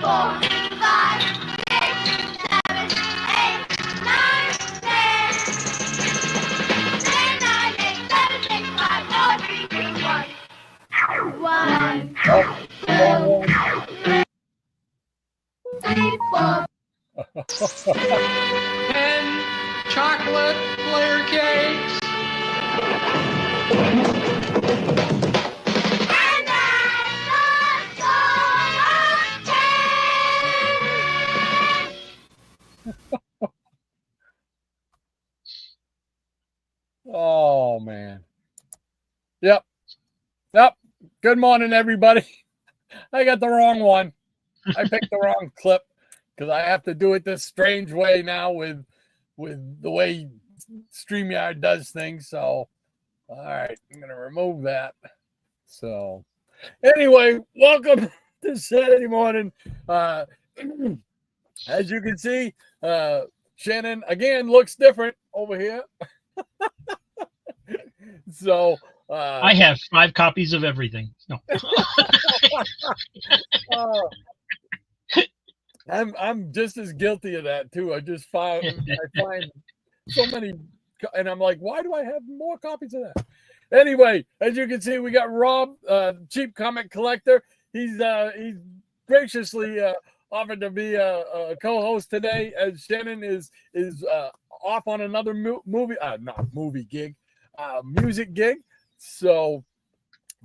And chocolate layer cakes. Oh, man. Yep. Good morning, everybody. I got the wrong one. I picked the wrong clip because I have to do it this strange way now with the way StreamYard does things. So, all right, I'm going to remove that. So, anyway, welcome to Saturday morning. As you can see, Shannon, again, looks different over here. So, I have 5 copies of everything. No. I'm just as guilty of that too. I find so many, and I'm like, why do I have more copies of that? Anyway, as you can see, we got Rob, cheap comic collector. He's graciously offered to be a co-host today, as Shannon is off on another music gig. So,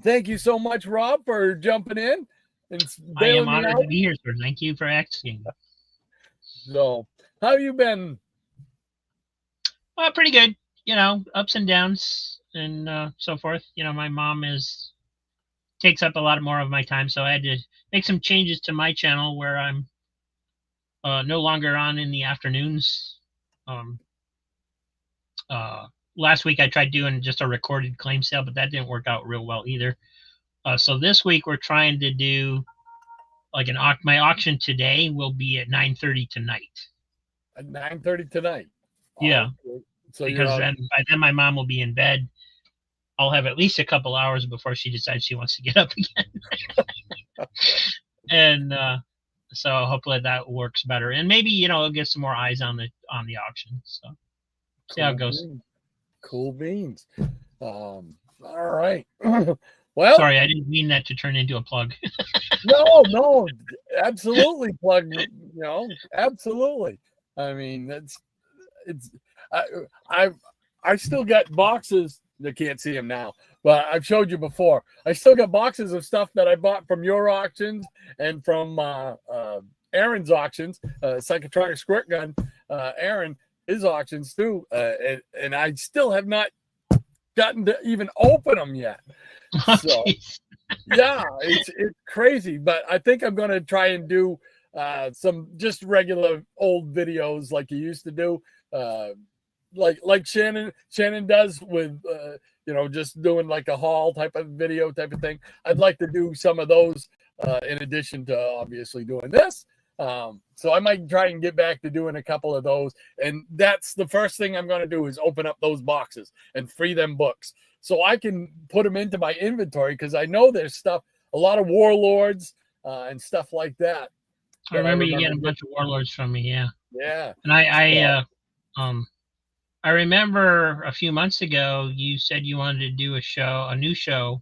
thank you so much, Rob, for jumping in. I am honored to be here, sir. Thank you for asking. So, how have you been? Pretty good. You know, ups and downs and so forth. You know, my mom takes up a lot more of my time, so I had to make some changes to my channel where I'm no longer on in the afternoons. Last week I tried doing just a recorded claim sale, but that didn't work out real well either. So this week we're trying to do like my auction today will be at 9:30 tonight. At 9:30 tonight. Yeah. Oh, so because by then my mom will be in bed. I'll have at least a couple hours before she decides she wants to get up again. And so hopefully that works better. And maybe, you know, I'll get some more eyes on the auction. So see how it goes. Cool beans. All right. Well, sorry, I didn't mean that to turn into a plug. No, absolutely plug. You know, absolutely. I mean, I still got boxes. You can't see them now, but I've showed you before. I still got boxes of stuff that I bought from your auctions and from Aaron's auctions, Psychotronic Squirt Gun. Aaron, his auctions too, and I still have not gotten to even open them yet. So, yeah, it's crazy, but I think I'm going to try and do some just regular old videos like you used to do, like Shannon does with you know, just doing like a haul type of video type of thing. I'd like to do some of those in addition to obviously doing this. So I might try and get back to doing a couple of those, and that's the first thing I'm going to do is open up those boxes and free them books so I can put them into my inventory, because I know there's stuff, a lot of warlords and stuff like that. I remember you getting a bunch of warlords from me. Yeah. And I remember a few months ago you said you wanted to do a new show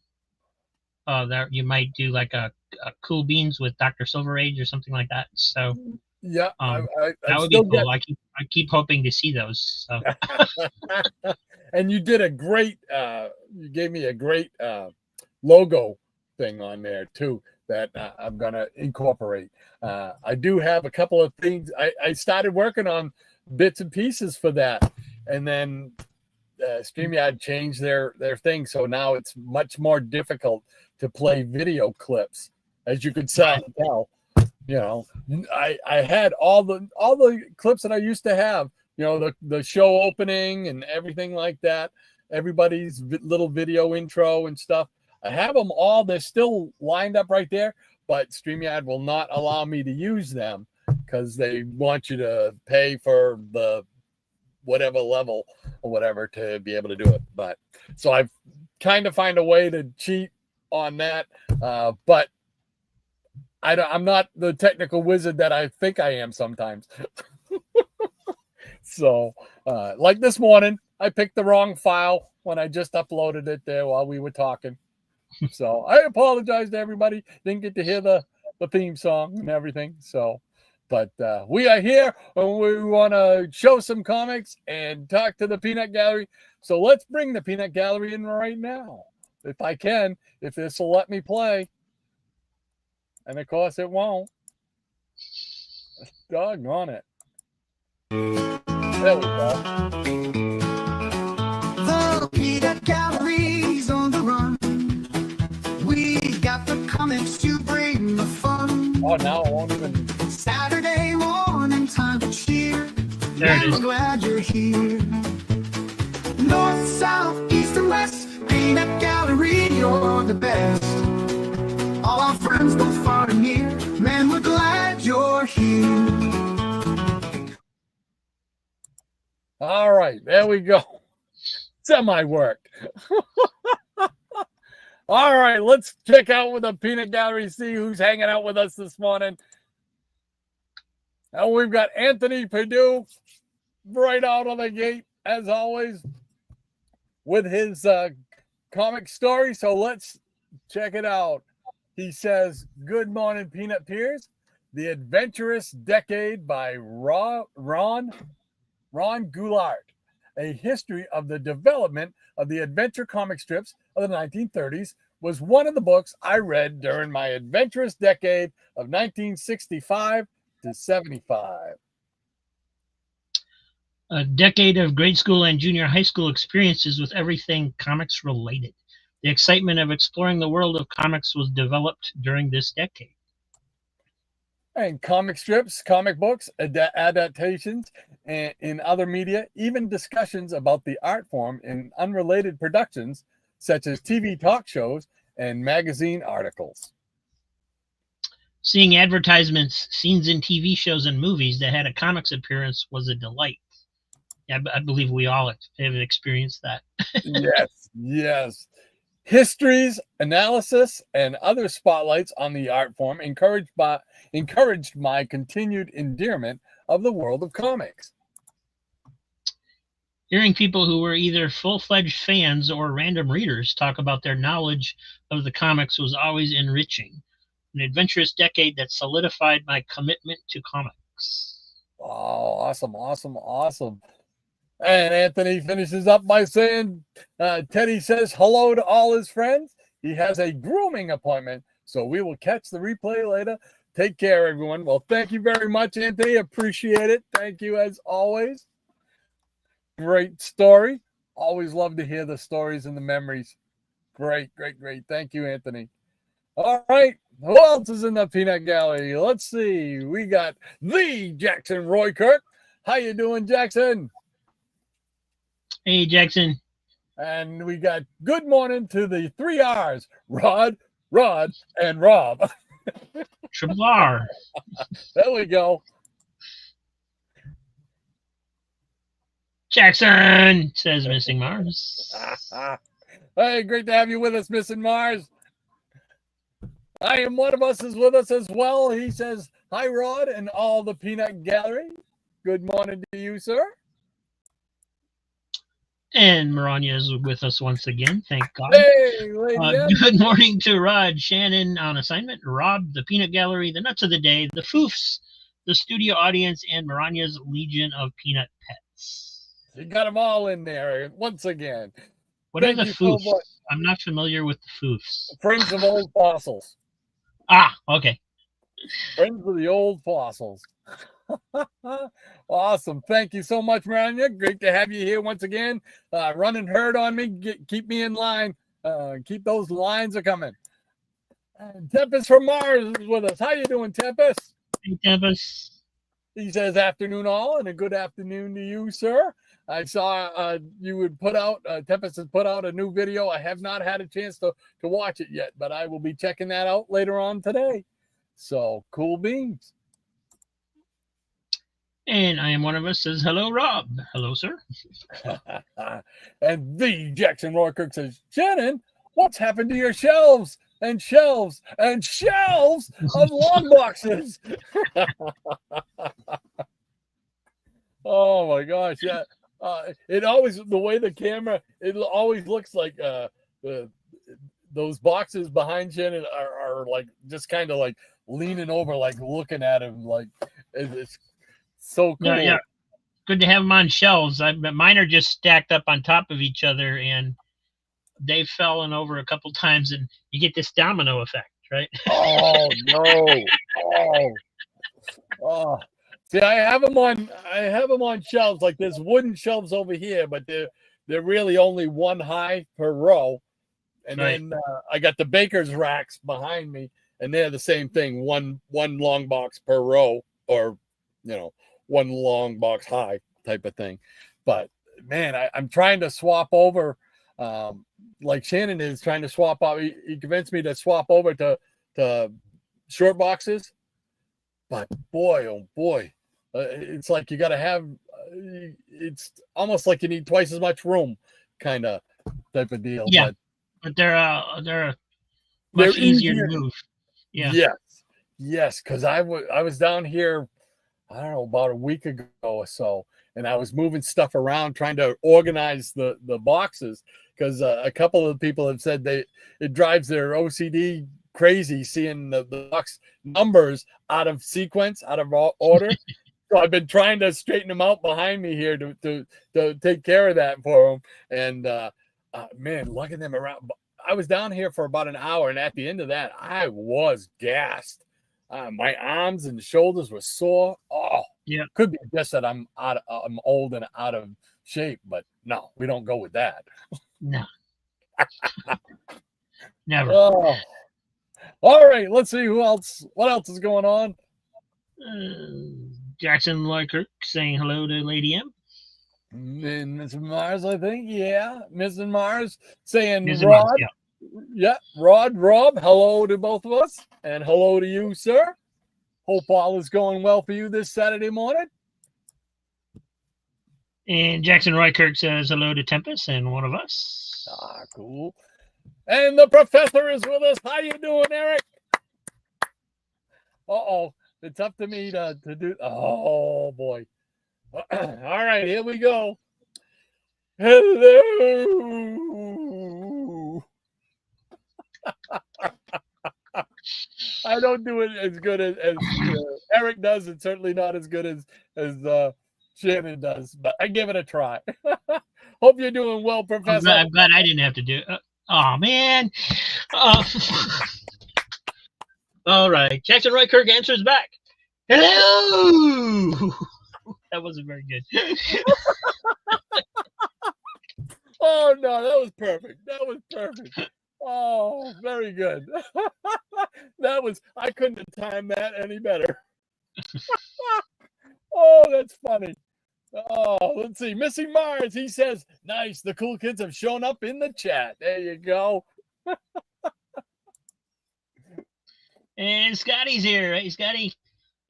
that you might do like a Cool Beans with Dr. Silver Age or something like that. So yeah, that would be cool. I keep hoping to see those. So. And you did a great you gave me a great logo thing on there too that I'm gonna incorporate. I do have a couple of things. I started working on bits and pieces for that, and then StreamYard changed their thing, so now it's much more difficult to play video clips, as you could tell. You know, I had all the clips that I used to have. You know, the show opening and everything like that. Everybody's little video intro and stuff. I have them all. They're still lined up right there, but StreamYard will not allow me to use them because they want you to pay for the whatever level or whatever to be able to do it. But so I've kind of find a way to cheat on that. But I'm not the technical wizard that I think I am sometimes. So, like this morning, I picked the wrong file when I just uploaded it there while we were talking. So I apologize to everybody. Didn't get to hear the theme song and everything. So, but we are here and we want to show some comics and talk to the Peanut Gallery. So let's bring the Peanut Gallery in right now. If I can, if this will let me play. And of course it won't. Doggone it. There we go. The Peanut Gallery's on the run. We got the comics to bring the fun. Oh, now I won't even. Saturday morning time to cheer. There it is. We're glad you're here. North, south, east, and west. Peanut Gallery, you're the best. All our friends, both far and near. Man, we're glad you're here. All right, there we go. Semi worked. All right, let's check out with the Peanut Gallery, see who's hanging out with us this morning. And we've got Anthony Perdue right out of the gate, as always, with his comic story. So let's check it out. He says, "Good morning, Peanut Peers. The Adventurous Decade by Ron Goulart. A history of the development of the adventure comic strips of the 1930s was one of the books I read during my adventurous decade of 1965 to 75. A decade of grade school and junior high school experiences with everything comics related. The excitement of exploring the world of comics was developed during this decade." And comic strips, comic books, adaptations, and in other media, even discussions about the art form in unrelated productions, such as TV talk shows and magazine articles. Seeing advertisements, scenes in TV shows and movies that had a comics appearance was a delight. Yeah, I believe we all have experienced that. Yes. Histories, analysis, and other spotlights on the art form encouraged my continued endearment of the world of comics. Hearing people who were either full-fledged fans or random readers talk about their knowledge of the comics was always enriching. An adventurous decade that solidified my commitment to comics. Oh, awesome. And Anthony finishes up by saying, Teddy says hello to all his friends. He has a grooming appointment, so we will catch the replay later. Take care, everyone. Well, thank you very much, Anthony. Appreciate it. Thank you, as always. Great story. Always love to hear the stories and the memories. Great. Thank you, Anthony. All right. Who else is in the Peanut Gallery? Let's see. We got the Jackson Roykirk. How you doing, Jackson? Hey, Jackson. And we got good morning to the 3 R's, Rod, and Rob. Triple R. There we go. Jackson, says Missing Mars. Hey, great to have you with us, Missing Mars. I am one of us is with us as well. He says, hi, Rod, and all the Peanut Gallery. Good morning to you, sir. And Maranya is with us once again. Thank God. Hey, good morning to Rod, Shannon on assignment, Rob, the Peanut Gallery, the Nuts of the Day, the Foofs, the studio audience, and Maranya's Legion of Peanut Pets. You got them all in there once again. What are the Foofs? So I'm not familiar with the Foofs. Friends of old fossils. Ah, okay. Friends of the old fossils. Awesome. Thank you so much, Maranya. Great to have you here once again. Running herd on me. Keep me in line. Keep those lines a coming. Tempest from Mars is with us. How you doing, Tempest? Hey, Tempest. He says afternoon all, and a good afternoon to you, sir. I saw you would put out, Tempest has put out a new video. I have not had a chance to watch it yet, but I will be checking that out later on today. So, cool beans. And I am one of us says, hello, Rob. Hello, sir. And the Jackson Roykirk says, Shannon, what's happened to your shelves? and shelves of long boxes. Oh my gosh, yeah. It always, the way the camera, it always looks like those boxes behind Shannon are like just kind of like leaning over, like looking at him, like it's so cool. Yeah. Good to have them on shelves. Mine are just stacked up on top of each other, and they've fallen over a couple times, and you get this domino effect, right? Oh no! Oh. See, I have them on shelves. Like there's wooden shelves over here, but they're really only one high per row. And then I got the baker's racks behind me, and they're the same thing, one long box per row, or one long box high type of thing. But man, I'm trying to swap over, like Shannon is trying to swap out. He convinced me to swap over to short boxes. But boy, oh boy, it's like you got to have. It's almost like you need twice as much room, kind of type of deal. Yeah, but they're much easier to move. Yeah. Yes, because I was down here, I don't know, about a week ago or so, and I was moving stuff around, trying to organize the boxes, because a couple of people have said it drives their OCD crazy seeing the box numbers out of sequence, out of order. So I've been trying to straighten them out behind me here to take care of that for them. And man, lugging them around. I was down here for about an hour, and at the end of that, I was gassed. My arms and shoulders were sore. Oh, yeah. Could be just that I'm old and out of shape, but no, we don't go with that. No. Never. Oh. All right, let's see what else is going on. Jackson Loykirk saying hello to Lady M. And Mr. Mars, I think, yeah. Mr. Mars saying Mr. Rod. Mars, yeah, Rod, Rob, hello to both of us. And hello to you, sir. Hope all is going well for you this Saturday morning. And Jackson Roykirk says hello to Tempest and one of us. Ah, cool. And the professor is with us. How you doing, Eric? Uh-oh. It's up to me to do. Oh, boy. All right, here we go. Hello. I don't do it as good as Eric does, and certainly not as good as Shannon does, but I give it a try. Hope you're doing well, Professor. I'm glad I didn't have to do it. Oh, man. All right. Jackson Roykirk answers back. Hello. That wasn't very good. Oh, no, that was perfect. Oh, very good. I couldn't have timed that any better. Oh, that's funny. Oh, let's see. Missing Mars, he says, nice. The cool kids have shown up in the chat. There you go. And Scotty's here. Hey, Scotty.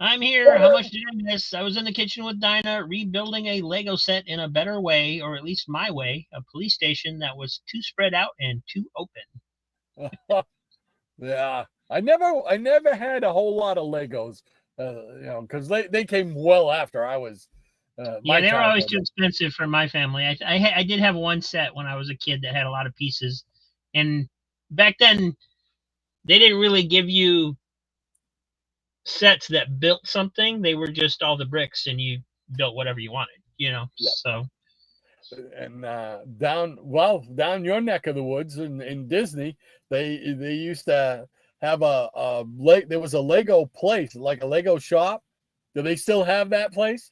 I'm here. How much did I miss? I was in the kitchen with Dinah rebuilding a Lego set in a better way, or at least my way, a police station that was too spread out and too open. Yeah. I never had a whole lot of Legos, because they came well after I was. Yeah, they were always too expensive for my family. I did have one set when I was a kid that had a lot of pieces, and back then they didn't really give you sets that built something. They were just all the bricks, and you built whatever you wanted. Yeah. So. And down your neck of the woods in Disney, they used to have there was a Lego place, like a Lego shop. Do they still have that place?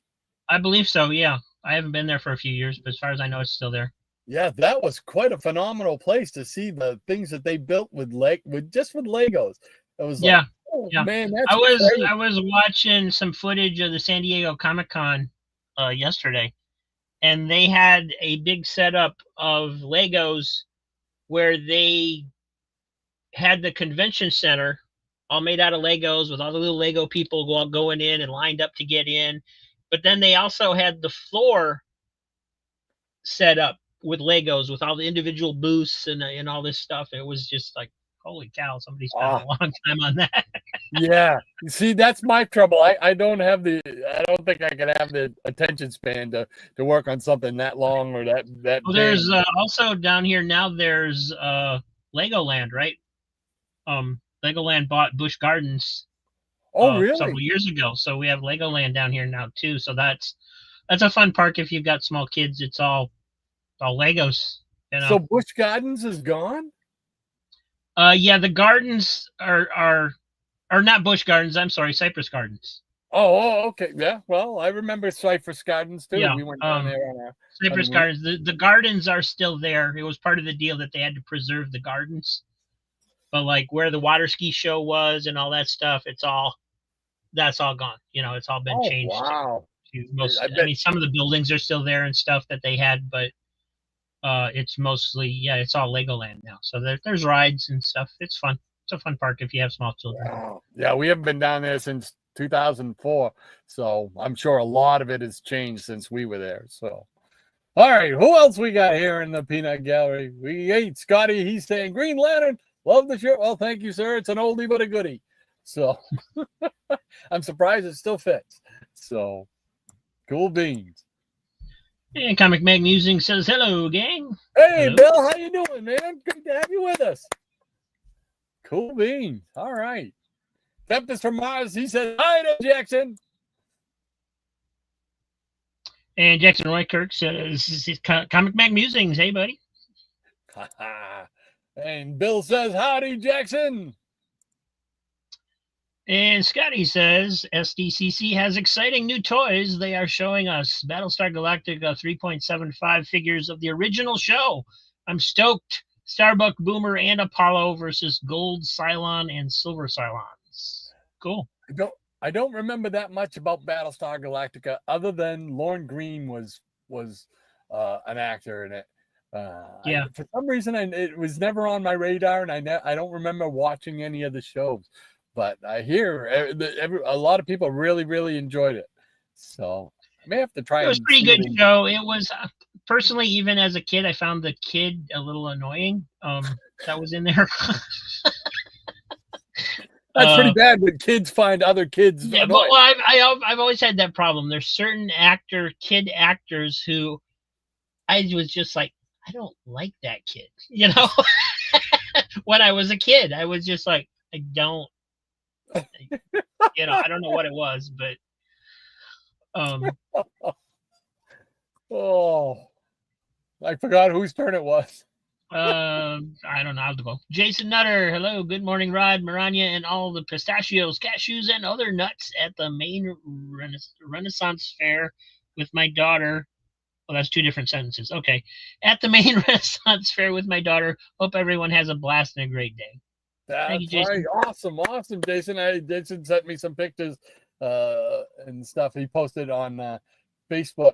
I believe so, yeah. I haven't been there for a few years, but as far as I know, it's still there. Yeah, that was quite a phenomenal place to see the things that they built with Legos. It was like, yeah. Man, that's I great. was watching some footage of the San Diego Comic-Con yesterday, and they had a big setup of Legos where they had the convention center all made out of Legos with all the little Lego people going in and lined up to get in. But then they also had the floor set up with Legos with all the individual booths and all this stuff. It was just like holy cow, somebody spent a long time on that. Yeah. See, that's my trouble. I don't think I can have the attention span to work on something that long or that Well, there's also down here now, there's Legoland, right? Legoland bought Busch Gardens really? several years ago. So we have Legoland down here now too. So that's a fun park if you've got small kids. It's all Legos. You know? So Busch Gardens is gone? Yeah, the gardens are not Busch Gardens. I'm sorry, Cypress Gardens. Oh, okay. Yeah. Well, I remember Cypress Gardens too. Yeah, we went down there on our Cypress Gardens. The gardens are still there. It was part of the deal that they had to preserve the gardens. But like where the water ski show was and all that stuff, that's all gone. You know, it's all been changed. Wow. I mean, some of the buildings are still there and stuff that they had, but it's mostly, it's all Legoland now. So there's rides and stuff. It's fun. It's a fun park if you have small children. Wow. Yeah, we haven't been down there since 2004, so I'm sure a lot of it has changed since we were there. So, all right, who else we got here in the peanut gallery? We ate Scotty. He's saying Green Lantern. Love the shirt. Well, thank you, sir. It's an oldie but a goodie. So I'm surprised it still fits. So cool beans. And Comic Mag Musing says, hello, gang. Hey, hello. Bill, how you doing, man? Good to have you with us. Cool beans. All right. Tempest from Mars, he says, hi to Jackson. And Jackson Roykirk says, Comic Mag Musings. Hey, buddy. And Bill says, howdy, Jackson. And Scotty says, SDCC has exciting new toys. They are showing us Battlestar Galactica 3.75 figures of the original show. I'm stoked. Starbuck, Boomer, and Apollo versus Gold Cylon and Silver Cylons. Cool. I don't remember that much about Battlestar Galactica other than Lorne Green was an actor in it. For some reason, it was never on my radar, and I don't remember watching any of the shows. But I hear a lot of people really, really enjoyed it. So I may have to try. It was a pretty good show. It was personally, even as a kid, I found the kid a little annoying. That was in there. That's pretty bad when kids find other kids. Yeah, but I've always had that problem. There's certain kid actors who I was just like, I don't like that kid. You know, when I was a kid, I was just like, I don't. You know, I don't know what it was, but oh, I forgot whose turn it was. I don't know. I'll go. Jason Nutter, hello, good morning, Rod, Maranya, and all the pistachios, cashews, and other nuts at the main Renaissance Fair with my daughter. Well, that's two different sentences. Okay, at the main Renaissance Fair with my daughter. Hope everyone has a blast and a great day. That's right. Awesome, Jason. Jason sent me some pictures and stuff he posted on Facebook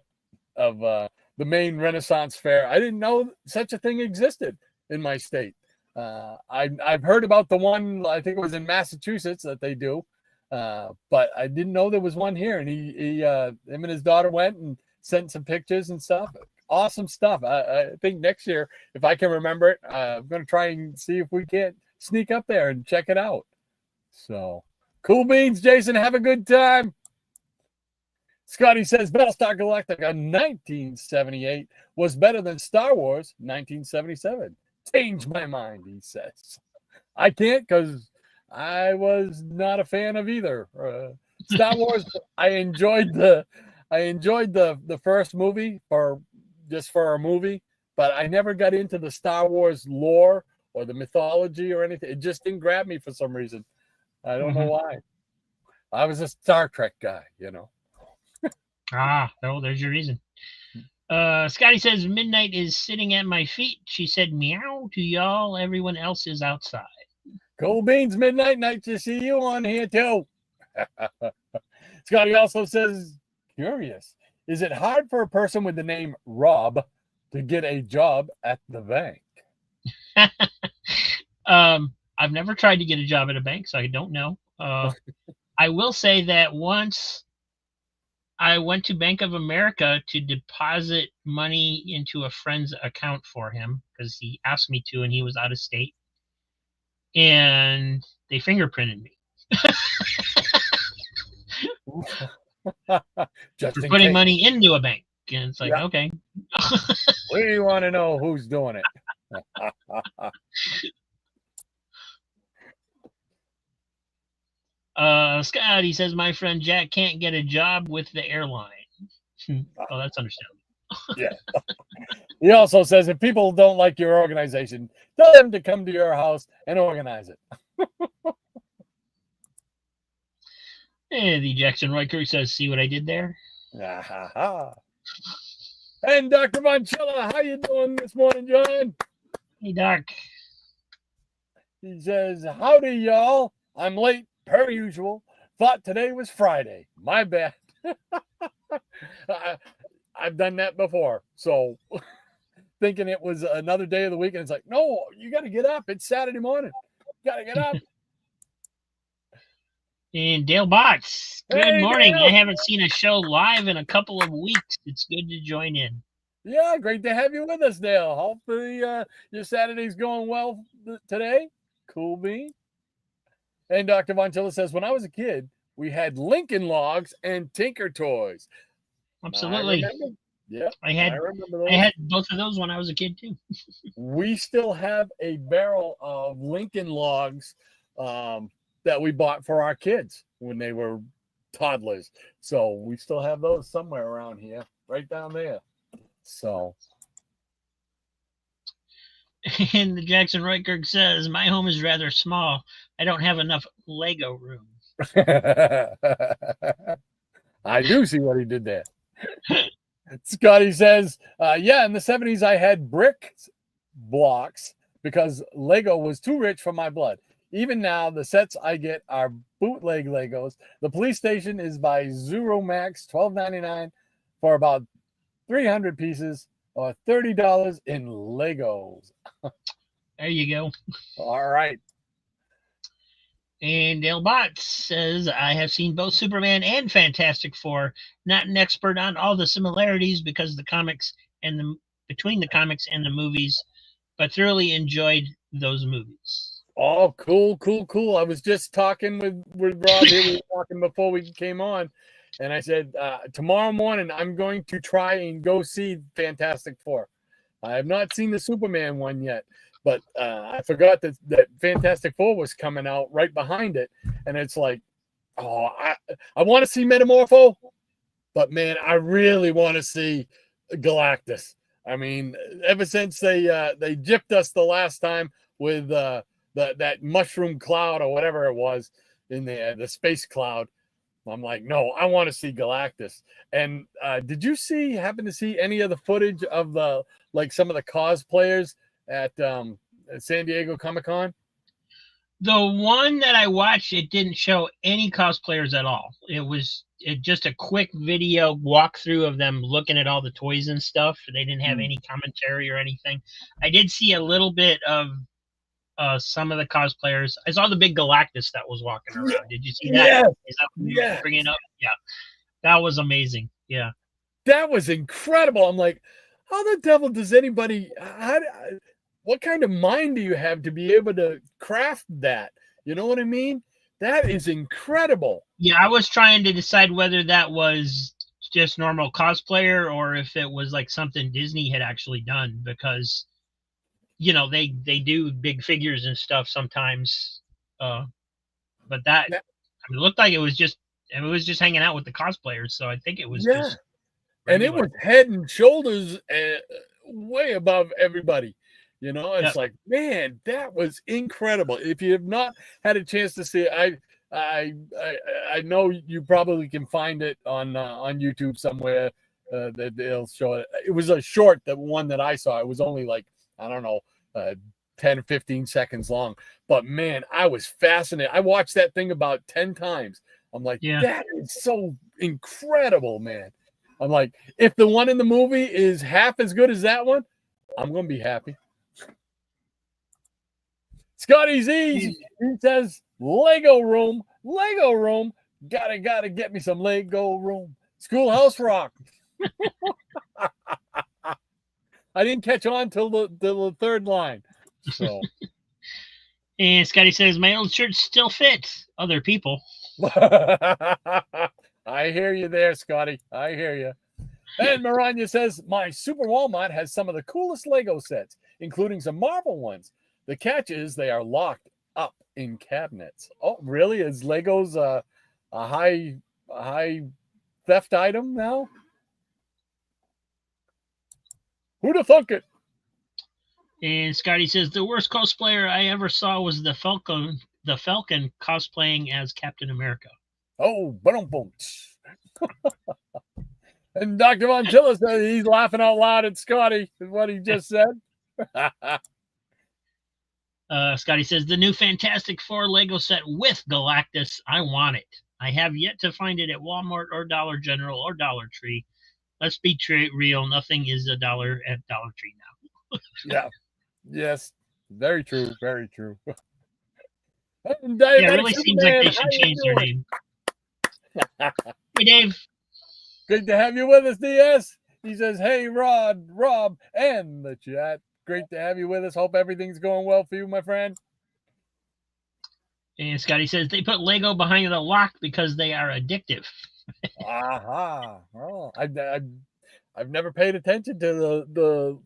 of the main Renaissance Fair. I didn't know such a thing existed in my state. I've heard about the one, I think it was in Massachusetts that they do, but I didn't know there was one here. And him and his daughter went and sent some pictures and stuff. Awesome stuff. I think next year, if I can remember it, I'm going to try and see if we can't sneak up there and check it out. So cool beans, Jason. Have a good time. Scotty says Battlestar Galactica 1978 was better than Star Wars 1977. Changed my mind, he says. I can't because I was not a fan of either. Star Wars, I enjoyed the first movie for a movie, but I never got into the Star Wars lore or the mythology or anything. It just didn't grab me for some reason. I don't know why. I was a Star Trek guy, you know. There's your reason. Scotty says Midnight is sitting at my feet. She said meow to y'all. Everyone else is outside. Cool beans, Midnight. Nice to see you on here too. Scotty also says, curious. Is it hard for a person with the name Rob to get a job at the bank? I've never tried to get a job at a bank, so I don't know. I will say that once I went to Bank of America to deposit money into a friend's account for him because he asked me to and he was out of state. and they fingerprinted me. Just for in putting case. money into a bank. And it's like, okay. We want to know who's doing it. Scott, he says, my friend Jack can't get a job with the airline. Oh, that's understandable. Yeah. He also says, if people don't like your organization, tell them to come to your house and organize it. And the Jackson Riker says, see what I did there? And Dr. Monchilla, how you doing this morning, John? Hey, Doc. He says, howdy, y'all. I'm late, per usual. Thought today was Friday. My bad. I've done that before. So thinking it was another day of the week, and it's like, no, you got to get up. It's Saturday morning. You got to get up. And Dale Botts, good morning. Dale. I haven't seen a show live in a couple of weeks. It's good to join in. Yeah, great to have you with us, Dale. Hopefully your Saturday's going well today. Cool bean. And Dr. Vonchilla says, when I was a kid, we had Lincoln Logs and Tinker Toys. Absolutely. Yeah, I had both of those when I was a kid too. We still have a barrel of Lincoln Logs that we bought for our kids when they were toddlers. So we still have those somewhere around here, right down there. So. And the Jackson Reichert says, my home is rather small. I don't have enough Lego room. I do see what he did there. Scotty says, yeah, in the 70s, I had brick blocks because Lego was too rich for my blood. Even now, the sets I get are bootleg Legos. The police station is by Zuromax, $12.99 for about 300 pieces or $30 in Legos. There you go. All right. And Dale Botts says, I have seen both Superman and Fantastic Four. Not an expert on all the similarities because the comics and between the comics and the movies, but thoroughly enjoyed those movies. Oh, cool. I was just talking with Rob here. We were talking before we came on, and I said, tomorrow morning I'm going to try and go see Fantastic Four. I have not seen the Superman one yet. But I forgot that Fantastic Four was coming out right behind it. And it's like, oh, I want to see Metamorpho. But, man, I really want to see Galactus. I mean, ever since they gypped us the last time with that mushroom cloud or whatever it was in the space cloud, I'm like, no, I want to see Galactus. And did you happen to see any of the footage of some of the cosplayers at San Diego Comic-Con? The one that I watched, it didn't show any cosplayers at all. It was just a quick video walkthrough of them looking at all the toys and stuff. They didn't have any commentary or anything. I did see a little bit of some of the cosplayers. I saw the big Galactus that was walking around. Did you see that? Yes. Is that what you're bringing up? Yeah. That was amazing. Yeah. That was incredible. I'm like, how the devil does anybody what kind of mind do you have to be able to craft that? You know what I mean? That is incredible. Yeah, I was trying to decide whether that was just normal cosplayer or if it was like something Disney had actually done, because they do big figures and stuff sometimes. But that it looked like it was just hanging out with the cosplayers, so I think it was just regular. And it was head and shoulders way above everybody. It's like, man, that was incredible. If you have not had a chance to see it, I know you probably can find it on YouTube somewhere that they'll show it. It was a short, the one that I saw. It was only like, I don't know, 10 or 15 seconds long. But man, I was fascinated. I watched that thing about 10 times. I'm like, that is so incredible, man. I'm like, if the one in the movie is half as good as that one, I'm going to be happy. Scotty Z, he says, Lego room. Gotta get me some Lego room. Schoolhouse Rock. I didn't catch on till the third line. So And Scotty says, my old shirts still fit other people. I hear you there, Scotty. I hear you. And Maranya says, my Super Walmart has some of the coolest Lego sets, including some Marvel ones. The catch is they are locked up in cabinets. Oh, really? Is Legos a high theft item now? Who'd have thunk it? And Scotty says, the worst cosplayer I ever saw was the Falcon cosplaying as Captain America. Oh, boom. And Dr. Von Chilla says he's laughing out loud at Scotty, is what he just said. Scotty says, the new Fantastic Four Lego set with Galactus. I want it. I have yet to find it at Walmart or Dollar General or Dollar Tree. Let's be real. Nothing is $1 at Dollar Tree now. Yeah. Yes. Very true. Very true. Yeah, it really seems like they should change their name. Hey, Dave. Great to have you with us, DS. He says, hey, Rod, Rob, and the chat. Great to have you with us. Hope everything's going well for you, my friend. And Scotty says, they put Lego behind the lock because they are addictive. Aha. Oh, I've never paid attention to the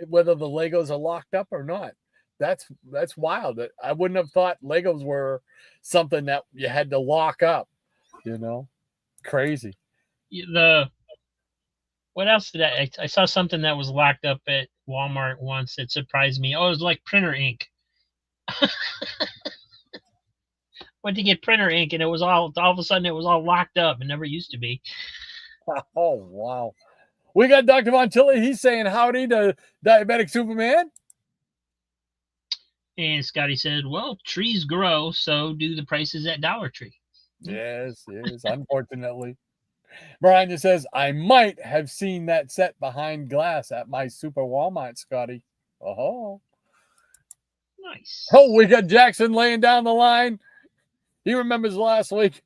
whether the Legos are locked up or not. That's wild. I wouldn't have thought Legos were something that you had to lock up, you know. Crazy. What else did I saw something that was locked up at Walmart once. It surprised me. Oh, it was like printer ink. Went to get printer ink and it was all of a sudden it was all locked up. It never used to be. Oh, wow. We got Dr. Von Chilla. He's saying howdy to Diabetic Superman. And Scotty said, well, trees grow, so do the prices at Dollar Tree. Yes, unfortunately. Brian just says, I might have seen that set behind glass at my Super Walmart, Scotty. Oh. Nice. Oh, we got Jackson laying down the line. He remembers last week.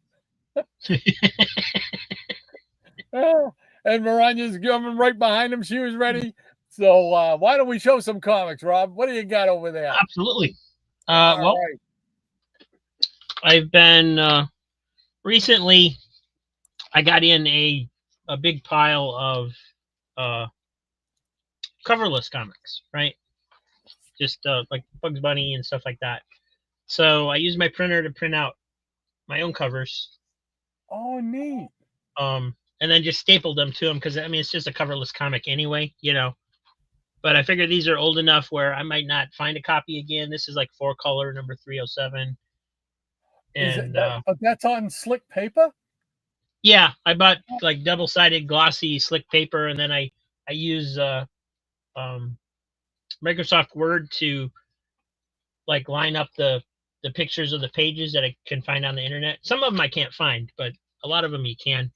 And Miranya's coming right behind him. She was ready. So why don't we show some comics, Rob? What do you got over there? Absolutely. Well, right. I've been recently. I got in a big pile of coverless comics, right? Just like Bugs Bunny and stuff like that. So I used my printer to print out my own covers. Oh, neat. And then just stapled them to them because I mean it's just a coverless comic anyway, you know. But I figured these are old enough where I might not find a copy again. This is like 4-color number 307. And that's on slick paper? Yeah, I bought like double-sided glossy slick paper, and then I use Microsoft Word to like line up the pictures of the pages that I can find on the internet. Some of them I can't find, but a lot of them you can.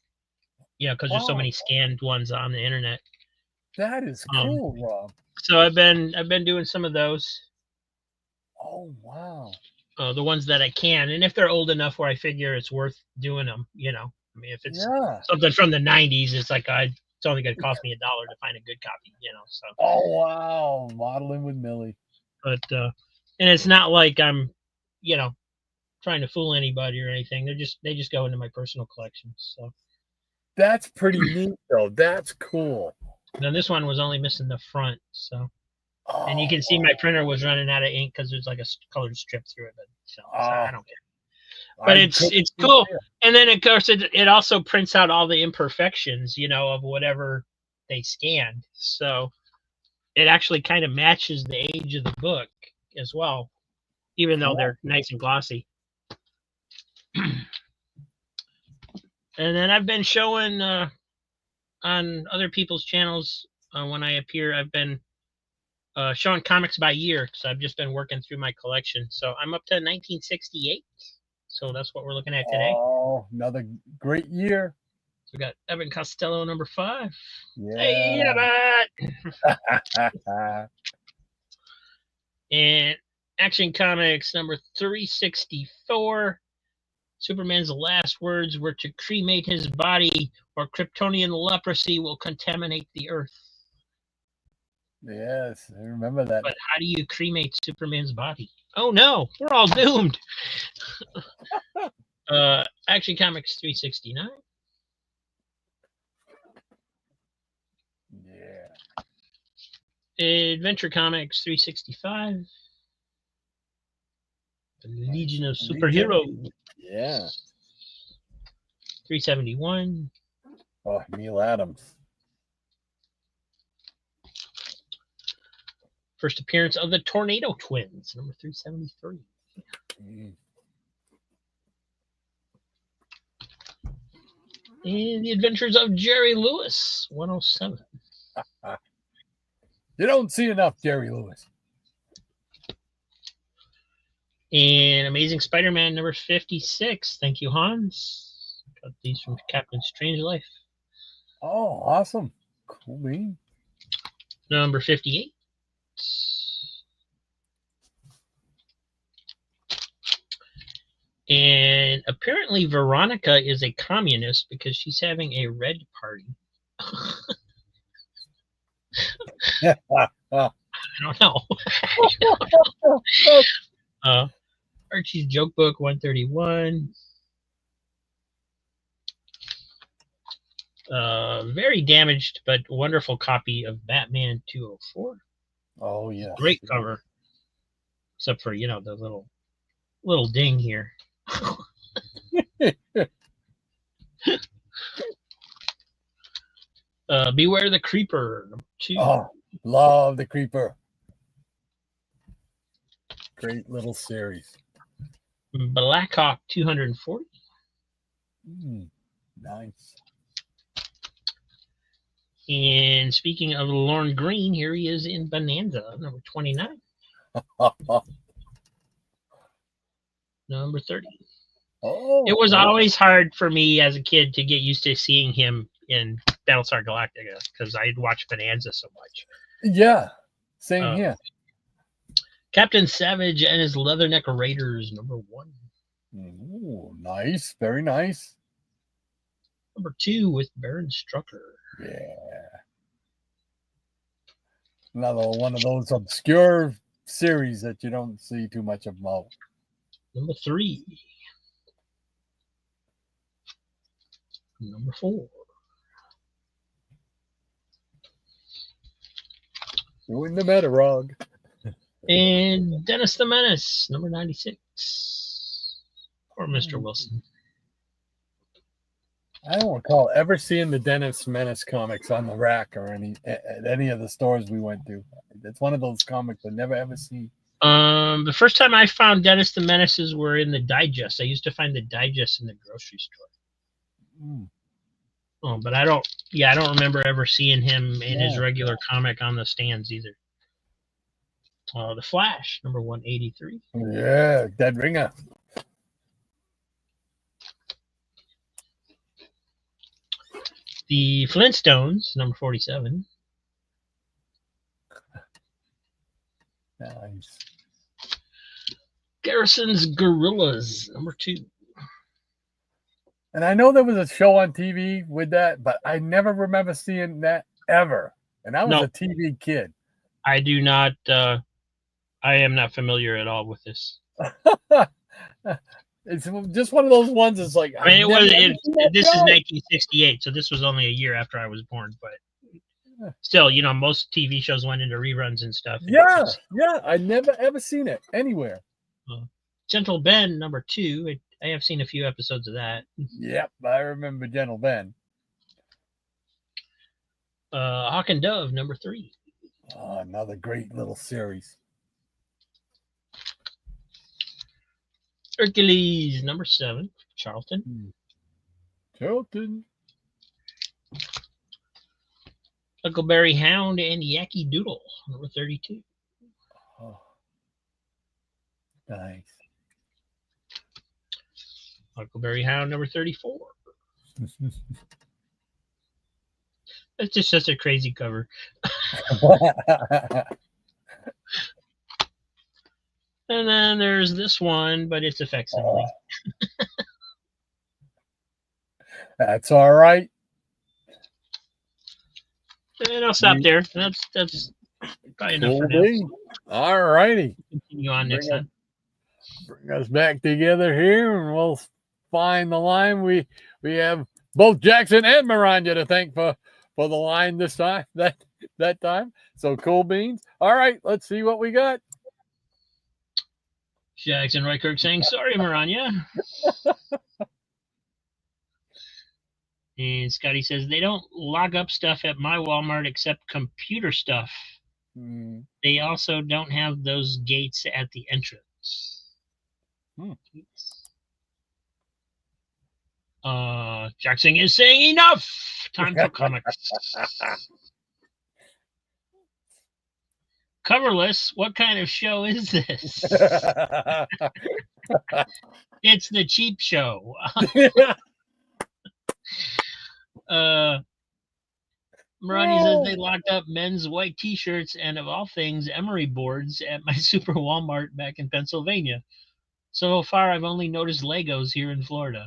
Yeah, because there's so many scanned ones on the internet. That is cool, Rob. So I've been doing some of those. Oh, wow. The ones that I can, and if they're old enough where I figure it's worth doing them, you know. I mean, if it's something from the 90s, it's like it's only going to cost me $1 to find a good copy, you know. So. Oh, wow. Modeling with Millie. But and it's not like I'm, you know, trying to fool anybody or anything. They just go into my personal collection. So. That's pretty neat, though. That's cool. Now this one was only missing the front, so. And you can see my printer was running out of ink because there's like a colored strip through it. But so I don't care. But it's cool. And then of course it also prints out all the imperfections, you know, of whatever they scanned. So it actually kind of matches the age of the book as well, even though they're nice and glossy. And then I've been showing on other people's channels when I appear. I've been showing comics by year because I've just been working through my collection. So I'm up to 1968. So that's what we're looking at today. Oh, another great year. So we got Evan Costello, number 5. Yeah. Hey, Evan! And Action Comics, number 364. Superman's last words were to cremate his body or Kryptonian leprosy will contaminate the earth. Yes, I remember that. But how do you cremate Superman's body? Oh no, we're all doomed. Action Comics 369. Yeah. Adventure Comics 365. The Legion of Superheroes. Yeah. 371. Oh, Neil Adams. First appearance of the Tornado Twins, number 373. And The Adventures of Jerry Lewis, 107. You don't see enough Jerry Lewis. And Amazing Spider-Man, number 56. Thank you, Hans. Got these from Captain Strangelove. Oh, awesome. Cool bean. Number 58. And apparently Veronica is a communist because she's having a red party. I don't know. Archie's Joke Book 131. Very damaged but wonderful copy of Batman 204. Oh yeah. Great cover. Except for, the little ding here. Beware the Creeper, number 2. Oh, love the Creeper. Great little series. Black Hawk 240. Nice. And speaking of Lorne Green, here he is in Bonanza, number 29. Number 30. Oh, it was always hard for me as a kid to get used to seeing him in Battlestar Galactica because I'd watch Bonanza so much. Yeah, same here. Captain Savage and his Leatherneck Raiders, number 1. Ooh, nice, very nice. Number 2 with Baron Strucker. Yeah. Another one of those obscure series that you don't see too much about. Number 3. Number 4. Doing the Metarog. And Dennis the Menace, number 96. Or Mr. Wilson. I don't recall ever seeing the Dennis Menace comics on the rack or at any of the stores we went to. It's one of those comics I never ever see. The first time I found Dennis the Menaces were in the digest. I used to find the digest in the grocery store. Oh, but I don't remember ever seeing him in his regular comic on the stands either. The Flash, number 183. Yeah, Dead Ringer. The Flintstones, number 47. Nice. Garrison's Gorillas, number 2. And I know there was a show on TV with that, but I never remember seeing that ever. And I was a TV kid. I do not. I am not familiar at all with this. It's just one of those ones. It's like this is 1968, so this was only a year after I was born. But still, most TV shows went into reruns and stuff. Yeah. I never ever seen it anywhere. Gentle Ben, number 2. I have seen a few episodes of that. Yep, I remember Gentle Ben. Hawk and Dove, number 3. Oh, another great little series. Hercules, number 7. Charlton. Huckleberry Hound and Yankee Doodle, number 32. Oh, nice. Huckleberry Hound, number 34. That's just such a crazy cover. And then there's this one, but it's a facsimile. That's all right. And I'll stop there. That's probably enough for now. All righty. Continue on next time. bring us back together here, and we'll find the line. We have both Jackson and Miranda to thank for the line this time. That time. So cool beans. All right, let's see what we got. Jackson Roykirk saying, sorry, Miranda. And Scotty says, they don't lock up stuff at my Walmart except computer stuff. They also don't have those gates at the entrance. Jackson is saying enough. Time for comics. Coverless, what kind of show is this? It's the cheap show. Marani says they locked up men's white t-shirts and, of all things, emery boards at my Super Walmart back in Pennsylvania. So far, I've only noticed Legos here in Florida.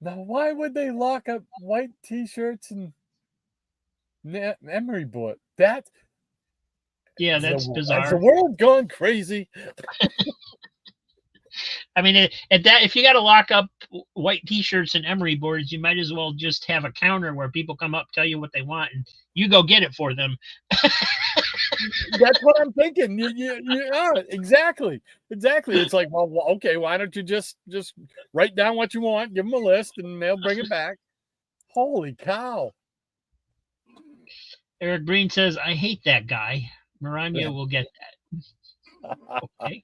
Now, why would they lock up white t-shirts and emery board? That's bizarre. Has the world gone crazy? I mean, if you got to lock up white t-shirts and emery boards, you might as well just have a counter where people come up, tell you what they want, and you go get it for them. That's what I'm thinking. Yeah, exactly. It's like, well, okay, why don't you just write down what you want, give them a list, and they'll bring it back. Holy cow. Eric Breen says, I hate that guy. Miranda will get that. Okay.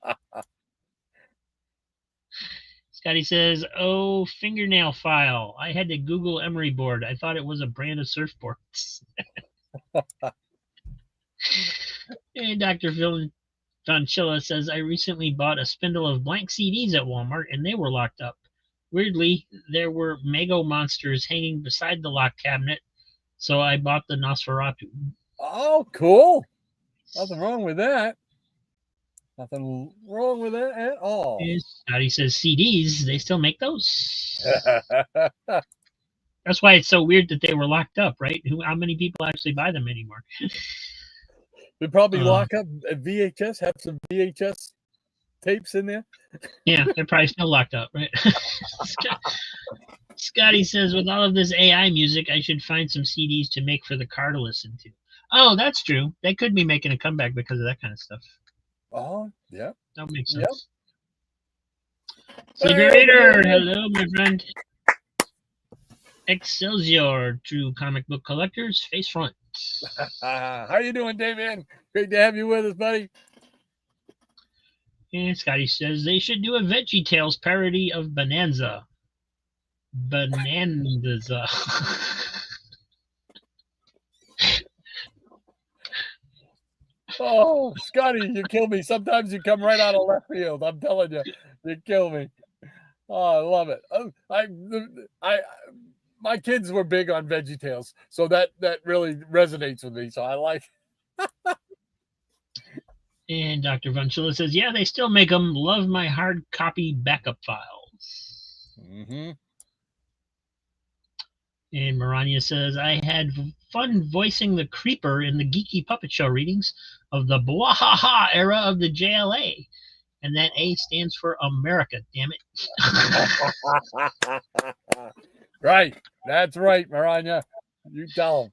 Scotty says, oh, fingernail file. I had to Google emery board. I thought it was a brand of surfboards. And Dr. Phil Donchilla says, I recently bought a spindle of blank CDs at Walmart, and they were locked up. Weirdly, there were Mego monsters hanging beside the lock cabinet, so I bought the Nosferatu. Oh, cool. Nothing wrong with that. Nothing wrong with that at all. Scotty says CDs, they still make those. That's why it's so weird that they were locked up, right? How many people actually buy them anymore? They probably lock up at VHS, have some VHS tapes in there. Yeah, they're probably still locked up, right? Scotty says, with all of this AI music, I should find some CDs to make for the car to listen to. Oh, that's true. They could be making a comeback because of that kind of stuff. Oh, yeah. That makes sense. Yep. Sleepy Raider, hello, my friend. Excelsior, true comic book collectors, face front. How you doing, David? Great to have you with us, buddy. And Scotty says they should do a Veggie Tales parody of Bonanza. Bonanza. Oh, Scotty, you kill me. Sometimes you come right out of left field. I'm telling you, you kill me. Oh, I love it. My kids were big on Veggie Tales, so that really resonates with me. So I like. And Dr. Vonchilla says, yeah, they still make them. Love my hard copy backup files. Mm-hmm. And Marania says, I had fun voicing the creeper in the Geeky Puppet Show readings of the Bwahaha era of the JLA. And that A stands for America, damn it. Right. That's right, Marania. You tell him.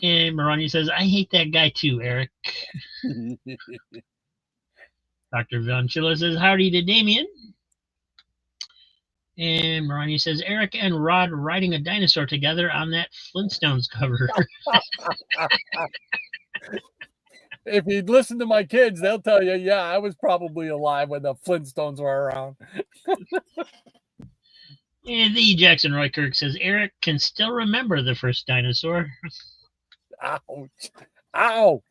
And Marania says, I hate that guy too, Eric. Dr. Vonchilla says, howdy to Damien. And Marania says, Eric and Rod riding a dinosaur together on that Flintstones cover. If you'd listen to my kids, they'll tell you, yeah, I was probably alive when the Flintstones were around. And the Jackson Roykirk says, Eric can still remember the first dinosaur. Ouch. Ow.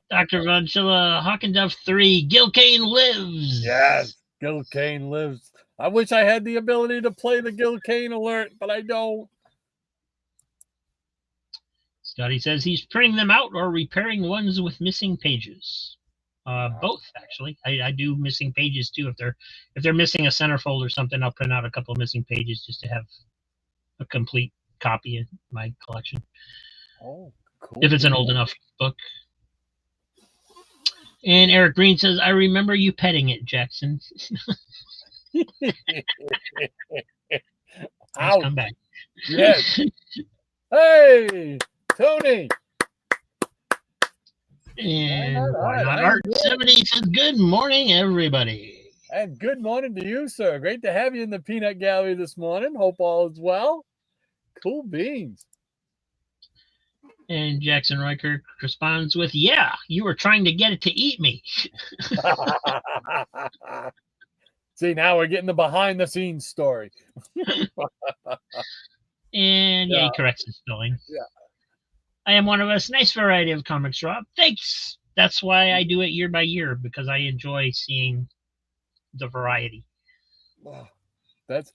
Dr. Vonchilla, Hawk and Dove 3, Gil Kane lives. Yes, Gil Kane lives. I wish I had the ability to play the Gil Kane alert, but I don't. Scotty says he's printing them out or repairing ones with missing pages. Both, actually. I do missing pages too. If they're missing a centerfold or something, I'll print out a couple of missing pages just to have a complete copy in my collection. Oh, cool. If it's an old enough book. And Eric Green says, I remember you petting it, Jackson. Nice comeback. Yes. Hey, Tony. And why not Art 70 says, good morning, everybody. And good morning to you, sir. Great to have you in the peanut gallery this morning. Hope all is well. Cool beans. And Jackson Riker responds with, yeah, you were trying to get it to eat me. See, now we're getting the behind the scenes story. And yeah, he corrects his spelling. Yeah. I am one of us. Nice variety of comics, Rob. Thanks. That's why I do it year by year, because I enjoy seeing the variety. Wow. That's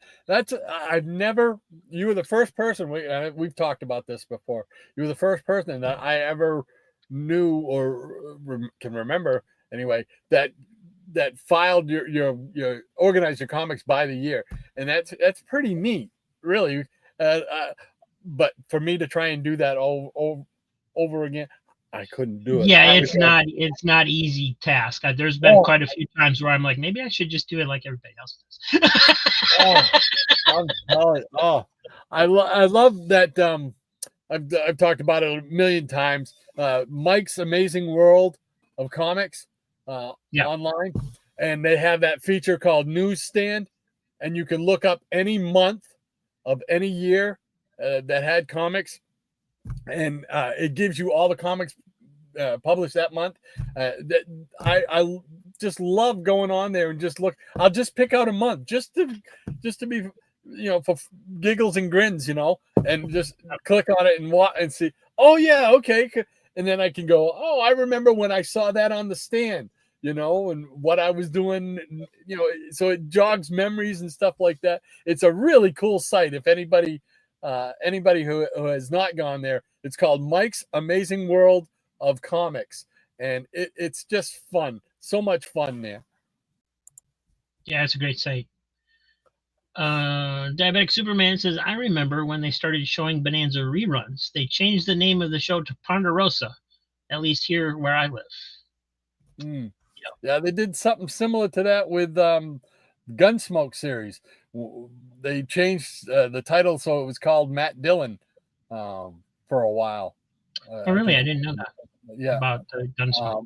I've never, you were the first person, we've talked about this before. You were the first person that I ever knew or can remember anyway, that filed your organized your comics by the year. And that's pretty neat, really. But for me to try and do that over again, I couldn't do it. Yeah, it's not easy task. There's been quite a few times where I'm like, maybe I should just do it like everybody else does. I love that. I've talked about it a million times. Mike's Amazing World of Comics online, and they have that feature called Newsstand, and you can look up any month of any year that had comics, and it gives you all the comics published that month. I just love going on there and just look. I'll just pick out a month just to be, for giggles and grins, and just click on it and watch and see. Oh yeah, okay, and then I can go. Oh, I remember when I saw that on the stand, and what I was doing, so it jogs memories and stuff like that. It's a really cool site. If anybody who has not gone there, it's called Mike's Amazing World of Comics, and it's just fun. So much fun there. Yeah, it's a great site. Diabetic Superman says, I remember when they started showing Bonanza reruns. They changed the name of the show to Ponderosa, at least here where I live. Yeah, they did something similar to that with Gunsmoke series. They changed the title so it was called Matt Dillon for a while. Oh, really? I didn't know that. Yeah. About Gunsmoke.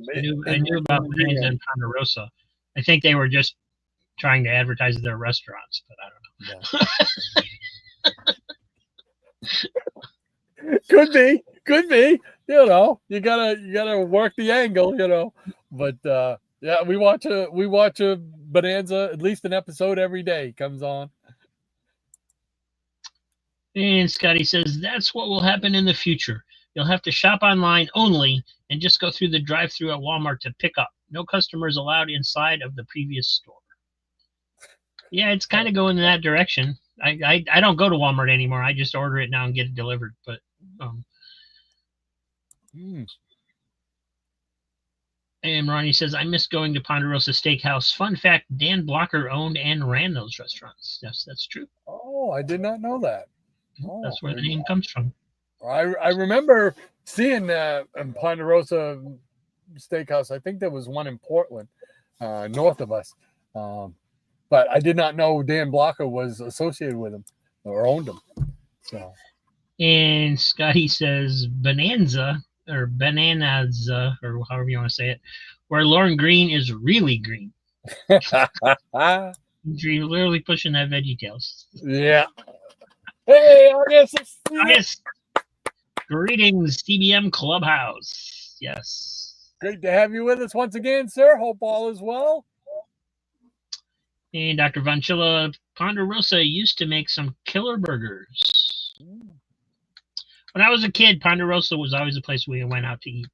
I knew about Bonanza and Ponderosa. I think they were just trying to advertise their restaurants, but I don't know. Could be. You gotta work the angle, But yeah, we watch a Bonanza, at least an episode every day comes on. And Scotty says that's what will happen in the future. You'll have to shop online only and just go through the drive-thru at Walmart to pick up. No customers allowed inside of the previous store. Yeah, it's kind of going in that direction. I don't go to Walmart anymore. I just order it now and get it delivered. But And Ronnie says, I miss going to Ponderosa Steakhouse. Fun fact, Dan Blocker owned and ran those restaurants. Yes, that's true. Oh, I did not know that. That's where the name comes from. I remember seeing Ponderosa Steakhouse. I think there was one in Portland, north of us. But I did not know Dan Blocker was associated with him or owned him. So. And Scotty says Bonanza or Bananaza or however you want to say it, where Lauren Green is really green. You're literally pushing that Veggie Tales. Yeah. Hey, August. Greetings, CBM Clubhouse. Yes. Great to have you with us once again, sir. Hope all is well. And Dr. Von Chilla, Ponderosa used to make some killer burgers. When I was a kid, Ponderosa was always a place we went out to eat.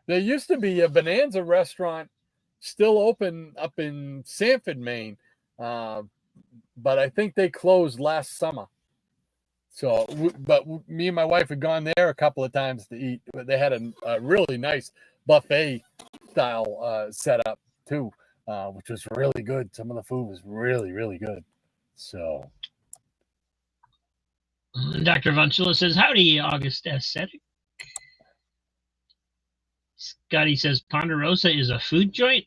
There used to be a Bonanza restaurant still open up in Sanford, Maine, but I think they closed last summer. So, but me and my wife had gone there a couple of times to eat. They had a really nice buffet style setup too, which was really good. Some of the food was really, really good. So, Dr. Von Chilla says, howdy, August Aesthetic. Scotty says Ponderosa is a food joint.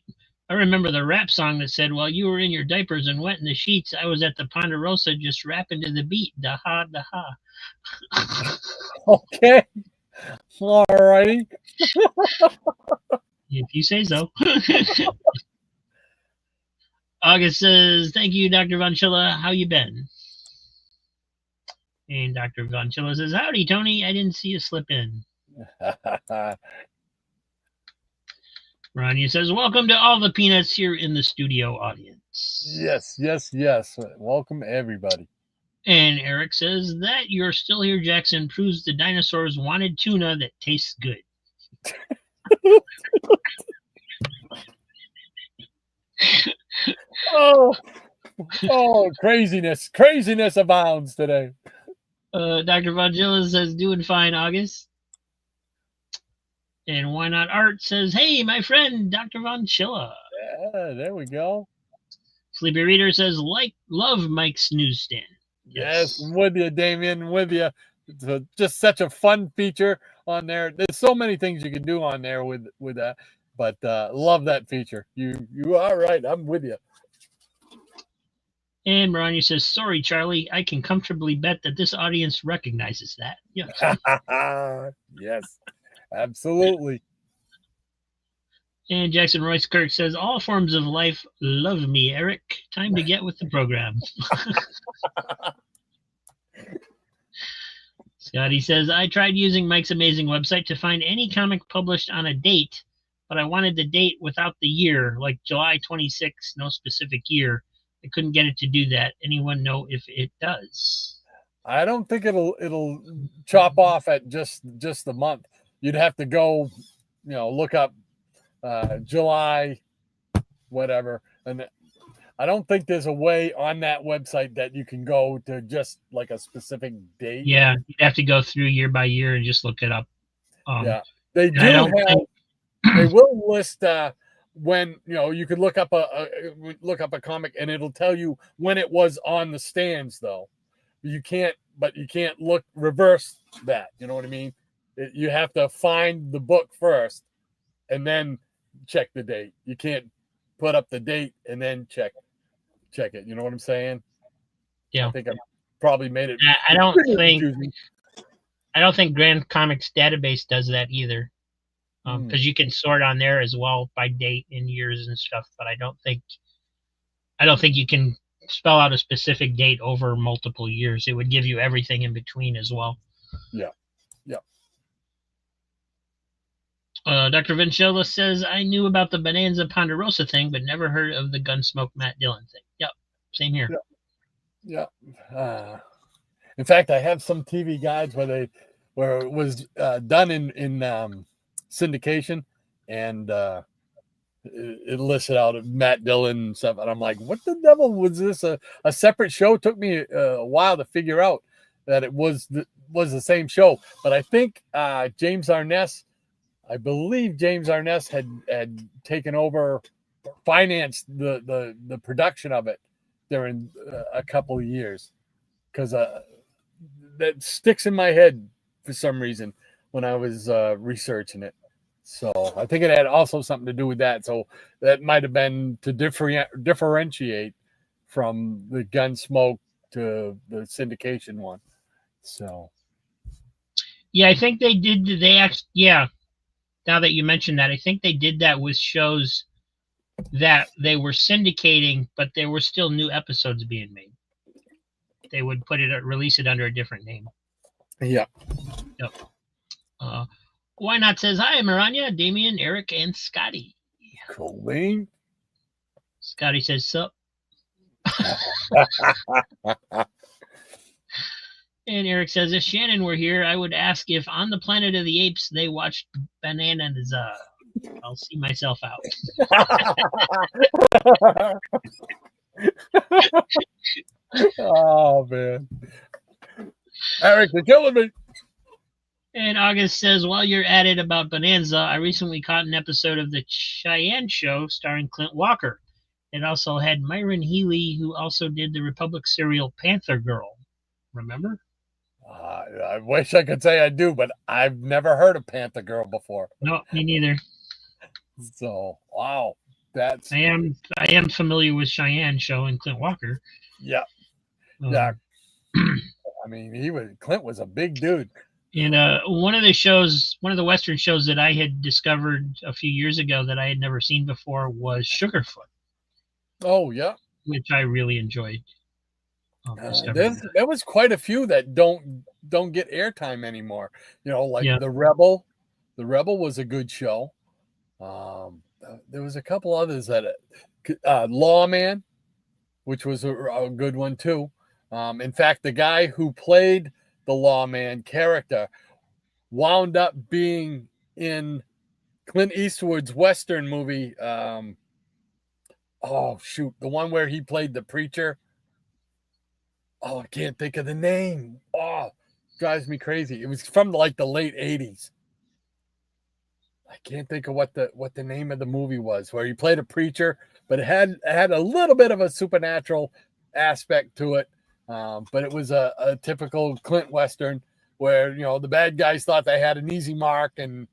I remember the rap song that said, "While you were in your diapers and wet in the sheets, I was at the Ponderosa just rapping to the beat. Da ha, da ha." Okay. All righty. If you say so. August says, "Thank you, Dr. Von Chilla. How you been?" And Dr. Von Chilla says, "Howdy, Tony. I didn't see you slip in." Rania says, "Welcome to all the peanuts here in the studio audience." Yes, yes, yes. Welcome, everybody. And Eric says, "That you're still here, Jackson, proves the dinosaurs wanted tuna that tastes good." Oh, craziness abounds today. Dr. Von Chilla says, "Doing fine, August." And Why Not Art says, "Hey, my friend, Dr. Von Chilla." Yeah, there we go. Sleepy Reader says, love Mike's newsstand." Yes, I'm with you, Damien. I'm with you. It's just such a fun feature on there. There's so many things you can do on there with that, but love that feature. You are right. I'm with you. And Marania says, "Sorry, Charlie. I can comfortably bet that this audience recognizes that." Yes. Yes, absolutely. And Jackson Royce Kirk says, "All forms of life love me, Eric. Time to get with the program." Scotty says, "I tried using Mike's amazing website to find any comic published on a date, but I wanted the date without the year, like July 26, no specific year. I couldn't get it to do that. Anyone know if it does?" I don't think it'll chop off at just the month. You'd have to go, look up July, whatever, and I don't think there's a way on that website that you can go to just like a specific date. Yeah, you'd have to go through year by year and just look it up. Yeah, they do have. They will list when you could look up a comic and it'll tell you when it was on the stands. Though you can't look reverse that. You know what I mean? You have to find the book first and then check the date. You can't put up the date and then check it. You know what I'm saying? Yeah. I think I probably made it. I don't think Grand Comics Database does that either, because you can sort on there as well by date and years and stuff. But I don't think you can spell out a specific date over multiple years. It would give you everything in between as well. Yeah. Dr. Vincella says, "I knew about the Bonanza Ponderosa thing, but never heard of the Gunsmoke Matt Dillon thing." Yep, same here. Yeah. In fact, I have some TV guides where it was done in syndication, and it listed out Matt Dillon and stuff, and I'm like, what the devil was this? A separate show? It took me a while to figure out that it was the same show, but I think I believe James Arness had taken over, financed the production of it during a couple of years, because that sticks in my head for some reason when I was researching it. So I think it had also something to do with that. So that might have been to differentiate from the Gunsmoke to the syndication one. So yeah, I think they did. Now that you mentioned that, I think they did that with shows that they were syndicating, but there were still new episodes being made. They would release it under a different name. Yeah. Yep. Why Not says, "Hi, Maranya, Damien, Eric, and Scotty." Cool. Scotty says, "Sup." And Eric says, "If Shannon were here, I would ask if on the Planet of the Apes they watched Bananas. I'll see myself out." Oh, man. Eric, you're killing me. And August says, "While you're at it about Bonanza, I recently caught an episode of The Cheyenne Show starring Clint Walker. It also had Myron Healy, who also did the Republic serial Panther Girl. Remember?" I wish I could say I do, but I've never heard of Panther Girl before. No, me neither. So, wow. That's I am familiar with Cheyenne Show and Clint Walker. yeah. Yeah. I mean, Clint was a big dude. And one of the Western shows that I had discovered a few years ago that I had never seen before was Sugarfoot. Oh, yeah. Which I really enjoyed. There was quite a few that don't get airtime anymore. You know, like Yeah. The Rebel. The Rebel was a good show. There was a couple others that Lawman, which was a good one too. In fact, the guy who played the Lawman character wound up being in Clint Eastwood's Western movie. Oh shoot, the one where he played the preacher. Oh, I can't think of the name. Oh, drives me crazy. It was from like the late 80s. I can't think of what the name of the movie was, where he played a preacher, but it had a little bit of a supernatural aspect to it. But it was a typical Clint Western where, you know, the bad guys thought they had an easy mark, and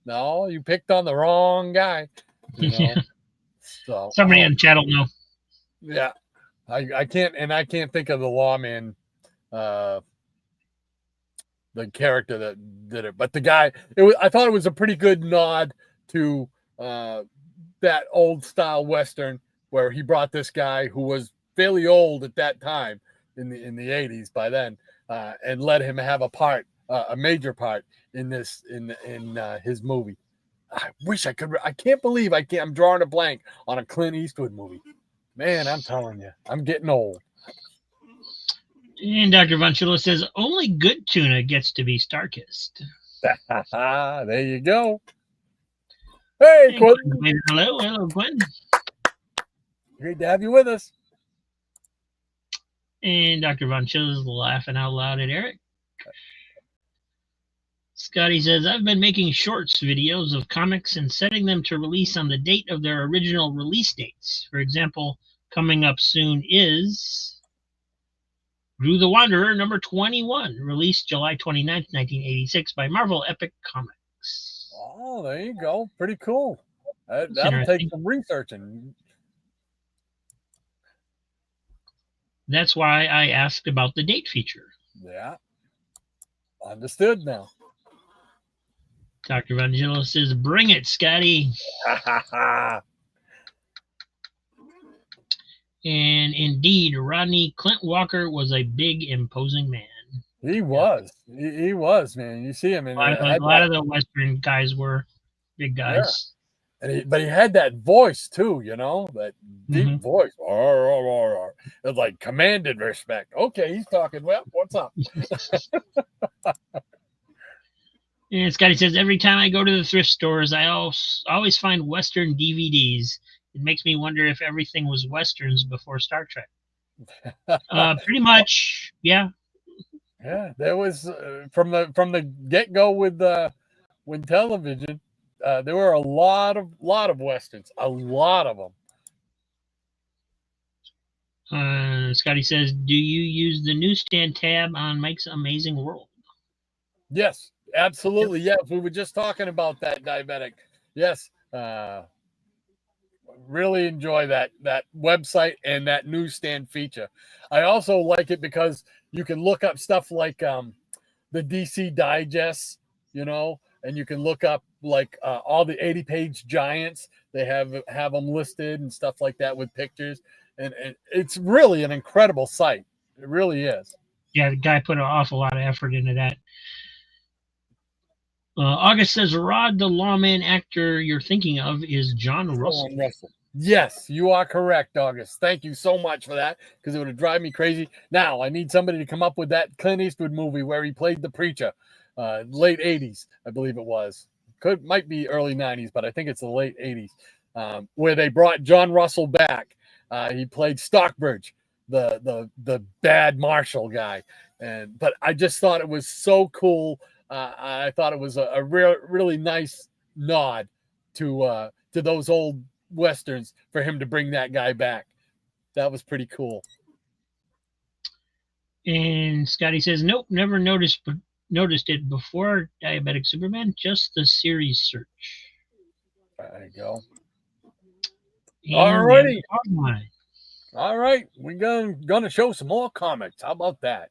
no, you picked on the wrong guy. You know? Yeah. So Somebody in the chat will know. Yeah. I can't think of the Lawman, the character that did it, but the guy. I thought it was a pretty good nod to that old style Western where he brought this guy who was fairly old at that time in the 80s by then, and let him have a major part in his movie. I wish I could. I can't believe I'm drawing a blank on a Clint Eastwood movie. Man, I'm telling you, I'm getting old. And Dr. Von Schiller says, only good tuna gets to be Star-kissed. There you go. Hey, Quentin. Hello, Quentin. Great to have you with us. And Dr. Von Schiller's laughing out loud at Eric. Scotty says, I've been making shorts videos of comics and setting them to release on the date of their original release dates. For example, coming up soon is Drew the Wanderer number 21, released July 29th, 1986 by Marvel Epic Comics. Oh, there you go. Pretty cool. That'll take some researching. That's why I asked about the date feature. Yeah. Understood now. Dr. Vangelo says, bring it, Scotty. And indeed, Rodney Clint Walker was a big, imposing man. He was. He was, man. You see him. A lot of the Western guys were big guys. Yeah. But he had that voice, too, you know, that deep voice. It like commanded respect. Okay, he's talking. Well, what's up? And Scotty says, every time I go to the thrift stores, I always find Western DVDs. It makes me wonder if everything was Westerns before Star Trek. Pretty much, yeah. Yeah, there was from the get-go with television, there were a lot of Westerns, a lot of them. Scotty says, do you use the newsstand tab on Mike's Amazing World? Yes. Absolutely, yes. We were just talking about that, Diabetic. Yes, really enjoy that website and that newsstand feature. I also like it because you can look up stuff like the DC Digests, you know, and you can look up like all the 80-page giants. They have them listed and stuff like that with pictures, and it's really an incredible site. It really is. Yeah, the guy put an awful lot of effort into that. August says, Rod, the lawman actor you're thinking of is John Russell. Yes, you are correct, August. Thank you so much for that, because it would have driven me crazy. Now, I need somebody to come up with that Clint Eastwood movie where he played the preacher, late 80s, I believe it was. Might be early 90s, but I think it's the late 80s, where they brought John Russell back. He played Stockbridge, the bad marshal guy. But I just thought it was so cool. I thought it was a really nice nod to those old Westerns for him to bring that guy back. That was pretty cool. And Scotty says, nope, never noticed it before Diabetic Superman, just the series search. There you go. And we have the online. All right, we're gonna show some more comics. How about that?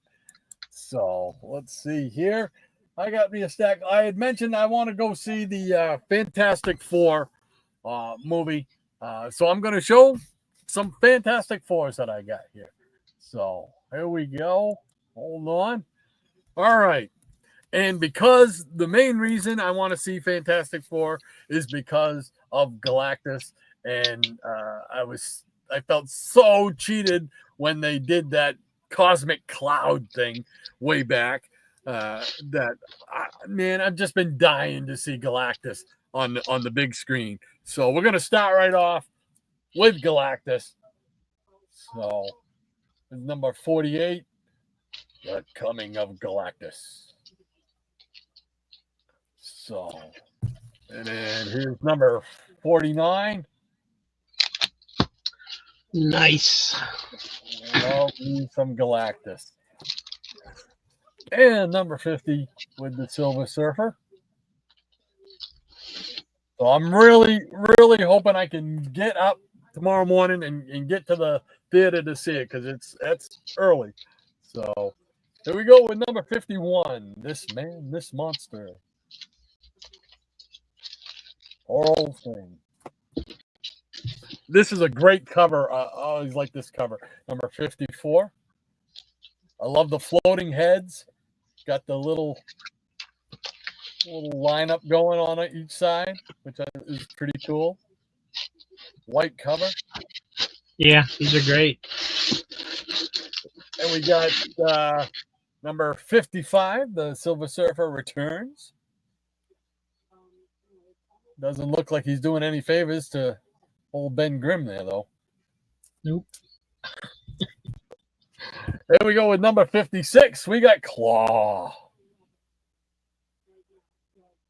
So let's see here. I got me a stack. I had mentioned I want to go see the Fantastic Four movie. So I'm going to show some Fantastic Fours that I got here. So here we go. Hold on. All right. And because the main reason I want to see Fantastic Four is because of Galactus. And I felt so cheated when they did that cosmic cloud thing way back. Man, I've just been dying to see Galactus on the big screen. So we're gonna start right off with Galactus. So number 48, The Coming of Galactus. So, and then here's number 49. Nice. Love me some Galactus. And number 50 with the Silver Surfer. So I'm really, really hoping I can get up tomorrow morning and get to the theater to see it because it's early. So here we go with number 51. This Man, This Monster. Oral Thing. This is a great cover. I always like this cover. Number 54. I love the floating heads. Got the little lineup going on each side, which is pretty cool. White cover. Yeah, these are great. And we got number 55, the Silver Surfer Returns. Doesn't look like he's doing any favors to old Ben Grimm there, though. Nope. There we go with number 56. We got Claw.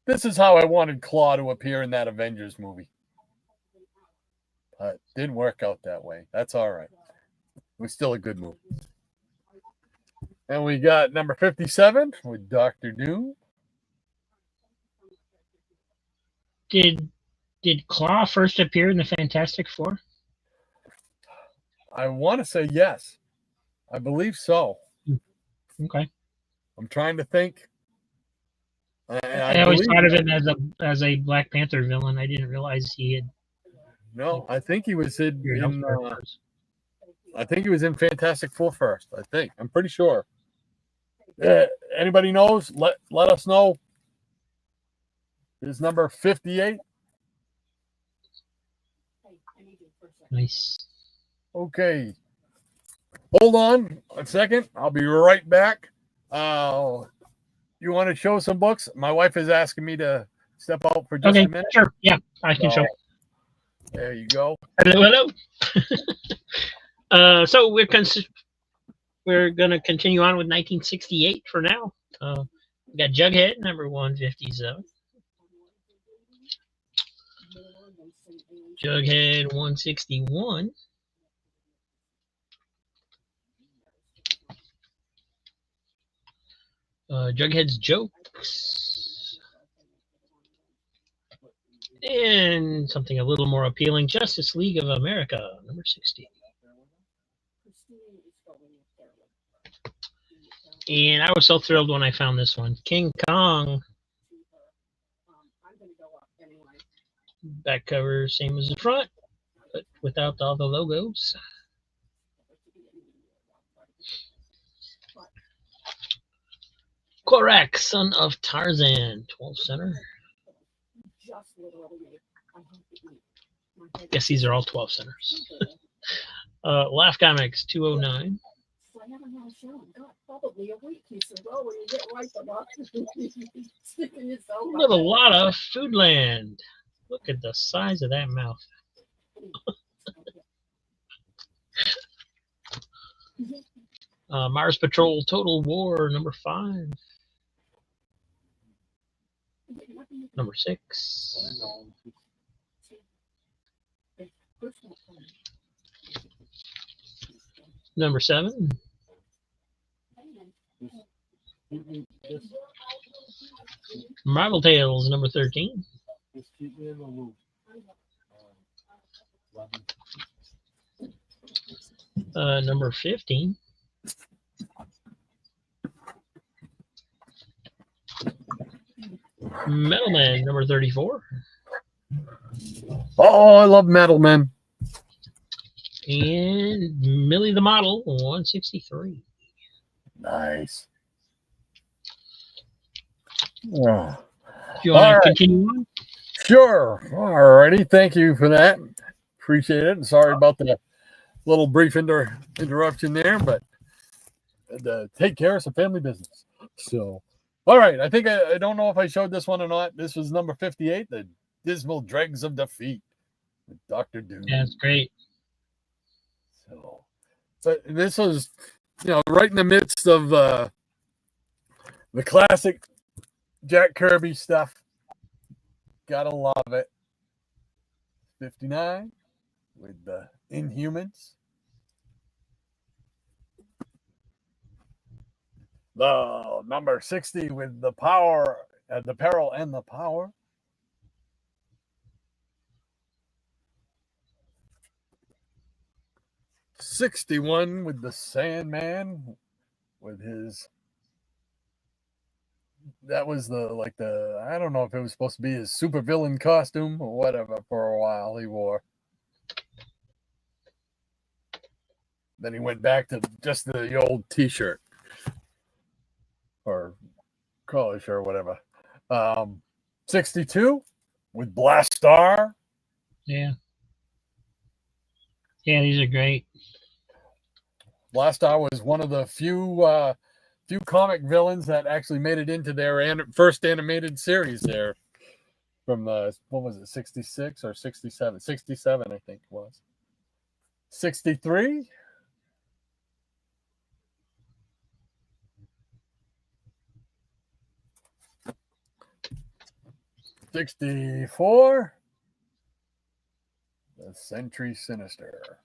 This is how I wanted Claw to appear in that Avengers movie. But didn't work out that way. That's all right. It was still a good movie. And we got number 57 with Dr. Doom. Did Claw first appear in the Fantastic Four? I want to say yes. I believe so. Okay. I'm trying to think. I always thought of him as a Black Panther villain. I didn't realize he had. No, I think he was in I think he was in Fantastic Four first. I think. I'm pretty sure. Anybody knows? Let us know. Here's number 58. Nice. Okay. Hold on a second. I'll be right back. You want to show some books? My wife is asking me to step out for just a minute. Sure. Yeah, I can show. There you go. Hello. So we're going to continue on with 1968 for now. We got Jughead, number 157. Jughead 161. Jughead's Jokes. And something a little more appealing, Justice League of America, number 60. And I was so thrilled when I found this one. King Kong. Back cover, same as the front, but without all the logos. Korak, son of Tarzan, 12 center. Guess these are all 12 centers. Laugh Comics, 209. With a lot of Foodland. Look at the size of that mouth. Mars Patrol Total War, number 5. Number 6. Number 7. Marvel Tales number 13. Just keep me in the loop. Number 15. Metal Man number 34. Oh, I love Metal Man. And Millie the Model 163. Nice. Oh. If you want to continue on? Sure. Alrighty. Thank you for that. Appreciate it. And sorry about the little brief interruption there, but take care. It's a family business. So, all right. I think I don't know if I showed this one or not. This was number 58, The Dismal Dregs of Defeat with Dr. Doom. Yeah, it's great. So, but this was, right in the midst of the classic Jack Kirby stuff. Gotta love it. 59 with the Inhumans. The number 60 with the power, the peril and the power. '61 with the Sandman, with his. That was the I don't know if it was supposed to be his supervillain costume or whatever for a while he wore. Then he went back to just the old T-shirt or collar shirt or whatever. 62 with Blast Star. Yeah. Yeah, these are great. Blast Star was one of the few comic villains that actually made it into their first animated series there from what was it, 66 or 67? 67, I think it was. 63. '64. The Sentry Sinister.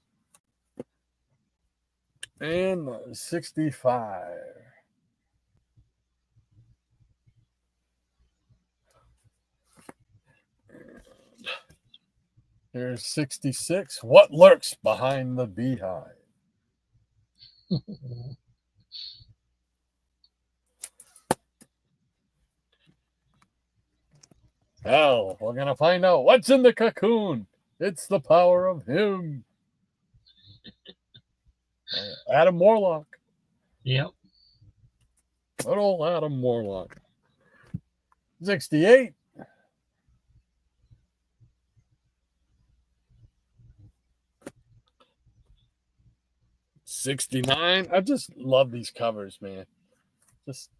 And 65. Here's 66. What lurks behind the beehive? Hell, we're going to find out what's in the cocoon. It's the power of him. Adam Warlock. Yep. Good old Adam Warlock. 68. '69. I just love these covers, man. Just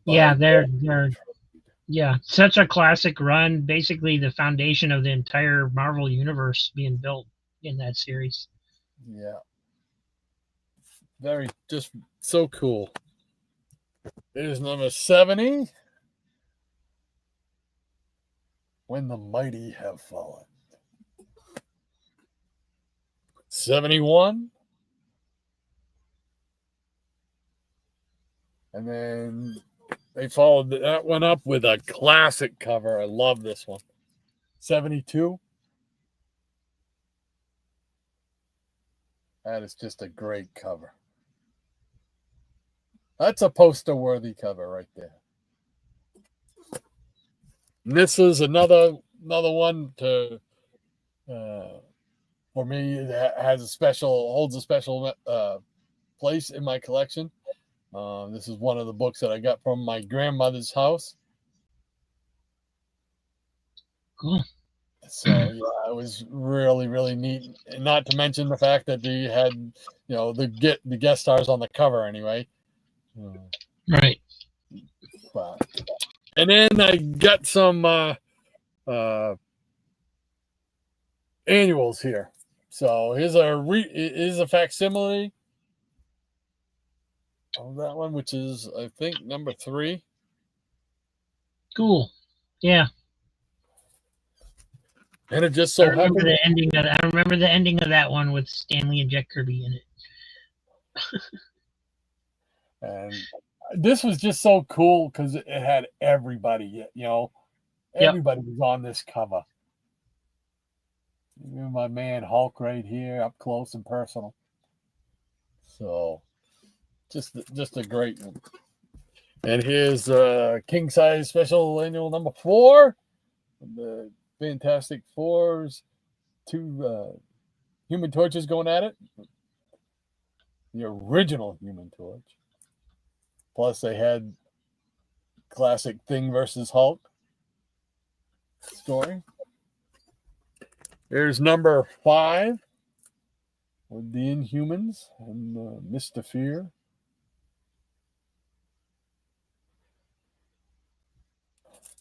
yeah, they're such a classic run. Basically, the foundation of the entire Marvel universe being built in that series. Yeah, very just so cool. Here's number 70. When the Mighty Have Fallen. 71. And then they followed that one up with a classic cover. I love this one. 72. That is just a great cover. That's a poster-worthy cover right there. And this is another one to for me that holds a special place in my collection. This is one of the books that I got from my grandmother's house. Cool. So yeah, it was really, really neat. And not to mention the fact that they had, the guest stars on the cover anyway. Right. And then I got some annuals here. So here's a facsimile of that one, which is I think number 3. Cool. Yeah. And it just so happened. I remember the ending of that one with Stanley and Jack Kirby in it. And this was just so cool because it had everybody, everybody was on this cover. My man Hulk right here, up close and personal. So, just a great one. And here's King Size Special Annual number 4. The Fantastic Fours, 2 Human Torches going at it. The original Human Torch. Plus, they had classic Thing versus Hulk story. Here's number 5 with the Inhumans and Mr. Fear.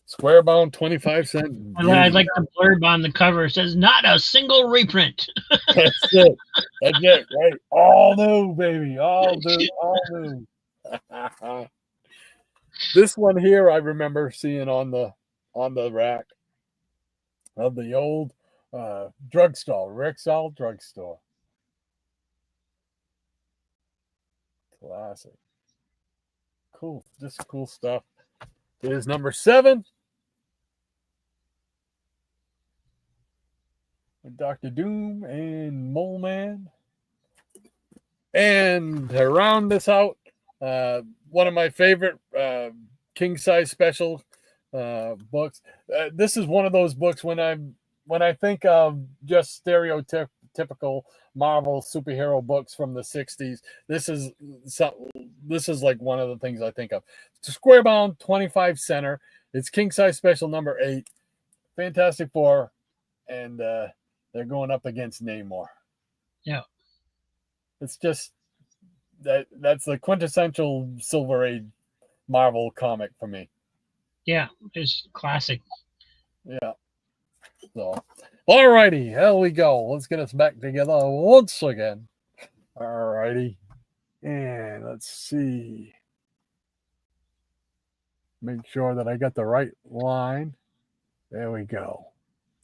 Square bound, 25 cents. I like the blurb on the cover. It says, "Not a single reprint." That's it. That's it, right? All new, baby. All new. All new. This one here, I remember seeing on the rack of the old drugstore, Rexall drugstore. Classic. Cool. Just cool stuff. Here's number 7. With Dr. Doom and Mole Man. And to round this out, one of my favorite King Size Special books. This is one of those books when I think of just stereotypical Marvel superhero books from the 60s. This is like one of the things I think of. It's a square bound, 25 center. It's King Size Special number 8. Fantastic Four, and they're going up against Namor. Yeah. It's just that's the quintessential Silver Age Marvel comic for me. Yeah, it's classic. Yeah. So, all righty, here we go. Let's get us back together once again. All righty. And let's see. Make sure that I got the right line. There we go.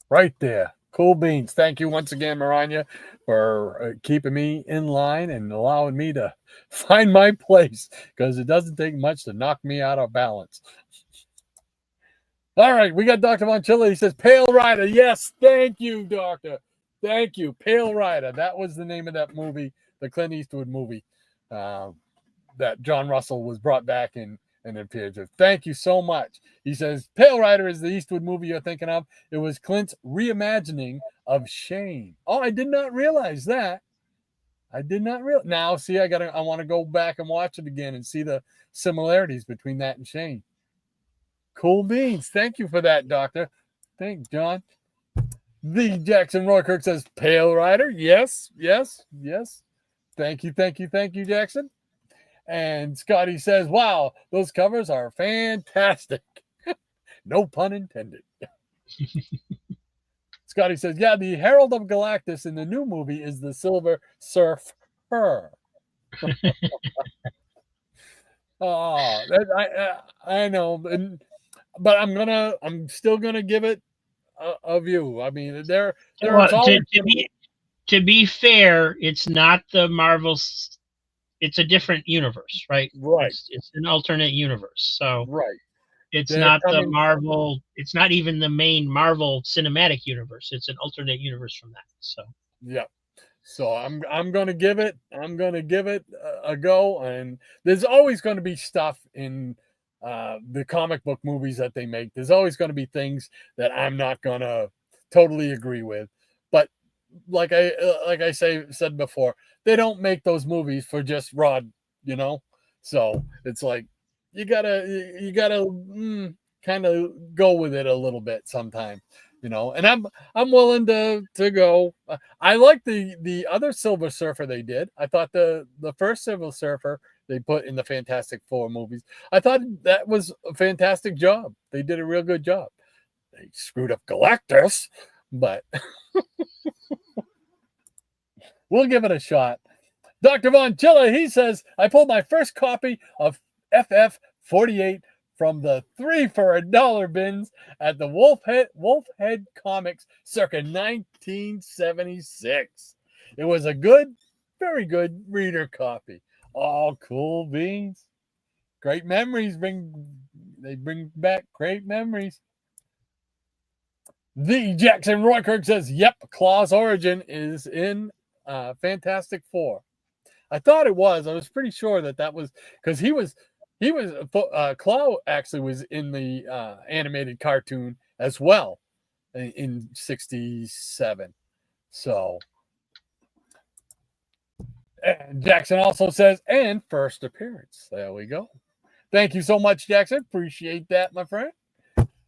Right there. Cool beans. Thank you once again, Maranya, for keeping me in line and allowing me to find my place, because it doesn't take much to knock me out of balance. All right, we got Dr. Von Chilla. He says, Pale Rider. Yes, thank you, Doctor. Thank you. Pale Rider. That was the name of that movie, the Clint Eastwood movie that John Russell was brought back in and appeared to. Thank you so much. He says, Pale Rider is the Eastwood movie you're thinking of. It was Clint's reimagining of Shane. Oh, I did not realize that. I did not realize. Now, see, I want to go back and watch it again and see the similarities between that and Shane. Cool beans. Thank you for that, Doctor. Thanks, John. The Jackson Roykirk says, Pale Rider. Yes, yes, yes. Thank you, thank you, thank you, Jackson. And Scotty says, wow, those covers are fantastic. No pun intended. Scotty says, yeah, the Herald of Galactus in the new movie is the Silver Surfer. Oh, I know. But I'm still gonna give it a view. I mean, to be fair, it's not the Marvel's. It's a different universe, right? Right. It's an alternate universe. So right. It's not the Marvel. It's not even the main Marvel cinematic universe. It's an alternate universe from that. So yeah. So I'm gonna give it. A go. And there's always going to be stuff in the comic book movies that they make. There's always going to be things that I'm not gonna totally agree with. But like I said before, they don't make those movies for just Rod, So it's like you gotta kind of go with it a little bit sometimes, And I'm willing to go. I like the other Silver Surfer they did. I thought the first Silver Surfer they put in the Fantastic Four movies, I thought that was a fantastic job. They did a real good job. They screwed up Galactus, but we'll give it a shot. Dr. Von Chilla, he says, I pulled my first copy of FF48 from the 3 for $1 bins at the Wolfhead Comics circa 1976. It was a good, very good reader copy. All cool beans. Great memories bring back great memories. The Jackson Roykirk says, "Yep, Claw's origin is in Fantastic Four." I thought it was. I was pretty sure that was because he was Claw actually was in the animated cartoon as well in '67. So, and Jackson also says, "And first appearance." There we go. Thank you so much, Jackson. Appreciate that, my friend.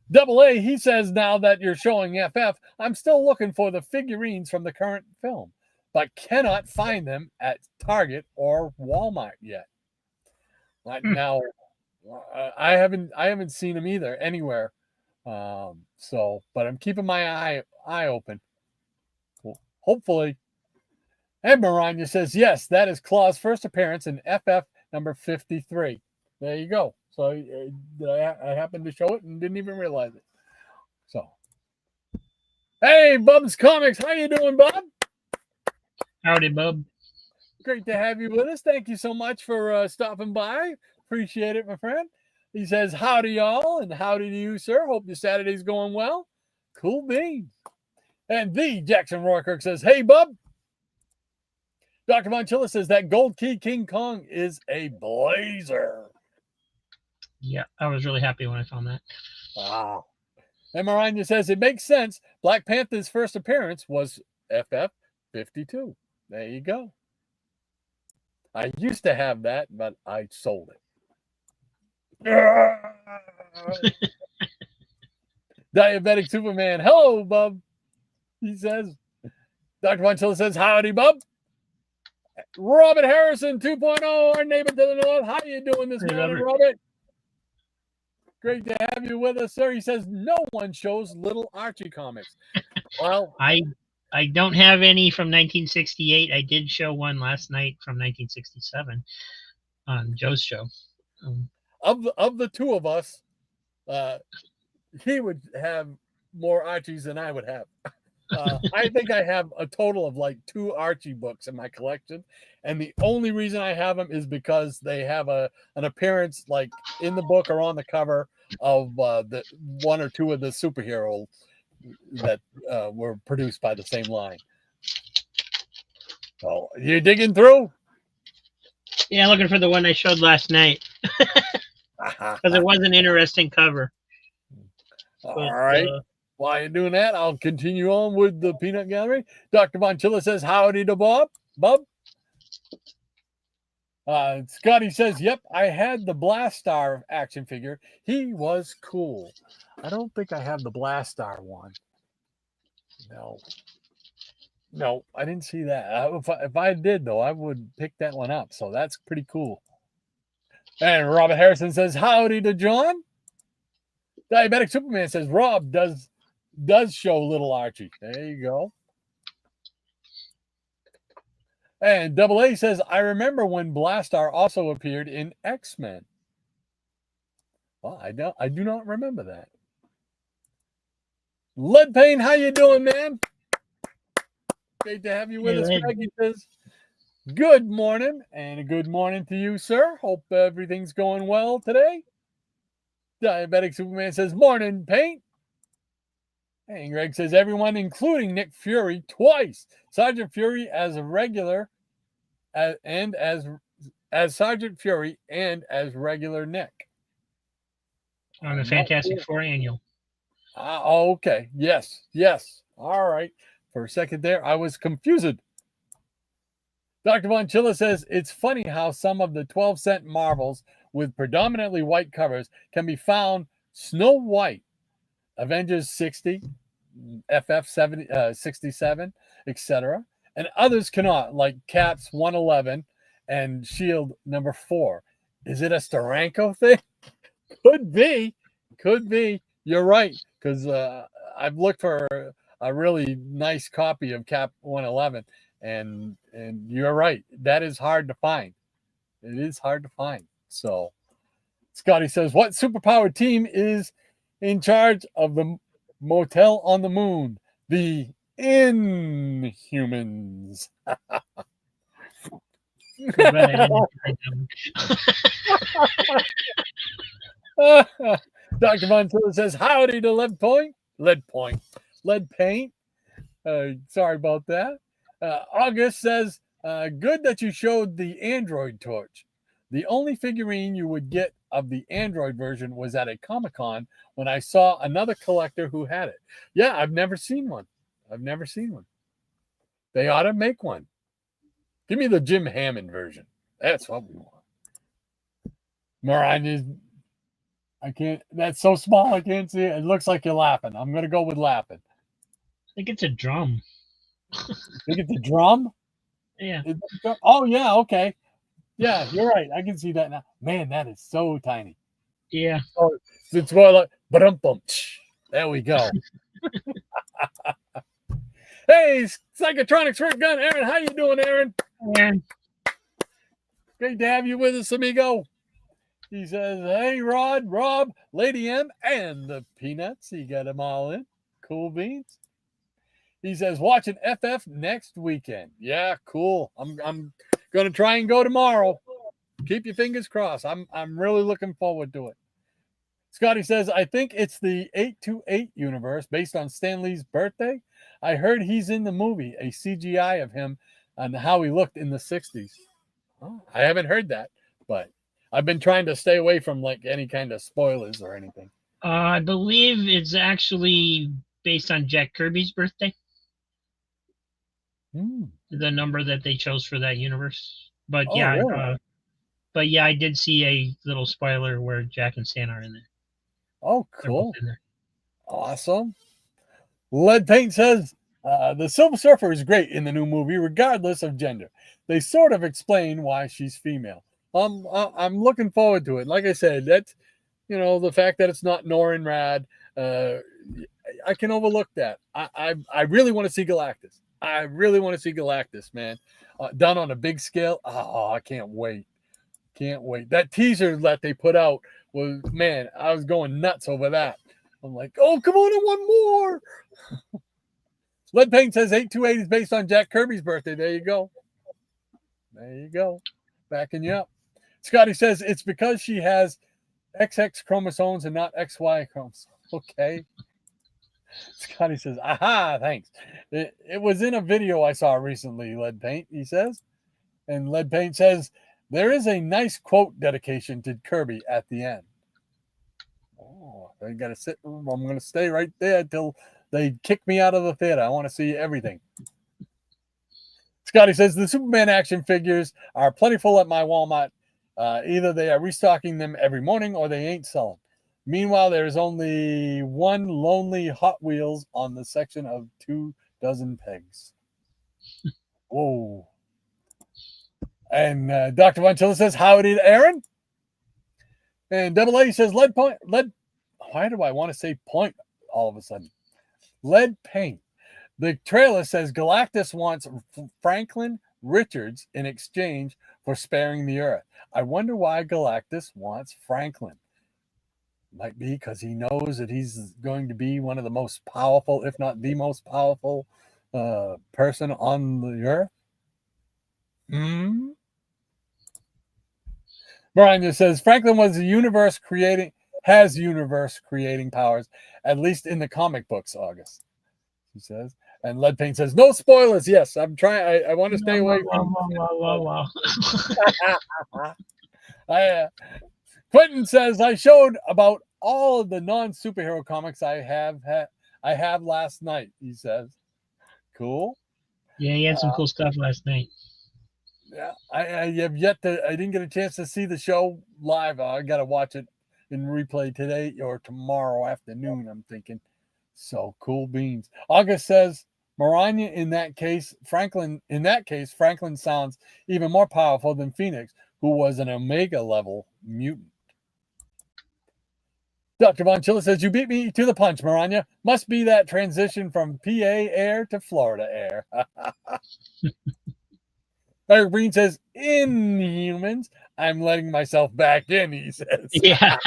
Double A, he says, "Now that you're showing FF, I'm still looking for the figurines from the current film, but cannot find them at Target or Walmart yet." Now, I haven't seen them either anywhere. So, but I'm keeping my eye open. Hopefully. And Maranya says, "Yes, that is Claw's first appearance in FF number 53. There you go. So I happened to show it and didn't even realize it. So, hey, Bub's Comics, how you doing, Bob? Howdy, Bub. Great to have you with us. Thank you so much for stopping by. Appreciate it, my friend. He says, "Howdy, y'all," and howdy to you, sir. Hope your Saturday's going well. Cool beans. And the Jackson Roykirk says, "Hey, Bub." Dr. Von Chilla says that Gold Key King Kong is a blazer. Yeah, I was really happy when I found that. Wow. And Maranya says it makes sense. Black Panther's first appearance was FF 52. There you go. I used to have that, but I sold it. Diabetic Superman. "Hello, Bub." He says. Dr. Von Chilla says, "Howdy, Bub." Robert Harrison 2.0, our neighbor to the north. How you doing this morning, Robert? Great to have you with us, sir. He says no one shows Little Archie comics. Well, I don't have any from 1968. I did show one last night from 1967 on Joe's show. Of the two of us, he would have more Archies than I would have. I think I have a total of like 2 Archie books in my collection, and the only reason I have them is because they have an appearance like in the book or on the cover of the 1 or 2 of the superheroes that were produced by the same line. So you digging through? Yeah, looking for the one I showed last night because it was an interesting cover. All right. While you're doing that, I'll continue on with the Peanut Gallery. Dr. Von Chilla says, "Howdy to Bob." Bub. Scotty says, "Yep, I had the Blast Star action figure. He was cool." I don't think I have the Blast Star one. No, I didn't see that. If I did, though, I would pick that one up. So that's pretty cool. And Robert Harrison says, "Howdy to John." Diabetic Superman says, "Rob does show Little Archie." There you go. And Double A says, "I remember when Blastar also appeared in X-Men." Well, I do not remember that. Lead Pain, how you doing, man? Great to have you with us. Maggie says, "Good morning," and a good morning to you, sir. Hope everything's going well today. Diabetic Superman says, "Morning, Paint." And Greg says, "Everyone, including Nick Fury, twice. Sergeant Fury as a regular, and as Sergeant Fury, and as regular Nick." On the Fantastic Four annual. Okay. Yes. All right. For a second there, I was confused. Dr. Von Chilla says, "It's funny how some of the 12-cent Marvels with predominantly white covers can be found Snow White, Avengers 60, FF 67, etc. And others cannot, like Caps 111 and Shield number 4. Is it a Steranko thing?" Could be. You're right, because I've looked for a really nice copy of Cap 111, and you're right. That is hard to find. It is hard to find. So Scotty says, "What superpowered team is in charge of the motel on the moon?" The Inhumans. Glad I didn't enjoy them. Dr. Montilla says, howdy to lead paint. Sorry about that. August says, good that you showed the Android torch. The only figurine you would get of the Android version was at a Comic-Con when I saw another collector who had it. Yeah, I've never seen one. They ought to make one. Give me the Jim Hammond version. That's what we want. Mariah, I can't. That's so small I can't see it. It looks like you're laughing. I'm going to go with laughing. I think it's a drum. Think it's a drum? Yeah. Oh, yeah. Okay. Yeah, you're right. I can see that now. Man, that is so tiny. Yeah. Oh, it's more like, ba-dum-bum. There we go. Hey, Psychotronics Rick Gun. Aaron, how you doing, Aaron? Man. Great to have you with us, amigo. He says, hey, Rod, Rob, Lady M, and the Peanuts. He got them all in. Cool beans. He says, watching FF next weekend. Yeah, cool. I'm going to try and go tomorrow. Keep your fingers crossed. I'm really looking forward to it. Scotty says, I think it's the 828 universe based on Stan Lee's birthday. I heard he's in the movie, a CGI of him and how he looked in the 60s. Oh, I haven't heard that, but I've been trying to stay away from like any kind of spoilers or anything. I believe it's actually based on Jack Kirby's birthday. The number that they chose for that universe. But really? I did see a little spoiler where Jack and Stan are in there. Oh, cool. Awesome. Lead Paint says, the Silver Surfer is great in the new movie, regardless of gender. They sort of explain why she's female. I'm looking forward to it. Like I said, that's, the fact that it's not Norrin Rad, I can overlook that. I really want to see Galactus. I really want to see Galactus, man. Done on a big scale. Oh, I can't wait. Can't wait. That teaser that they put out was, man, I was going nuts over that. I'm like, oh, come on, I want more. Lead Paint says 828 is based on Jack Kirby's birthday. There you go. There you go. Backing you up. Scotty says it's because she has XX chromosomes and not XY chromosomes. Okay. Scotty says, aha, thanks. It was in a video I saw recently, Lead Paint, he says. And Lead Paint says, there is a nice quote dedication to Kirby at the end. Oh, I got to sit. I'm going to stay right there until they kick me out of the theater. I want to see everything. Scotty says, the Superman action figures are plentiful at my Walmart. Either they are restocking them every morning or they ain't selling. Meanwhile, there is only one lonely Hot Wheels on the section of 24 pegs. Whoa. And Dr. Montilla says, howdy to Aaron. And Double A says, lead. Why do I want to say point all of a sudden? Lead Paint. The trailer says Galactus wants Franklin Richards in exchange for sparing the Earth. I wonder why Galactus wants Franklin. Might be because he knows that he's going to be one of the most powerful, if not the most powerful person on the Earth. Brian says Franklin has universe creating powers, at least in the comic books, August. He says. And Lead Paint says, no spoilers. Yes, I'm trying. I want to stay away from. Quentin says, I showed about all of the non-superhero comics I have last night, he says. Cool. Yeah, he had some cool stuff last night. Yeah, I have yet to. I didn't get a chance to see the show live. I got to watch it in replay today or tomorrow afternoon, I'm thinking. So cool beans. August says, Maranya, in that case, Franklin sounds even more powerful than Phoenix, who was an Omega level mutant. Dr. Von Chilla says, you beat me to the punch, Maranya. Must be that transition from PA air to Florida air. Eric Breen says, Inhumans, I'm letting myself back in, he says. Yeah.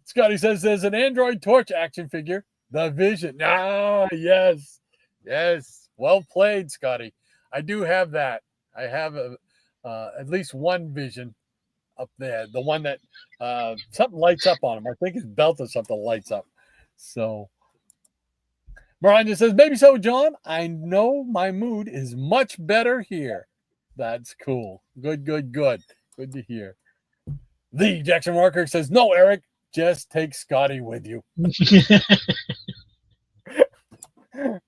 Scotty says there's an Android Torch action figure, the Vision. Ah, yes. Well played, Scotty. I do have that. I have at least one vision up there. The one that something lights up on him. I think his belt or something lights up. So Brian just says, maybe so, John. I know my mood is much better here. That's cool. Good. Good to hear. The Jackson Walker says, no, Eric, just take Scotty with you.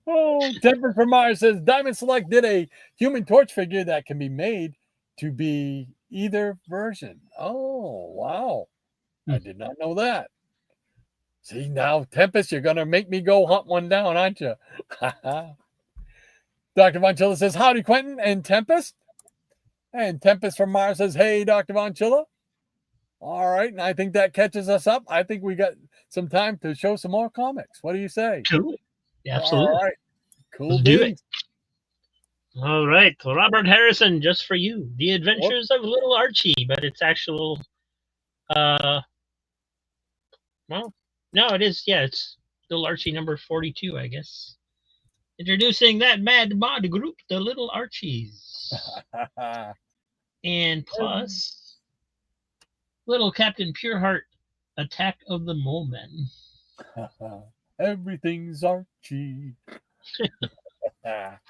Oh, Tempered from Mars says, Diamond Select did a Human Torch figure that can be made to be either version. Oh, wow. I did not know that. See, now, Tempest, you're going to make me go hunt one down, aren't you? Dr. Von Chilla says, howdy, Quentin and Tempest. And Tempest from Mars says, hey, Dr. Von Chilla. All right, and I think that catches us up. I think we got some time to show some more comics. What do you say? Cool. Absolutely. All right. Cool. Let's do it. All right. Robert Harrison, just for you. The Adventures of Little Archie, but it's actual well, no, it is. Yeah, it's Little Archie number 42, I guess. Introducing that mad mod group, the Little Archies. And plus Little Captain Pureheart, Attack of the Mole Men. Everything's Archie. And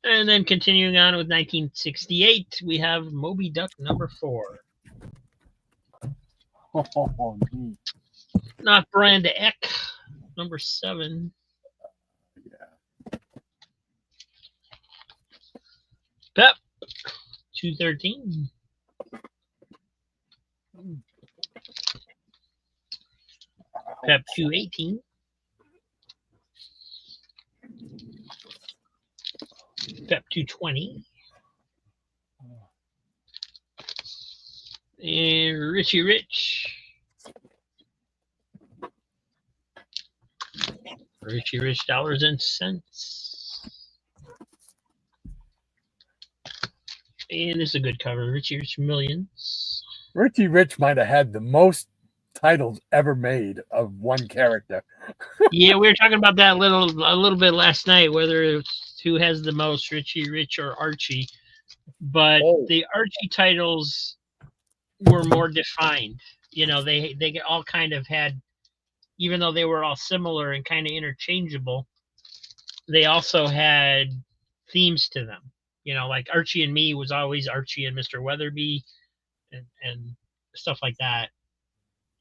then continuing on with 1968, we have Moby Duck number 4. Neat. Not Brand Eck number 7. Yeah. Pep 213. Pep 218. Pep 220. And Richie Rich. Richie Rich dollars and cents. And this is a good cover. Richie Rich Millions. Richie Rich might have had the most titles ever made of one character. Yeah, we were talking about that a little bit last night, whether it's who has the most, Richie Rich or Archie. But the Archie titles were more defined. You know, they all kind of had, even though they were all similar and kind of interchangeable, they also had themes to them. You know, like Archie and Me was always Archie and Mr. Weatherby and stuff like that.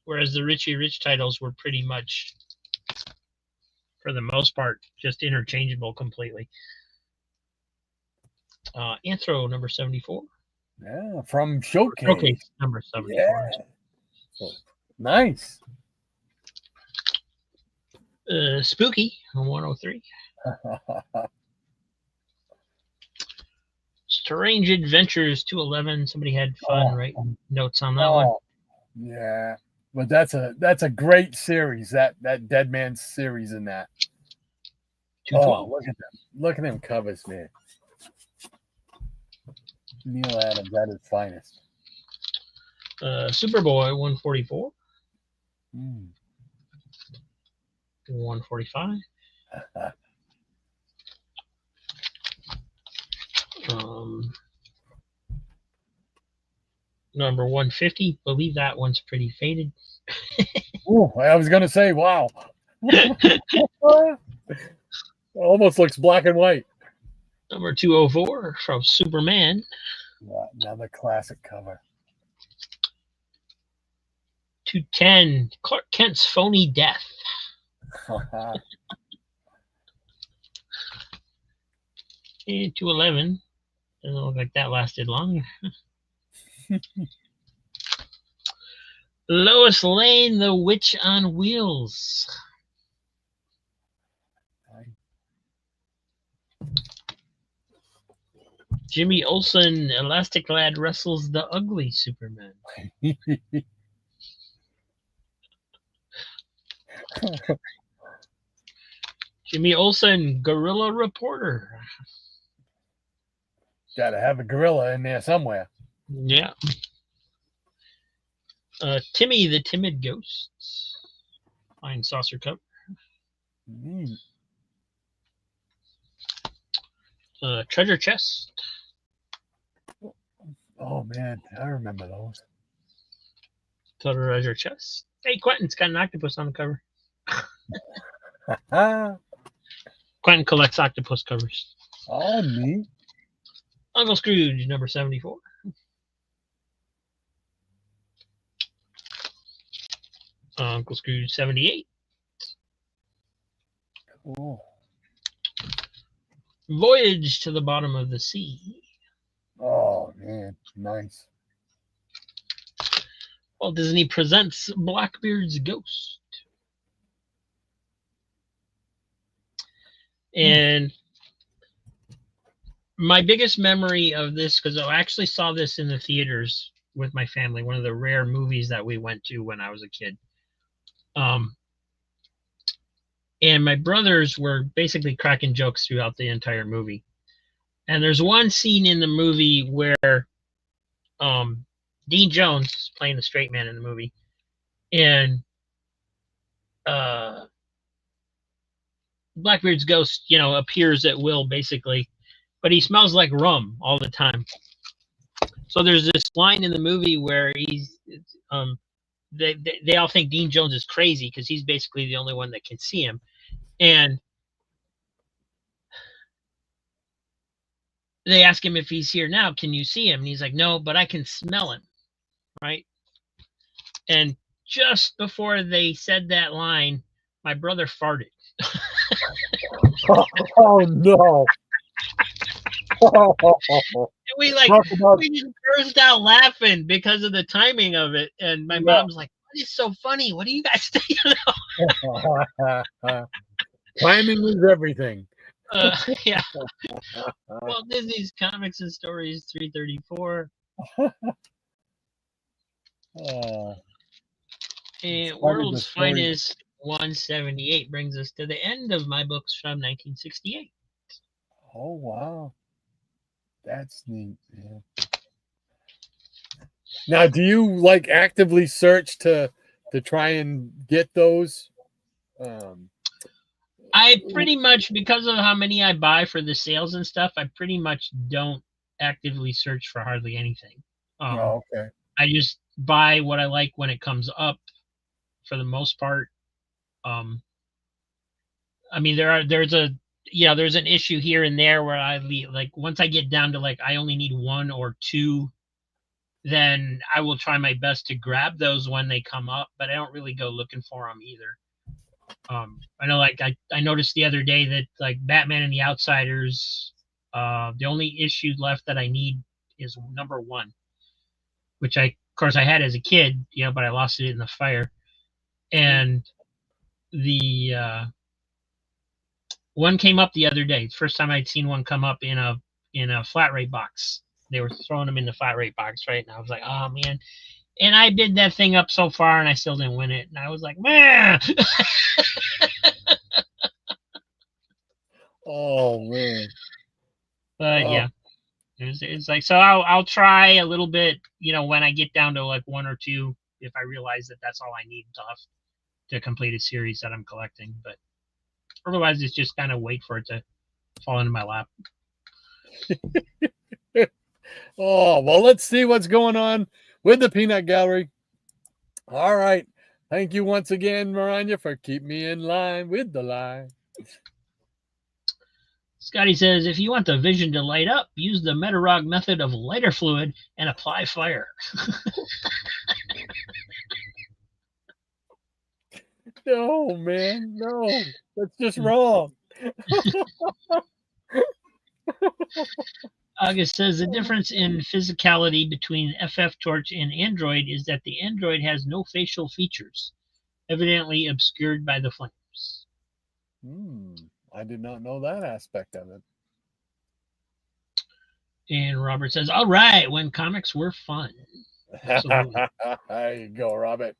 Whereas the Richie Rich titles were pretty much, for the most part, just interchangeable completely. Anthro number 74. Yeah, from Showcase. Showcase number 74. Yeah. Oh, nice. Spooky 103. Strange Adventures 211. Somebody had fun writing notes on that one. Yeah, but that's a great series. That Dead Man series in that. Oh, look at them! Look at them covers, man. Neil Adams at his finest. Superboy 144. 145. Number 150. Believe that one's pretty faded. Oh, I was gonna say, wow. Almost looks black and white. Number 204 from Superman. Yeah, another classic cover. 210. Clark Kent's Phony Death. And 211. Doesn't look like that lasted long. Lois Lane, the Witch on Wheels. Jimmy Olsen, Elastic Lad wrestles the ugly Superman. Jimmy Olsen, Gorilla Reporter. Gotta have a gorilla in there somewhere. Yeah. Timmy the Timid Ghost. Flying saucer cover. Treasure chest. Oh man, I remember those. Treasure chest. Hey, Quentin's got an octopus on the cover. Quentin collects octopus covers. Oh, neat. Uncle Scrooge, number 74. Uncle Scrooge, 78. Cool. Voyage to the Bottom of the Sea. Oh man, nice. Walt Disney presents Blackbeard's Ghost. And my biggest memory of this, because I actually saw this in the theaters with my family, one of the rare movies that we went to when I was a kid. And my brothers were basically cracking jokes throughout the entire movie. And there's one scene in the movie where Dean Jones is playing the straight man in the movie, and Blackbeard's ghost, appears at will basically, but he smells like rum all the time. So there's this line in the movie where they all think Dean Jones is crazy because he's basically the only one that can see him, and they ask him if he's here now. Can you see him? And he's like, no, but I can smell him, right? And just before they said that line, my brother farted. Oh no! We just burst out laughing because of the timing of it, and my mom's like, "What is so funny? What do you guys think?" Timing is everything. Yeah. Walt Disney's Comics and Stories 334. And World's Finest 178 brings us to the end of my books from 1968. Oh wow, that's neat. Yeah. Now, do you actively search to try and get those? I pretty much, because of how many I buy for the sales and stuff, I pretty much don't actively search for hardly anything. Okay. I just buy what I like when it comes up, for the most part. I mean, there's an issue here and there where I once I get down to I only need one or two, then I will try my best to grab those when they come up, but I don't really go looking for them either. I know, I noticed the other day that Batman and the Outsiders, the only issue left that I need is number 1, which of course I had as a kid, but I lost it in the fire. And the one came up the other day. First time I'd seen one come up in a flat rate box. They were throwing them in the flat rate box, right? And I was like, oh man. And I bid that thing up so far and I still didn't win it. And I was like, man. Oh man. But yeah. It's so I'll try a little bit, when I get down to 1 or 2, if I realize that that's all I need to complete a series that I'm collecting. But otherwise, it's just kind of wait for it to fall into my lap. Oh, well, let's see what's going on with the Peanut Gallery. All right. Thank you once again, Maranya, for keeping me in line with the line. Scotty says, if you want the vision to light up, use the Metarog method of lighter fluid and apply fire. No, man, no. That's just wrong. August says, the difference in physicality between FF Torch and Android is that the Android has no facial features, evidently obscured by the flames. I did not know that aspect of it. And Robert says, all right, when comics were fun. Absolutely. There you go, Robert.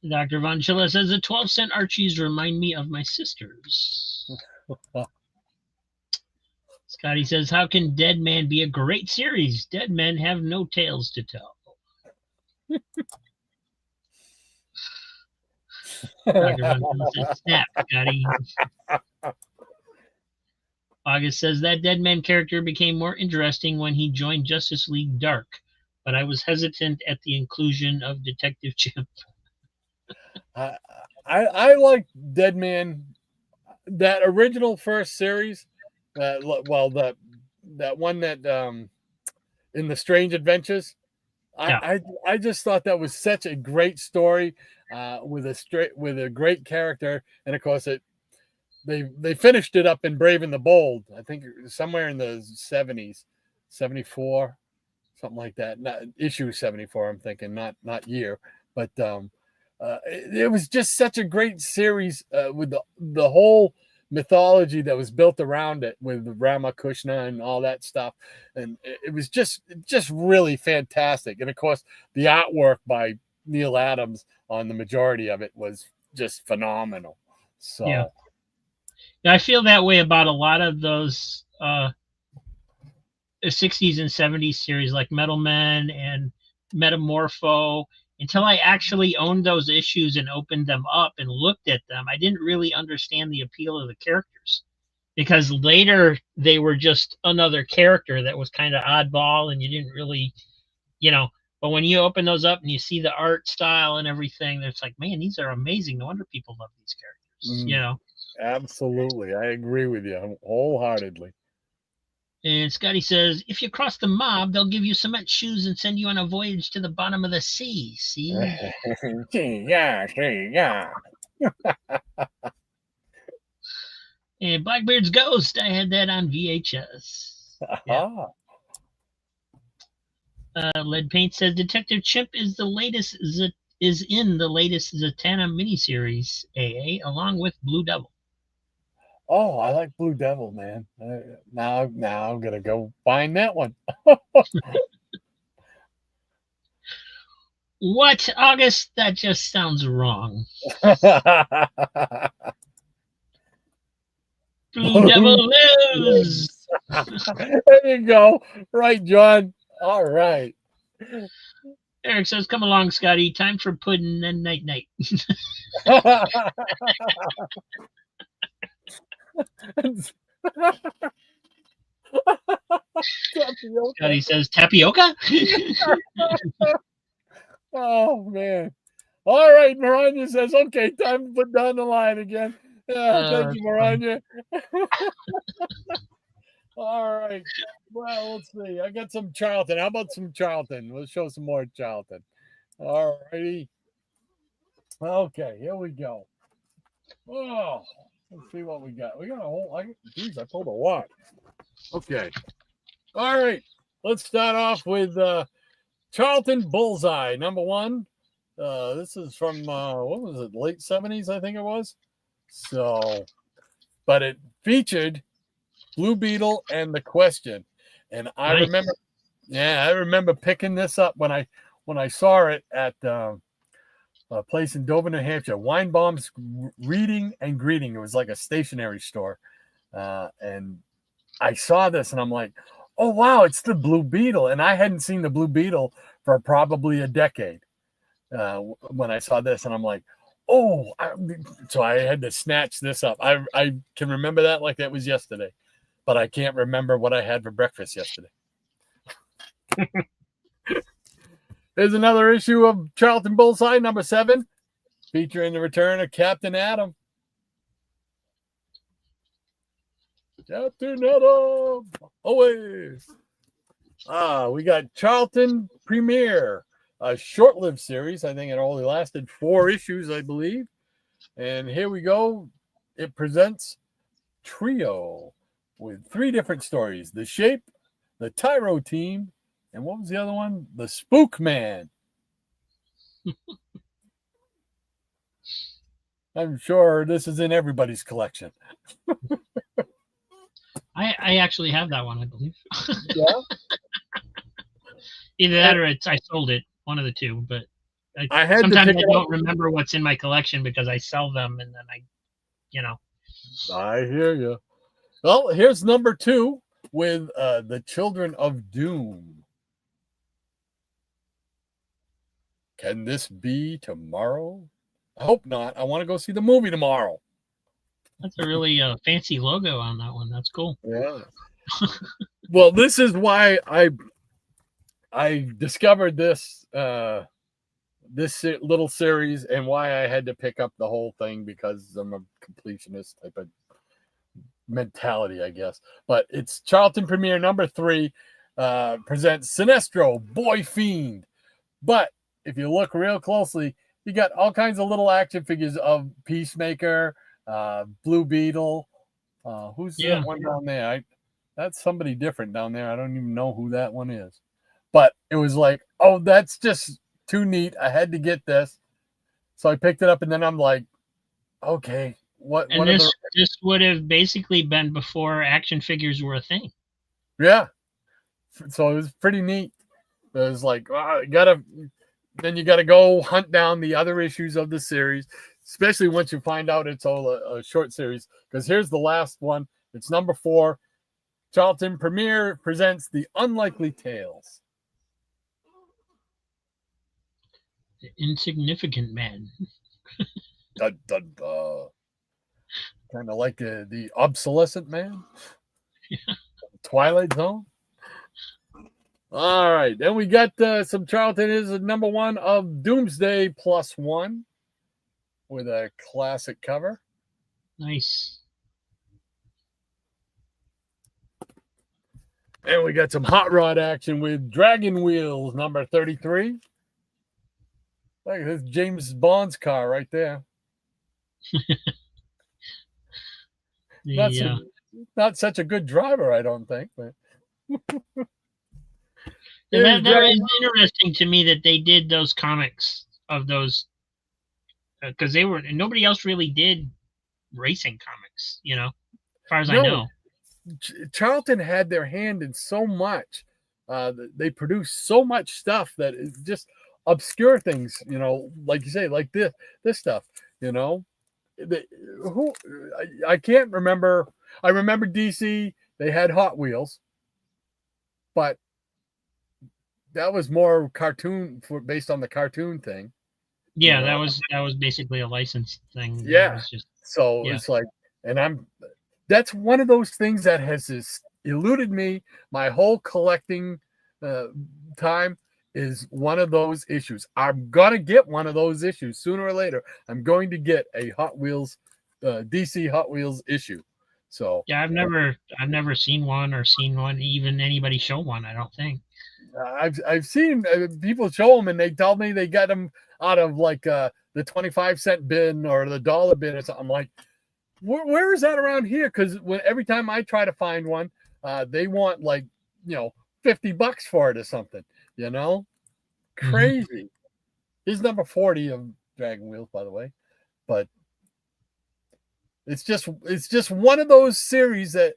Dr. Von Chilla says, the 12-cent Archies remind me of my sisters. Scotty says, how can Dead Man be a great series? Dead men have no tales to tell. Dr. Von Chilla says, snap, Scotty. August says that Deadman character became more interesting when he joined Justice League Dark, but I was hesitant at the inclusion of Detective Chimp. I like Deadman, that original first series. That one that in the Strange Adventures. I just thought that was such a great story with a great character, and of course they finished it up in Brave and the Bold. I think somewhere in the 70s, 74, something like that. Not issue 74. I'm thinking not year, but it was just such a great series with the whole mythology that was built around it with Ramakrishna and all that stuff, and it was just really fantastic. And of course, the artwork by Neil Adams on the majority of it was just phenomenal. So yeah, I feel that way about a lot of those 60s and 70s series like Metal Men and Metamorpho. Until I actually owned those issues and opened them up and looked at them, I didn't really understand the appeal of the characters, because later they were just another character that was kind of oddball and you didn't really, but when you open those up and you see the art style and everything, it's like, man, these are amazing. No wonder people love these characters, Absolutely. I agree with you wholeheartedly. And Scotty says, if you cross the mob, they'll give you cement shoes and send you on a voyage to the bottom of the sea. See? Yeah. And Blackbeard's Ghost, I had that on VHS. Yeah. Lead Paint says Detective Chimp is in the latest Zatanna miniseries AA, along with Blue Devil. Oh, I like Blue Devil, man. Now I'm gonna go find that one. What, August? That just sounds wrong. Blue Devil lives. There you go. Right, John. All right. Eric says, come along, Scotty. Time for pudding and night-night. Scotty says, tapioca? Oh, man. All right, Maranya says, okay, time to put down the line again. Thank you, Maranya. All right. Well, let's see. I got some Charlton. How about some Charlton? Let's show some more Charlton. All righty. Okay, here we go. Oh, let's see what we got. We got a whole, geez, I pulled a lot. Okay. All right. Let's start off with Charlton Bullseye, number 1. This is from, what was it, late 70s, I think it was. So, but it featured Blue Beetle and The Question. And I remember picking this up when I saw it at a place in Dover, New Hampshire, Weinbaum's Reading and Greeting. It was like a stationery store. And I saw this and I'm like, oh, wow, it's the Blue Beetle. And I hadn't seen the Blue Beetle for probably a decade when I saw this. And I'm like, oh, so I had to snatch this up. I can remember that like that was yesterday, but I can't remember what I had for breakfast yesterday. There's another issue of Charlton Bullseye, number 7, featuring the return of Captain Adam. Captain Adam, always. We got Charlton Premiere, a short-lived series. I think it only lasted 4 issues, I believe. And here we go. It presents Trio with 3 different stories: The Shape, the Tyro Team, and what was the other one? The Spook Man. I'm sure this is in everybody's collection. I actually have that one, I believe. Yeah. Either that or I sold it, one of the two. But sometimes I don't remember what's in my collection because I sell them and then I hear you. Well, here's number 2 with the Children of Doom. Can this be tomorrow? I hope not. I want to go see the movie tomorrow. That's a really fancy logo on that one. That's cool. Yeah. Well, this is why I discovered this this little series and why I had to pick up the whole thing, because I'm a completionist type of mentality, I guess. But it's Charlton Premiere number 3 presents Sinestro, Boy Fiend. But if you look real closely, you got all kinds of little action figures of Peacemaker, Blue Beetle. Who's that one down there? That's somebody different down there. I don't even know who that one is. But it was like, oh, that's just too neat. I had to get this. So I picked it up, and then I'm like, okay, what? And this would have basically been before action figures were a thing. Yeah. So it was pretty neat. It was like, oh, then you gotta go hunt down the other issues of the series, especially once you find out it's all a short series. Because here's the last one. It's number 4. Charlton Premiere presents The Unlikely Tales. The Insignificant Man. Kind of like the Obsolescent Man. Yeah. Twilight Zone. All right. Then we got some Charlton is number 1 of Doomsday +1 with a classic cover. Nice. And we got some hot rod action with Dragon Wheels number 33. Look, this James Bond's car right there. Not such a good driver, I don't think. But that is interesting to me that they did those comics of those, because nobody else really did racing comics, as far as I know. Charlton had their hand in so much. They produced so much stuff that is just obscure things, like you say, like this stuff, I can't remember. I remember DC, they had Hot Wheels, but that was more cartoon based on the cartoon thing. Yeah, that was basically a licensed thing. Yeah. It's like, and that's one of those things that has eluded me my whole collecting time. Is one of those issues. I'm gonna get one of those issues sooner or later. I'm going to get a Hot Wheels, DC Hot Wheels issue. So yeah, I've never seen one or seen one, even anybody show one. I don't think. I've seen people show them, and they tell me they got them out of like the 25-cent bin or the dollar bin or something. I'm like, where is that around here? Because every time I try to find one, they want like $50 for it or something. Crazy. Mm-hmm. He's number 40 of Dragon Wheels, by the way. But it's just one of those series that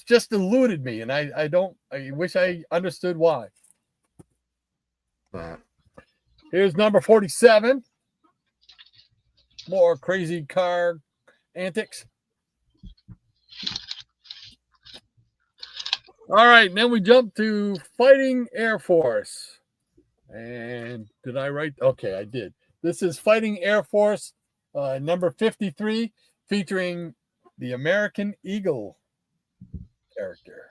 just eluded me, and I wish I understood why. Here's number 47. More crazy car antics. All right, and then we jump to Fighting Air Force. And did I write? Okay, I did. This is Fighting Air Force number 53, featuring the American Eagle character.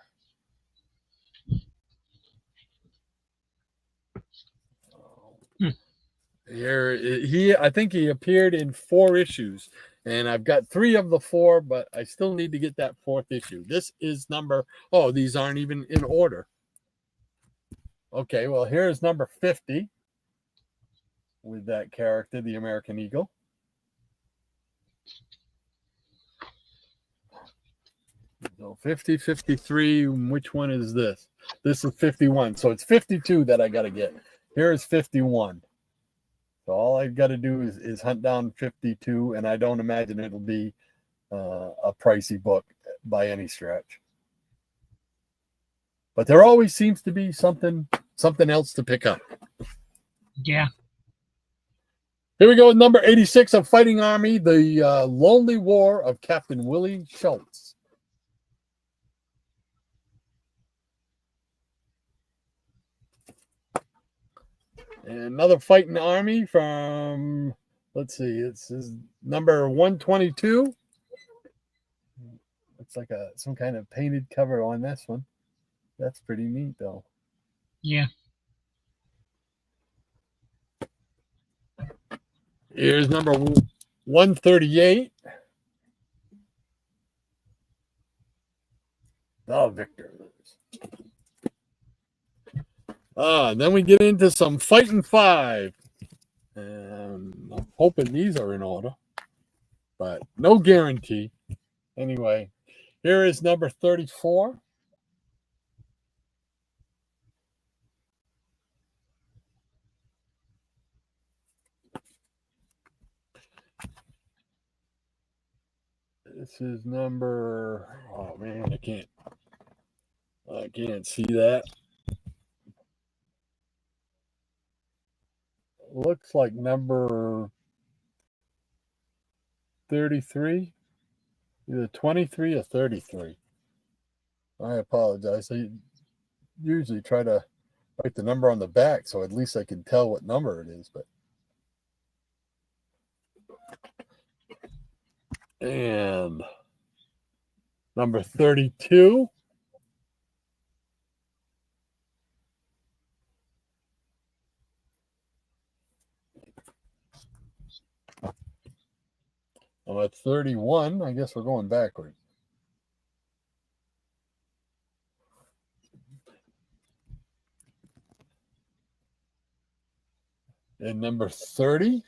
Here, I think he appeared in 4 issues. And I've got 3 of the 4, but I still need to get that 4th issue. This is these aren't even in order. Okay, well, here's number 50 with that character, the American Eagle. So 50, 53, which one is this? This is 51. So it's 52 that I got to get. Here is 51. So all I've got to do is hunt down 52, and I don't imagine it'll be a pricey book by any stretch. But there always seems to be something else to pick up. Yeah. Here we go with number 86 of Fighting Army, The Lonely War of Captain Willie Schultz. And another Fighting Army from, let's see, it's number 122. It's like some kind of painted cover on this one. That's pretty neat, though. Yeah. Here's number 138. Oh, Victor. Then we get into some Fighting Five. And I'm hoping these are in order, but no guarantee. Anyway, here is number 34. This is number, oh man, I can't see that. Looks like number 33, either 23 or 33. I apologize. I usually try to write the number on the back so at least I can tell what number it is, but and number 32. I'm at 31. I guess we're going backwards. And number 30.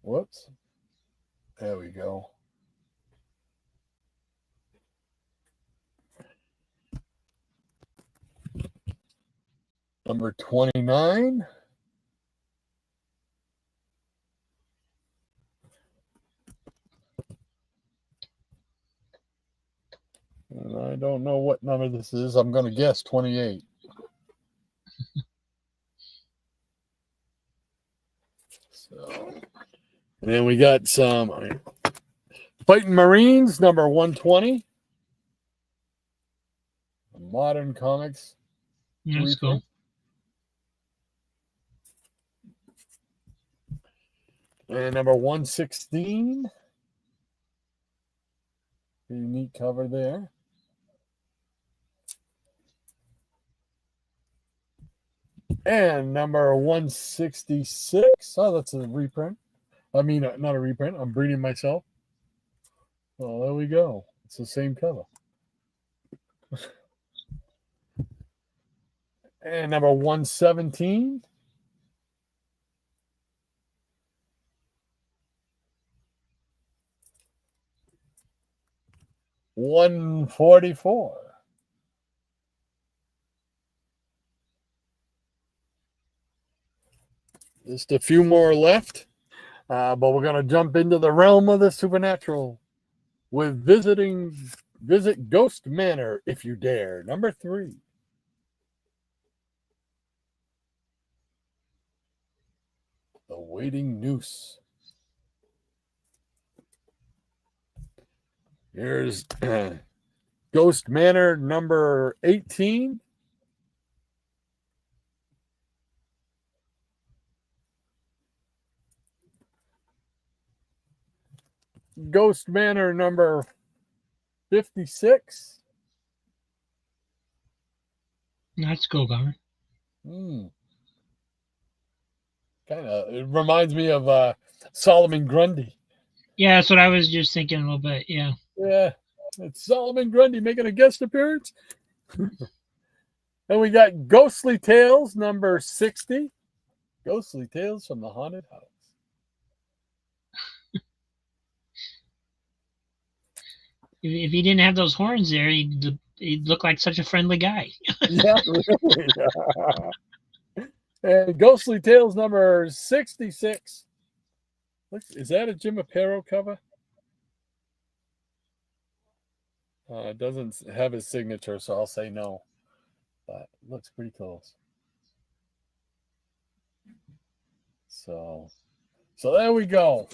Whoops. There we go. Number 29. And I don't know what number this is. I'm going to guess 28. So, and then we got some Fighting Marines, number 120. Modern Comics. That's cool. And number 116. Pretty neat cover there. And number 166. Oh, that's a reprint. I mean, not a reprint. I'm breeding myself. Oh, there we go. It's the same cover. And number 117. $144. Just a few more left, but we're going to jump into the realm of the supernatural with visit Ghost Manor if you dare. Number 3. The Waiting Noose. Here's Ghost Manor number 18. Ghost Manor number 56. That's cool, Governor. Kind of, it reminds me of Solomon Grundy. Yeah, that's what I was just thinking a little bit. Yeah. Yeah, it's Solomon Grundy making a guest appearance. And we got Ghostly Tales number 60. Ghostly Tales from the Haunted House. If he didn't have those horns there, he'd look like such a friendly guy. Yeah, really. And Ghostly Tales number 66. Is that a Jim Aparo cover? It doesn't have his signature, so I'll say no. But it looks pretty close. So there we go.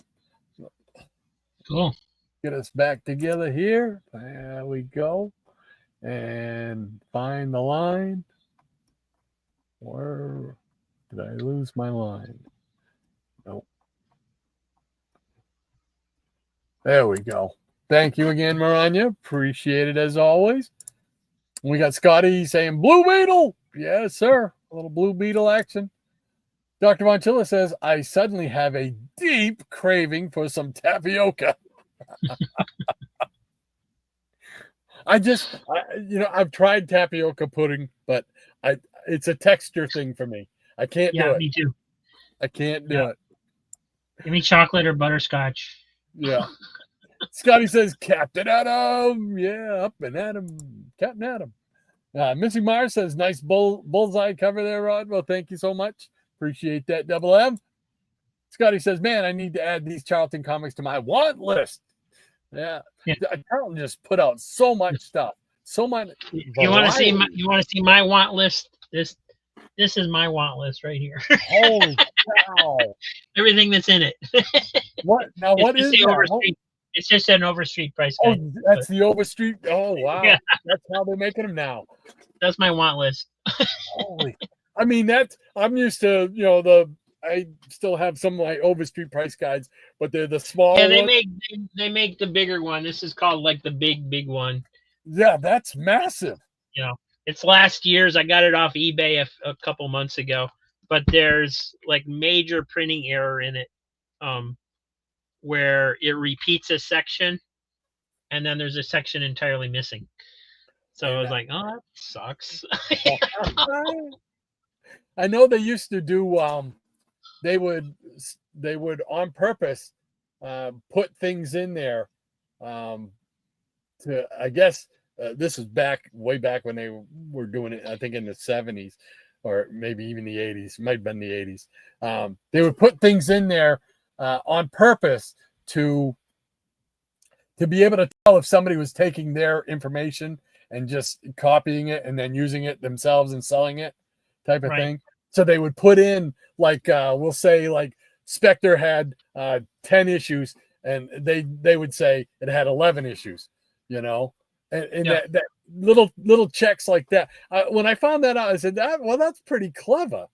Cool. Get us back together here. There we go. And find the line. Where did I lose my line? Nope. There we go. Thank you again, Maranya. Appreciate it as always. We got Scotty saying Blue Beetle. Yes, sir. A little Blue Beetle action. Dr. Von Chilla says, I suddenly have a deep craving for some tapioca. I've tried tapioca pudding, but it's a texture thing for me. I can't do it. Yeah, me too. I can't do it. Give me chocolate or butterscotch. Yeah. Scotty says, Captain Adam. Yeah, up and at him. Captain Adam. Missy Mars says, nice bullseye cover there, Rod. Well, thank you so much. Appreciate that, Double M. Scotty says, man, I need to add these Charlton comics to my want list. Yeah. Charlton just put out so much stuff. So much. You want to see my want list? This is my want list right here. Holy cow. Everything that's in it. What? Now, what is that? It's just an Overstreet price guide. Oh, that's the Overstreet. Oh, wow. Yeah. That's how they're making them now. That's my want list. Holy. I mean, I'm used to, I still have some of my Overstreet price guides, but they're the small Yeah, they make the bigger one. This is called like the big one. Yeah, that's massive. It's last year's. I got it off eBay a couple months ago, but there's like major printing error in it, where it repeats a section, and then there's a section entirely missing. So I was like, oh, that sucks. I know they used to do. They would on purpose put things in there to, I guess. This is way back when they were doing it, I think in the 70s or maybe even the 80s. It might have been the 80s. They would put things in there on purpose to be able to tell if somebody was taking their information and just copying it and then using it themselves and selling it type of thing. So they would put in we'll say like Spectre had 10 issues and they would say it had 11 issues, And that little checks like that. When I found that out, I said, that's pretty clever,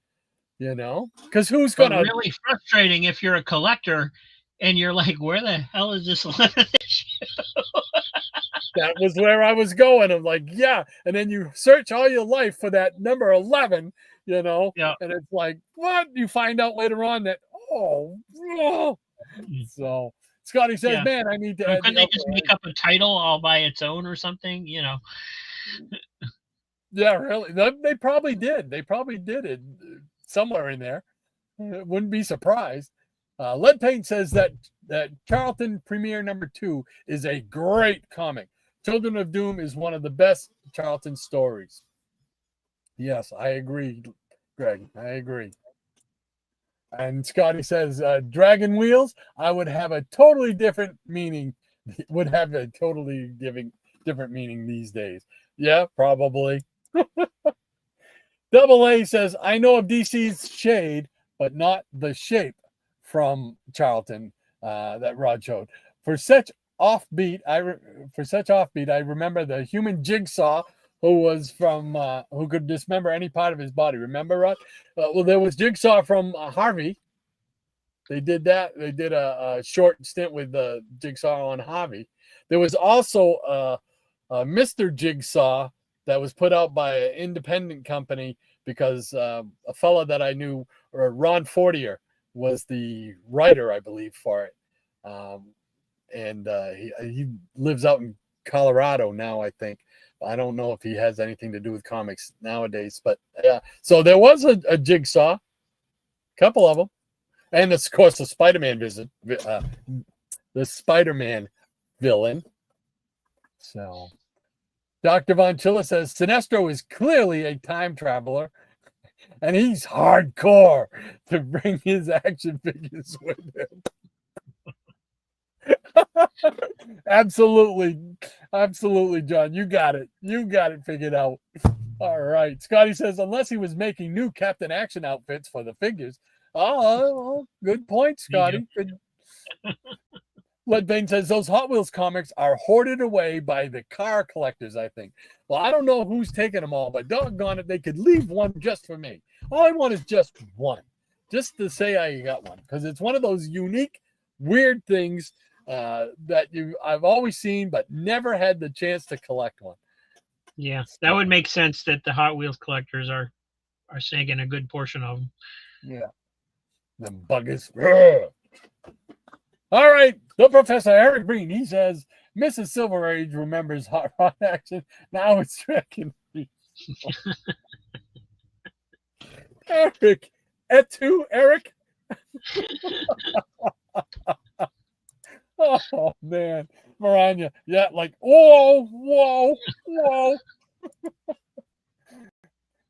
because who's going to... Really frustrating if you're a collector and you're like, where the hell is this 11 issue? That was where I was going. I'm like, yeah. And then you search all your life for that number 11, and it's like, what? You find out later on that, so... Scotty says, man, I need to... Couldn't they just make up a title all by its own or something, Yeah, really. They probably did. They probably did it somewhere in there. Wouldn't be surprised. Lead Paint says that Charlton Premiere #2 is a great comic. Children of Doom is one of the best Charlton stories. Yes, I agree, Greg. I agree. And Scotty says, Dragon Wheels, I would have a totally different meaning. Would have a totally different meaning these days. Yeah, probably. Double A says, I know of DC's Shade, but not the shape from Charlton that Rod showed. For such offbeat, I remember the human Jigsaw who could dismember any part of his body. Remember, Rod? Well, there was Jigsaw from Harvey. They did that. They did a short stint with Jigsaw on Harvey. There was also Mr. Jigsaw that was put out by an independent company because a fella that I knew, or Ron Fortier, was the writer, I believe, for it. And he lives out in Colorado now, I think. I don't know if he has anything to do with comics nowadays, but yeah. So there was a Jigsaw, a couple of them, and of course the Spider-Man the Spider-Man villain. So Dr. Von Chilla says Sinestro is clearly a time traveler, and he's hardcore to bring his action figures with him. Absolutely, John. You got it figured out. All right. Scotty says, unless he was making new Captain Action outfits for the figures. Oh, good point, Scotty. Good. Leadbane says those Hot Wheels comics are hoarded away by the car collectors, I think. Well, I don't know who's taking them all, but doggone it, they could leave one just for me. All I want is just one, just to say I got one, because it's one of those unique, weird things that I've always seen, but never had the chance to collect one. Yeah, that would make sense that the Hot Wheels collectors are sinking a good portion of them. Yeah. Them buggers. All right. The Professor Eric Green, he says, Mrs. Silver Age remembers hot rod action. Now it's tracking. Eric. Eric. Oh, man. Maranya. Yeah, like, whoa.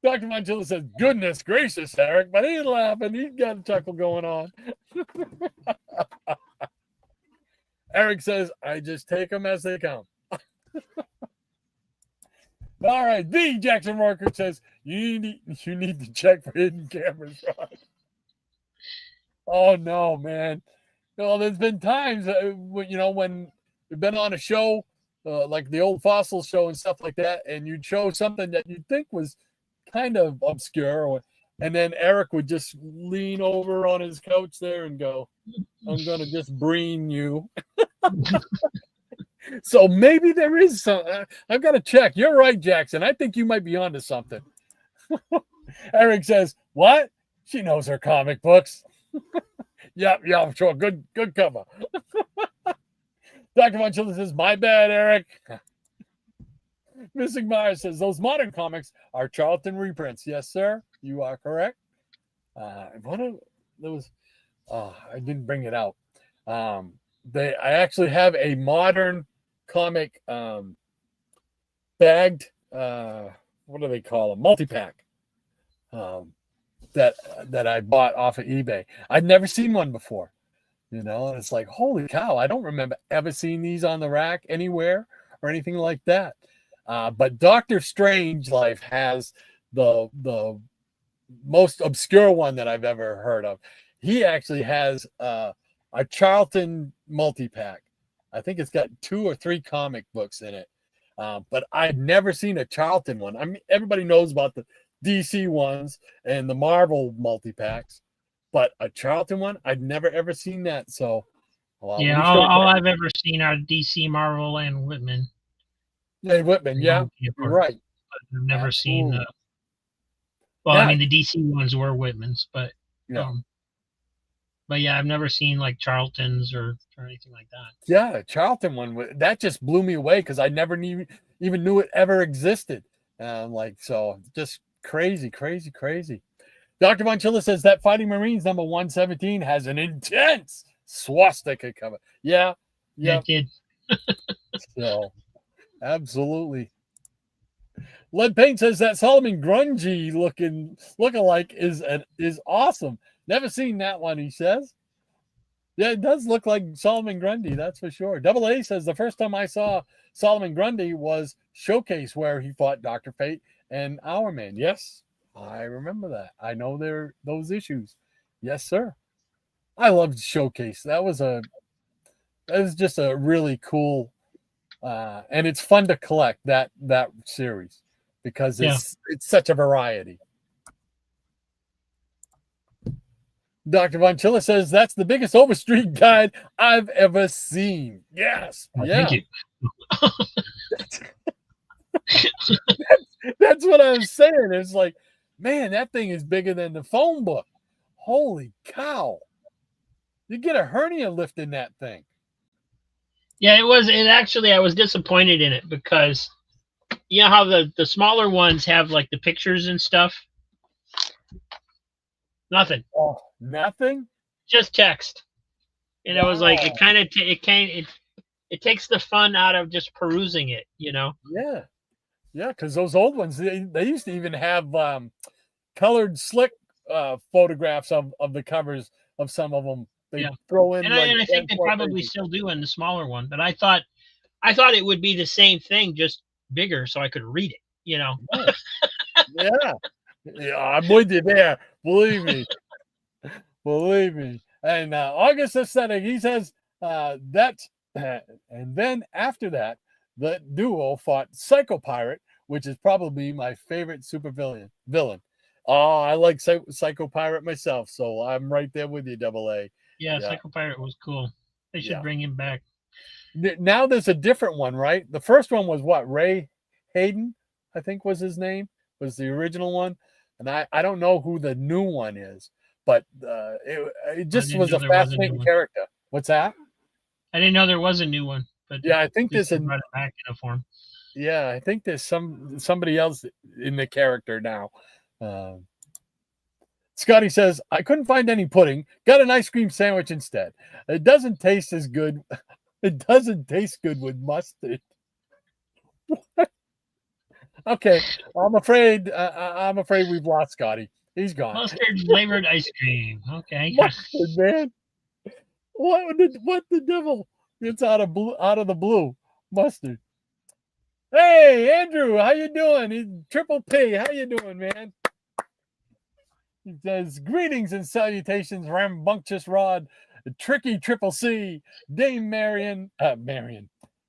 Dr. Mangilla says, goodness gracious, Eric, but he's laughing. He's got a chuckle going on. Eric says, I just take them as they come. All right. The Jackson Rocker says, you need to check for hidden cameras, Ron. Oh, no, man. Well, there's been times, when we've been on a show, like the old fossil show and stuff like that, and you'd show something that you'd think was kind of obscure, and then Eric would just lean over on his couch there and go, I'm going to just breen you. So maybe there is some. I've got to check. You're right, Jackson. I think you might be onto something. Eric says, what? She knows her comic books. Yeah, sure. Good cover. Dr. Monchilla says, my bad, Eric. Missing Myers says, those modern comics are Charlton reprints. Yes, sir. You are correct. I didn't bring it out. I actually have a modern comic bagged, what do they call them? Multi-pack. That I bought off of eBay. I'd never seen one before, and it's like, holy cow, I don't remember ever seeing these on the rack anywhere or anything like that. But Dr. Strangelove has the most obscure one that I've ever heard of. He actually has a Charlton multi-pack. I think it's got 2 or 3 comic books in it. But I've never seen a Charlton one. I mean, everybody knows about the DC ones and the Marvel multi-packs, but a Charlton one, I'd never ever seen that. So yeah, all I've ever seen are DC, Marvel, and Whitman. Yeah, Whitman, yeah, you're right. I've never seen I mean, the DC ones were Whitman's, but yeah. But yeah, I've never seen like Charlton's or anything like that. Yeah, the Charlton one, that just blew me away because I never even knew it ever existed. So just crazy. Dr. Monchilla says that Fighting Marines number 117 has an intense swastika cover. Yeah. It did. So, absolutely. Lead Paint says that Solomon Grundy lookalike is awesome. Never seen that one, he says. Yeah, it does look like Solomon Grundy, that's for sure. Double A says the first time I saw Solomon Grundy was Showcase, where he fought Dr. Fate and Hourman. Yes, I remember that. I know there those issues. Yes, sir. I loved Showcase. That was just a really cool, and it's fun to collect that series because it's such a variety. Dr. Von Chilla says that's the biggest Overstreet guide I've ever seen. Yes. Thank you. That's what I was saying. It's like, man, that thing is bigger than the phone book. Holy cow. You get a hernia lifting that thing. Yeah, it was. And actually, I was disappointed in it because you know how the smaller ones have like the pictures and stuff? Nothing. Oh, nothing? Just text. And it was like, it takes the fun out of just perusing it, you know? Yeah. Yeah, because those old ones, they used to even have colored slick photographs of the covers of some of them. They throw in. And I think they probably still do in the smaller one. But I thought it would be the same thing, just bigger, so I could read it, you know? Yeah, I'm with you there. Believe me. And August Aesthetic, he says that, and then after that, the duo fought Psycho Pirate, which is probably my favorite supervillain. Oh, I like Psycho Pirate myself, so I'm right there with you, Double A. Yeah, Psycho Pirate was cool. They should bring him back. Now there's a different one, right? The first one was what? Ray Hayden, I think was his name, was the original one. And I don't know who the new one is, but it just was a fascinating character. What's that? I didn't know there was a new one, but yeah, I think there's brought it back in a form. Yeah, I think there's somebody else in the character now. Scotty says, I couldn't find any pudding. Got an ice cream sandwich instead. It doesn't taste as good. It doesn't taste good with mustard. Okay, I'm afraid we've lost Scotty. He's gone. Mustard flavored ice cream. Okay. Mustard, man. What the devil? It's out of the blue. Mustard. Hey, Andrew, how you doing? Triple P, how you doing, man? He says, greetings and salutations, rambunctious Rod, tricky Triple C, Dame Dame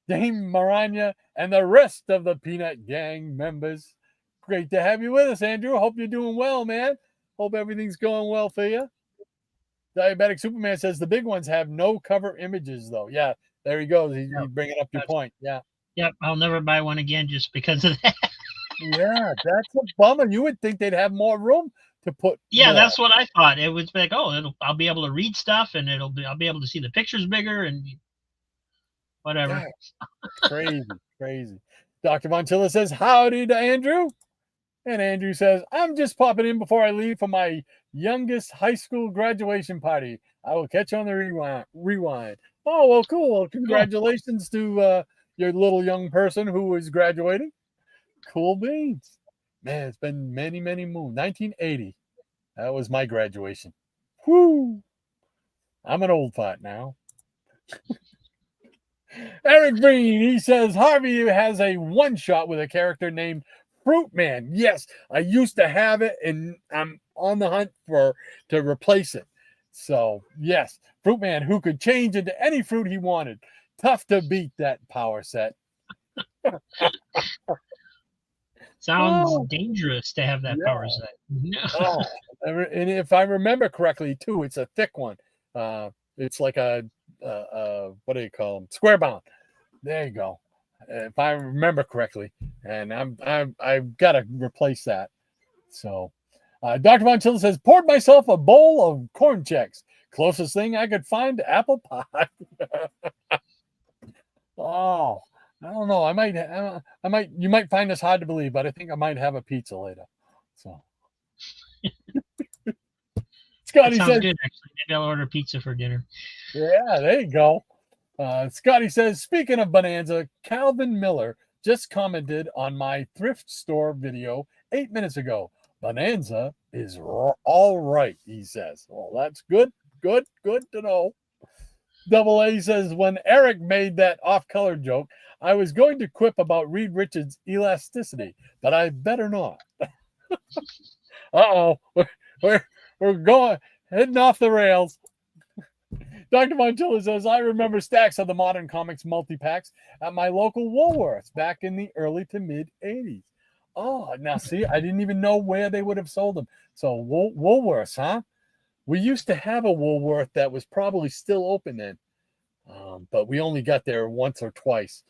Maranya, and the rest of the Peanut Gang members. Great to have you with us, Andrew. Hope you're doing well, man. Hope everything's going well for you. Diabetic Superman says the big ones have no cover images, though. Yeah, there he goes. He's bringing up your point. Yeah. Yep, I'll never buy one again just because of that. Yeah, that's a bummer. You would think they'd have more room to put. Yeah, more. That's what I thought. It was like, I'll be able to read stuff, and I'll be able to see the pictures bigger and whatever. Yeah. Crazy. Dr. Montilla says, howdy to Andrew. And Andrew says, I'm just popping in before I leave for my youngest high school graduation party. I will catch you on the rewind. Oh, well, cool. Well, congratulations to your little young person who is graduating. Cool beans. Man, it's been many, many moons. 1980. That was my graduation. Whoo! I'm an old fart now. Eric Green, he says, Harvey has a one-shot with a character named Fruit Man. Yes, I used to have it, and I'm on the hunt to replace it. So, yes, Fruit Man, who could change into any fruit he wanted. Tough to beat that power set. Sounds dangerous to have that power set. And if I remember correctly, too, it's a thick one. It's like a what do you call them? Square bound. There you go. If I remember correctly, and I've got to replace that. So, Dr. Von Chilla says, poured myself a bowl of corn checks. Closest thing I could find to apple pie. Oh, I don't know. I might. You might find this hard to believe, but I think I might have a pizza later. So, Scotty says, good, actually. Maybe I'll order pizza for dinner. Yeah, there you go. Scotty says, speaking of Bonanza, Calvin Miller just commented on my thrift store video 8 minutes ago. Bonanza is all right, he says. Well, that's good to know. Double A says, when Eric made that off-color joke, I was going to quip about Reed Richards' elasticity, but I better not. Uh-oh. We're heading off the rails. Dr. Montilla says, I remember stacks of the Modern Comics multi-packs at my local Woolworths back in the early to mid-'80s. Oh, now see, I didn't even know where they would have sold them. So Woolworths, huh? We used to have a Woolworth that was probably still open then, but we only got there once or twice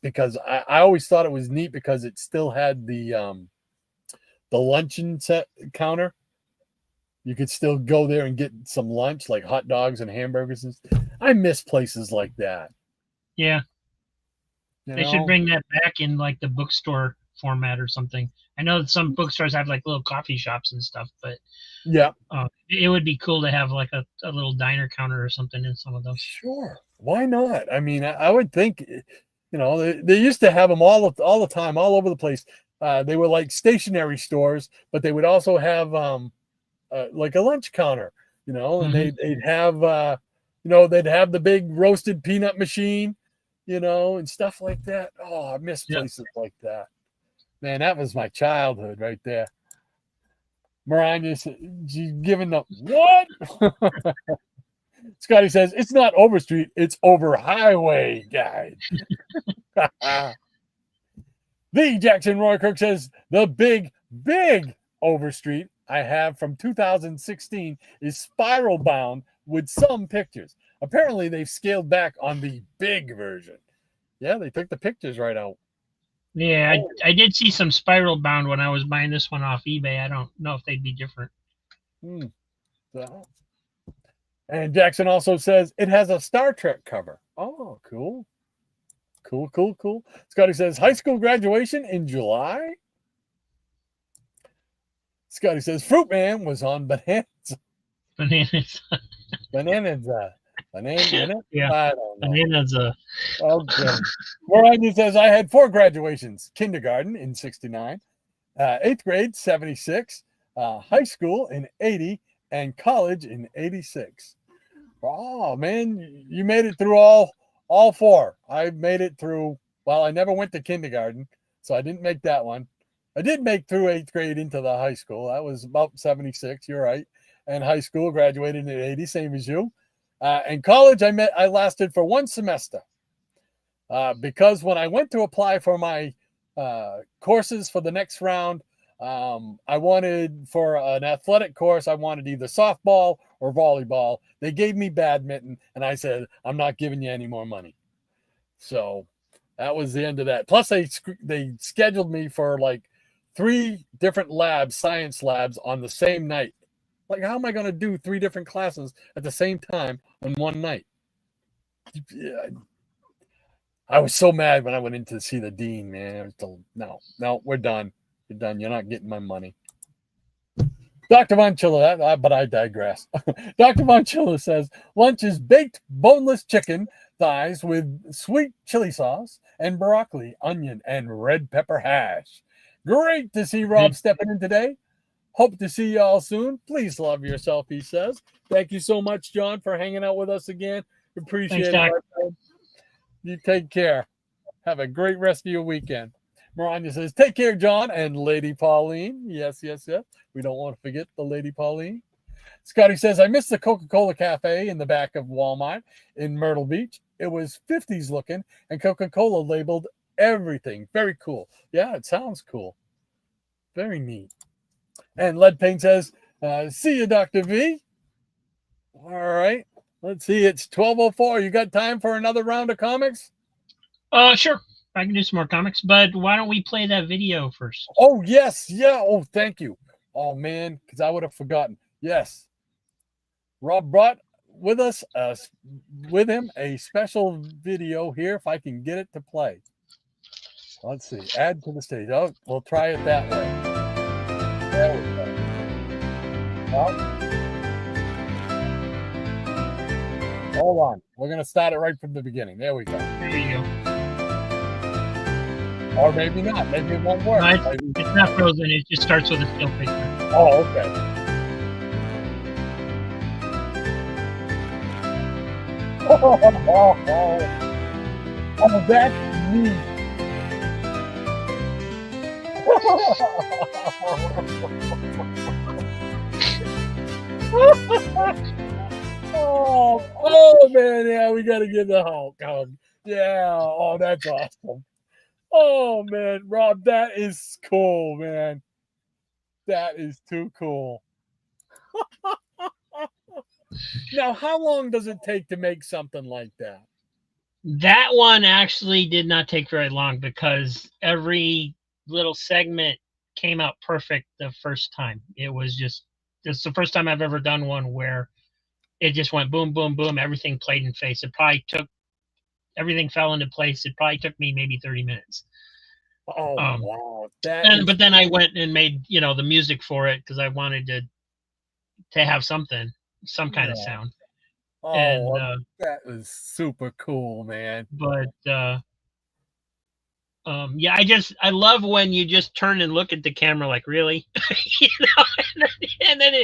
because I always thought it was neat because it still had the luncheon set counter. You could still go there and get some lunch, like hot dogs and hamburgers. I miss places like that. Yeah. They should bring that back in like the bookstore format or something. I know that some bookstores have like little coffee shops and stuff, but yeah, it would be cool to have like a little diner counter or something in some of those. Sure. Why not? I mean, I would think, they used to have them all the time, all over the place. They were like stationary stores, but they would also have like a lunch counter, and they'd have, they'd have the big roasted peanut machine, and stuff like that. Oh, I miss places like that. Man, that was my childhood right there. Mariah, she's giving the what? Scotty says, it's not over street, it's over highway, guys. The Jackson Roy Kirk says, the big overstreet I have from 2016 is spiral bound with some pictures. Apparently, they've scaled back on the big version. Yeah, they took the pictures right out. Yeah, I did see some spiral bound when I was buying this one off eBay. I don't know if they'd be different. So. And Jackson also says it has a Star Trek cover. Oh, cool. Cool. Scotty says high school graduation in July. Scotty says Fruit Man was on Bananas. Bananas. Banana? Yeah. I don't know. Bananas. Okay. Mariah says I had 4 graduations: kindergarten in '69, 8th grade '76, high school in '80, and college in '86. Oh man, you made it through all 4. I made it through. Well, I never went to kindergarten, so I didn't make that one. I did make through 8th grade into the high school. That was about '76. You're right. And high school, graduated in '80, same as you. And college, I lasted for 1 semester because when I went to apply for my courses for the next round, I wanted for an athletic course, I wanted either softball or volleyball. They gave me badminton, and I said, I'm not giving you any more money. So that was the end of that. Plus, they scheduled me for like 3 different labs, science labs, on the same night. Like, how am I going to do 3 different classes at the same time on one night? I was so mad when I went in to see the dean, man. I was told, no, we're done. You're done. You're not getting my money. Dr. Von Chilla, but I digress. Dr. Von Chilla says lunch is baked boneless chicken thighs with sweet chili sauce and broccoli, onion, and red pepper hash. Great to see Rob stepping in today. Hope to see you all soon. Please love yourself, he says. Thank you so much, John, for hanging out with us again. Appreciate it. You take care. Have a great rest of your weekend. Maranya says, take care, John and Lady Pauline. Yes. We don't want to forget the Lady Pauline. Scotty says, I missed the Coca-Cola Cafe in the back of Walmart in Myrtle Beach. It was 50s looking, and Coca-Cola labeled everything. Very cool. Yeah, it sounds cool. Very neat. And Lead Paint says, see you, Dr. V. All right. Let's see. It's 12:04. You got time for another round of comics? Sure. I can do some more comics, but why don't we play that video first? Oh, yes. Yeah. Oh, thank you. Oh, man, because I would have forgotten. Yes. Rob brought with him a special video here, if I can get it to play. Let's see. Add to the stage. Oh, we'll try it that way. There we go. Well, hold on. We're going to start it right from the beginning. There we go. There you go. Or maybe not. Maybe it won't work. No, it's not frozen. It just starts with a still picture. Oh, okay. Oh, that's neat. Oh man, yeah, we got to give the Hulk hug. Yeah, oh, that's awesome. Oh man, Rob, that is cool, man. That is too cool. Now, how long does it take to make something like that? That one actually did not take very long because every little segment came out perfect the first time. It's the first time I've ever done one where it just went boom, boom, boom. Everything played in face. Everything fell into place. It probably took me maybe 30 minutes. Oh, wow. But then I went and made, the music for it because I wanted to have some kind of sound. Oh, and that was super cool, man. But yeah, I love when you just turn and look at the camera like, really, and then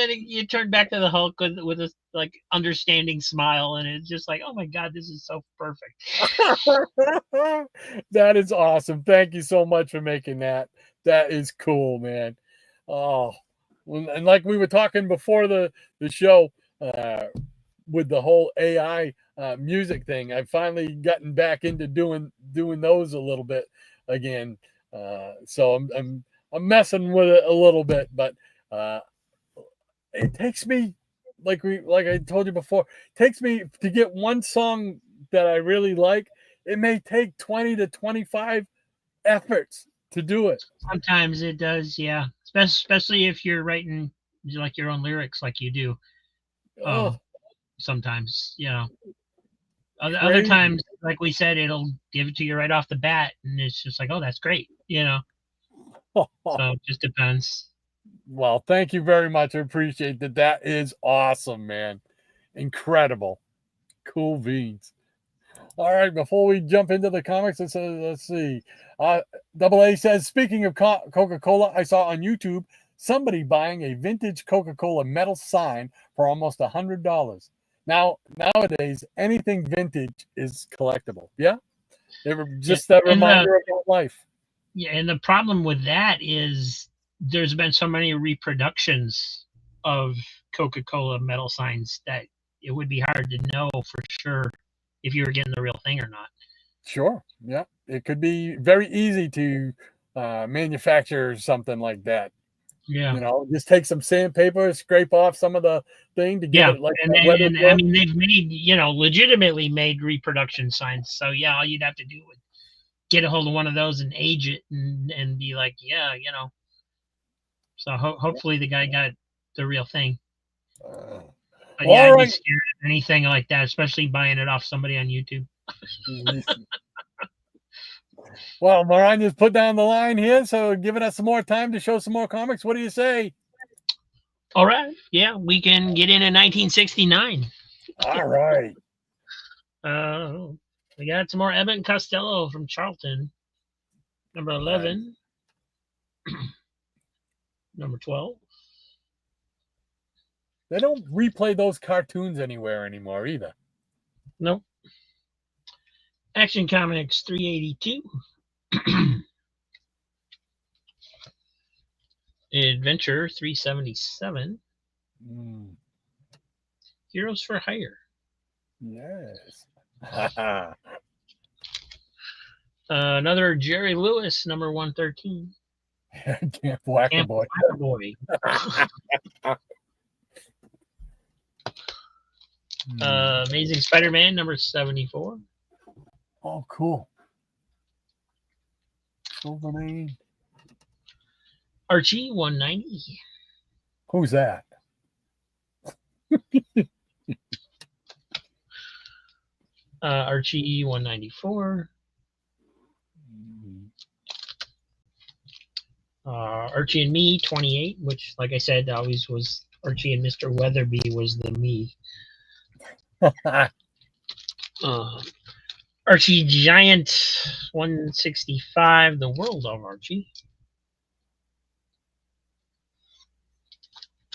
you turn back to the Hulk with a like understanding smile, and it's just like, oh my God, this is so perfect. That is awesome. Thank you so much for making that. That is cool, man. Oh, and like we were talking before the show, with the whole AI music thing, I've finally gotten back into doing those a little bit again. So I'm messing with it a little bit, but it takes me like I told you before, takes me to get one song that I really like. It may take 20 to 25 efforts to do it. Sometimes it does, yeah. Especially if you're writing like your own lyrics, like you do. Oh, Sometimes, you know. Other crazy. times, like we said, it'll give it to you right off the bat, and it's just like, oh, that's great, you know. So it just depends. Well, thank you very much. I appreciate that. That is awesome, man. Incredible. Cool beans. All right, before we jump into the comics, let's see. Double A says, speaking of Coca-Cola, I saw on YouTube somebody buying a vintage Coca-Cola metal sign for almost $100. Now, nowadays, anything vintage is collectible. Yeah? They were just a reminder about life. Yeah, and the problem with that is there's been so many reproductions of Coca-Cola metal signs that it would be hard to know for sure if you were getting the real thing or not. Sure. Yeah. It could be very easy to manufacture something like that. Yeah. You know, just take some sandpaper, scrape off some of the thing to give it like and I mean, they've made, legitimately made reproduction signs. So yeah, all you'd have to do would get a hold of one of those and age it and be like, yeah, So hopefully the guy got the real thing. But yeah, I'd be scared of anything like that, especially buying it off somebody on YouTube. Well, Moran just put down the line here, so giving us some more time to show some more comics. What do you say? All right. Yeah, we can get in 1969. All right. We got some more Abbott and Costello from Charlton. Number 11. Number 12. They don't replay those cartoons anywhere anymore either. Nope. Action Comics 382. Adventure 377. Heroes for Hire. Yes. Another Jerry Lewis, number 113. Camp Whack-A-Boy. Amazing Spider-Man, number 74. Oh, cool. Silvermane. Archie, 190. Who's that? Archie, 194. Archie and Me, 28, which, like I said, always was Archie and Mr. Weatherby was the me. Archie Giant, 165, The World of Archie.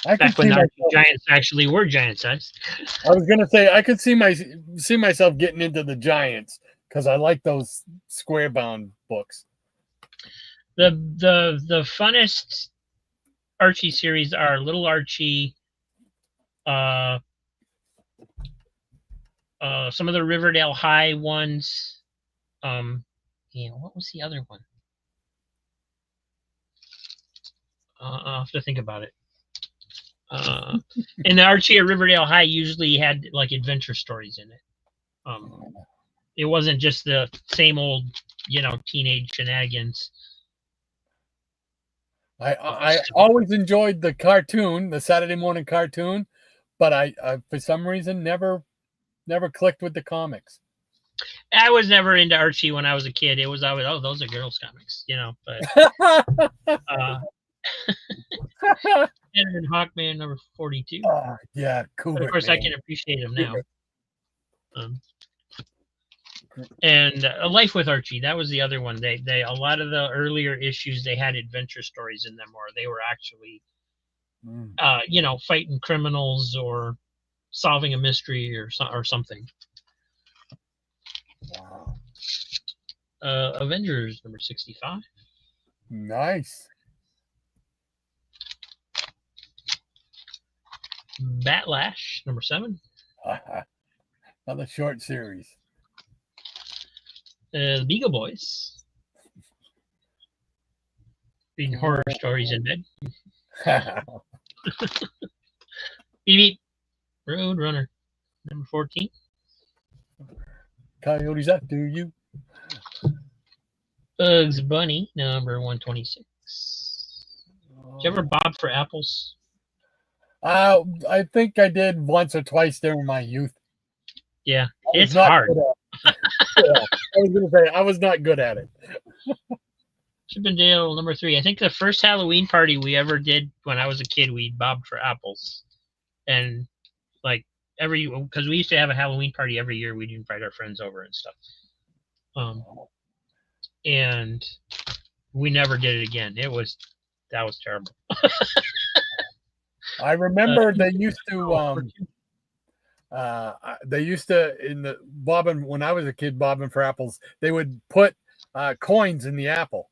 Back when Archie Giants actually were giant size. I was gonna say I could see myself getting into the Giants because I like those square bound books. The funnest Archie series are Little Archie, some of the Riverdale High ones. What was the other one? I'll have to think about it. And the Archie at Riverdale High usually had like adventure stories in it. It wasn't just the same old, teenage shenanigans. I always enjoyed the cartoon, the Saturday morning cartoon, but I for some reason never clicked with the comics. I was never into Archie when I was a kid. It was always, those are girls' comics, but and Hawkman, number 42. Yeah, cool. But of course, man. I can appreciate him now. And A Life with Archie, that was the other one. They a lot of the earlier issues, they had adventure stories in them, or they were actually, fighting criminals or solving a mystery or something. Wow. Avengers, number 65. Nice. Batlash, number 7. Another short series. The Beagle Boys. Reading horror stories in bed. Beep, beep. Roadrunner, number 14. Coyotes after you. Bugs Bunny, number 126. Did you ever bob for apples? I think I did once or twice during my youth. Yeah, it's hard. Yeah, I was going to say, I was not good at it. Chippendale, number 3. I think the first Halloween party we ever did when I was a kid, we bobbed for apples. And like because we used to have a Halloween party every year. We'd invite our friends over and stuff. And we never did it again. That was terrible. I remember they used to in the bobbing when I was a kid bobbing for apples, they would put coins in the apple.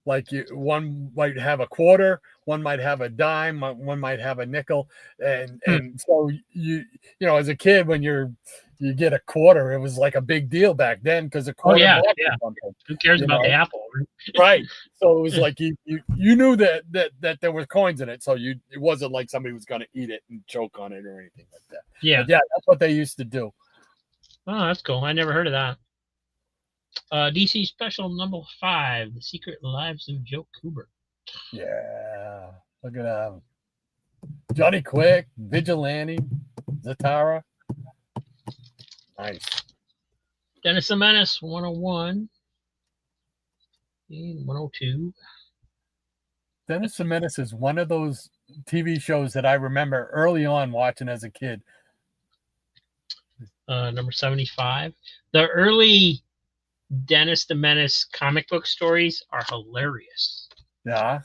Like one might have a quarter, one might have a dime, one might have a nickel, and so you know as a kid when you get a quarter, it was like a big deal back then because a quarter. Yeah. Who cares about the apple? Right. So it was like you knew that there was coins in it, so it wasn't like somebody was going to eat it and choke on it or anything like that. Yeah, but yeah, that's what they used to do. Oh, that's cool. I never heard of that. DC Special number 5, The Secret Lives of Joe Kubert. Yeah. Look at that. Johnny Quick, Vigilante, Zatara. Nice. Dennis the Menace, 101. And 102. Dennis the Menace is one of those TV shows that I remember early on watching as a kid. Number 75. The early Dennis the Menace comic book stories are hilarious. Yeah.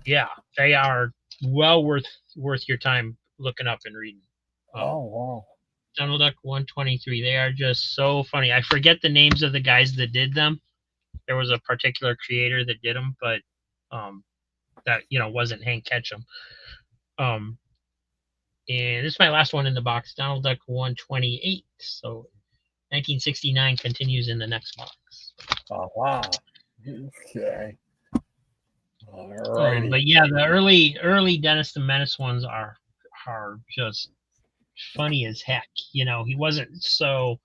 Yeah, they are well worth your time looking up and reading. Oh, wow. Donald Duck 123. They are just so funny. I forget the names of the guys that did them. There was a particular creator that did them, but that wasn't Hank Ketchum. And this is my last one in the box. Donald Duck 128. So 1969 continues in the next box. Oh, wow. Okay. Alrighty. But yeah, the early Dennis the Menace ones are just funny as heck. He wasn't so.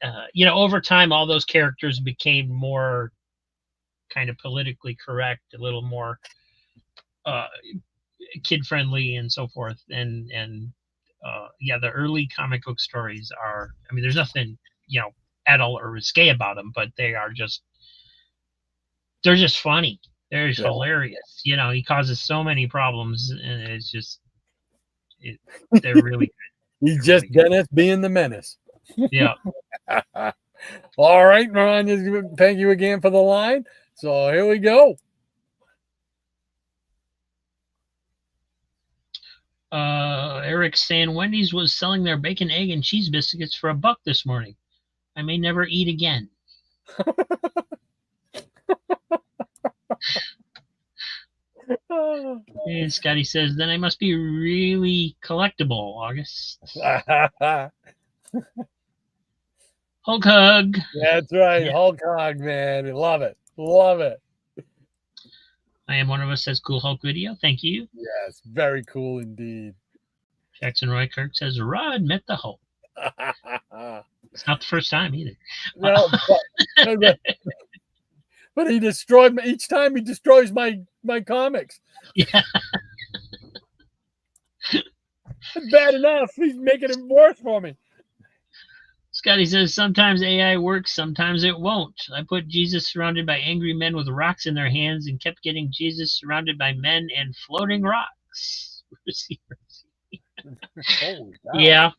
Over time, all those characters became more kind of politically correct, a little more kid friendly, and so forth. And the early comic book stories are. I mean, there's nothing adult or risque about them, but they're just funny. They're just hilarious. He causes so many problems, and it's just they're really good. He's just really Dennis being the menace. Yeah. All right, Ron, thank you again for the line. So here we go. Eric saying Wendy's was selling their bacon, egg, and cheese biscuits for $1 this morning. I may never eat again. And Scotty says, then I must be really collectible, August. Hulk hug. That's right. Yeah. Hulk hug, man. Love it. Love it. I am one of us says cool Hulk video. Thank you. Yes, very cool indeed. Jackson Roy Kirk says Rod met the Hulk. It's not the first time either. No, but he destroyed me each time. He destroys my comics. Yeah. It's bad enough. He's making it worse for me. Scotty says sometimes AI works, sometimes it won't. I put Jesus surrounded by angry men with rocks in their hands and kept getting Jesus surrounded by men and floating rocks. Yeah.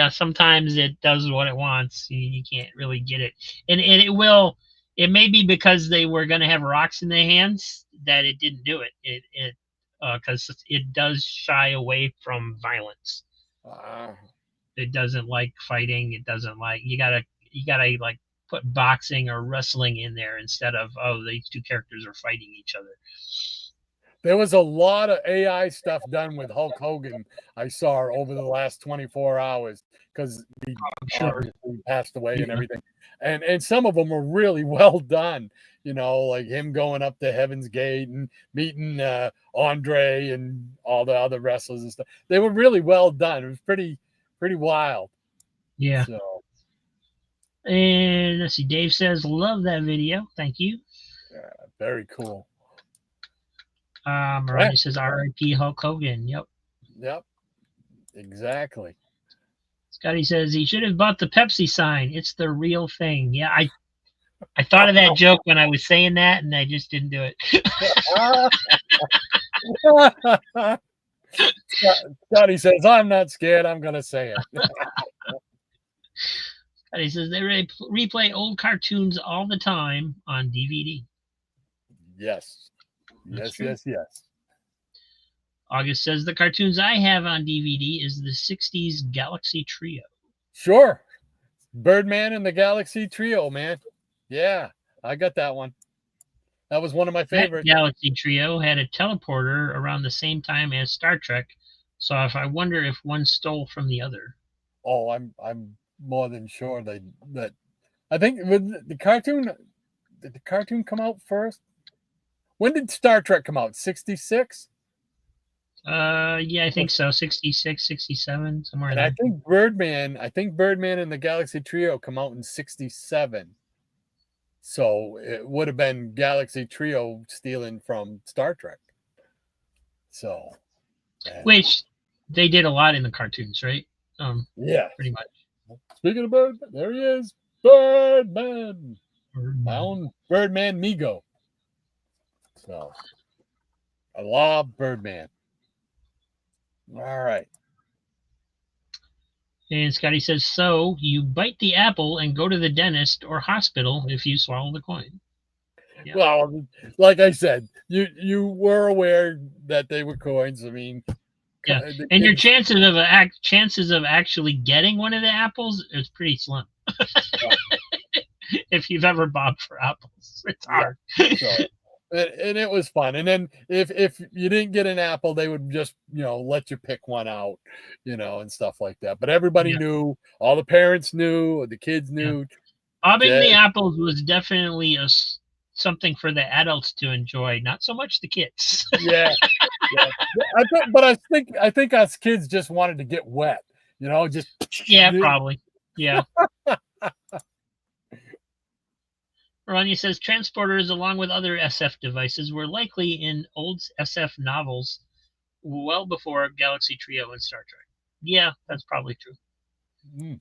Sometimes it does what it wants. You can't really get it, and it will. It may be because they were going to have rocks in their hands that it didn't do it. It because it does shy away from violence. It doesn't like fighting. It doesn't like you gotta like put boxing or wrestling in there instead of these two characters are fighting each other. There was a lot of AI stuff done with Hulk Hogan I saw over the last 24 hours because he obviously passed away and everything. And some of them were really well done, you know, like him going up to Heaven's Gate and meeting Andre and all the other wrestlers and stuff. They were really well done. It was pretty wild. Yeah. So. And let's see, Dave says, love that video. Thank you. Yeah, very cool. Mariah says, R.I.P. Hulk Hogan. Yep. Exactly. Scotty says he should have bought the Pepsi sign. It's the real thing. Yeah, I thought of that joke when I was saying that, and I just didn't do it. Scotty says, I'm not scared. I'm going to say it. Scotty says they replay old cartoons all the time on DVD. Yes. Yes. August says the cartoons I have on DVD is the 60s Galaxy Trio. Sure. Birdman and the Galaxy Trio, man. Yeah, I got that one. That was one of my favorites. That Galaxy Trio had a teleporter around the same time as Star Trek, so I wonder if one stole from the other. Oh, I'm more than sure that I think with the cartoon, did the cartoon come out first? When did Star Trek come out? 66? Yeah, I think so. 66, 67, somewhere in there. I think Birdman and the Galaxy Trio come out in 67. So it would have been Galaxy Trio stealing from Star Trek. So, which they did a lot in the cartoons, right? Yeah, pretty much. Speaking of Birdman, there he is, Birdman. My own Birdman Migo. So, I love Birdman. All right. And Scotty says, so you bite the apple and go to the dentist or hospital if you swallow the coin. Yeah. Well, like I said, you were aware that they were coins. I mean, yeah, and your chances of actually getting one of the apples is pretty slim. If you've ever bobbed for apples, it's hard. Yeah. So, and it was fun. And then if you didn't get an apple, they would just, let you pick one out, and stuff like that. But everybody knew, all the parents knew, the kids knew. Yeah. Bobbing the apples was definitely something for the adults to enjoy, not so much the kids. Yeah. I think us kids just wanted to get wet, just. Yeah, probably. Yeah. Ronnie says transporters, along with other SF devices, were likely in old SF novels well before Galaxy Trio and Star Trek. Yeah, that's probably true.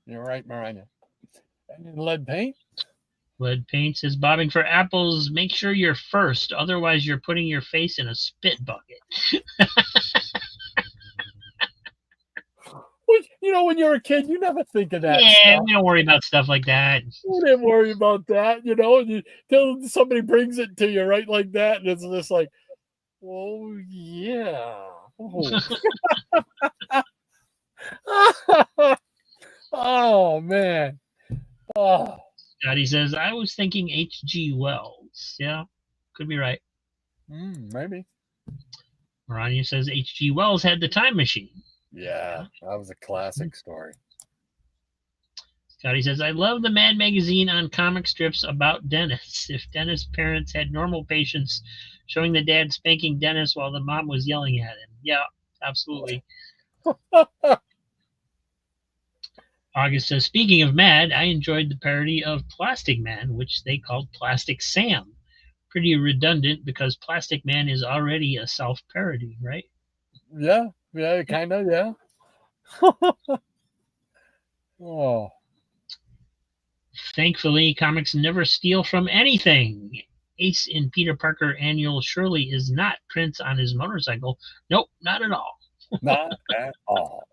You're right, Marina. And lead paint? Lead paint says bobbing for apples, make sure you're first, otherwise you're putting your face in a spit bucket. When you're a kid, you never think of that. Yeah, stuff. We don't worry about stuff like that. We didn't worry about that, until somebody brings it to you right like that, and it's just like, oh, yeah. Oh, oh man. Oh. Scotty says, I was thinking H.G. Wells. Yeah, could be right. Maybe. Marania says H.G. Wells had the time machine. Yeah, that was a classic story. Scotty says, I love the Mad magazine on comic strips about Dennis. If Dennis' parents had normal patience, showing the dad spanking Dennis while the mom was yelling at him. Yeah, absolutely. August says, speaking of Mad, I enjoyed the parody of Plastic Man, which they called Plastic Sam. Pretty redundant because Plastic Man is already a self-parody, right? Yeah, kind of, yeah. Oh. Thankfully, comics never steal from anything. Ace in Peter Parker Annual surely is not Prince on his motorcycle. Nope, not at all. Not at all.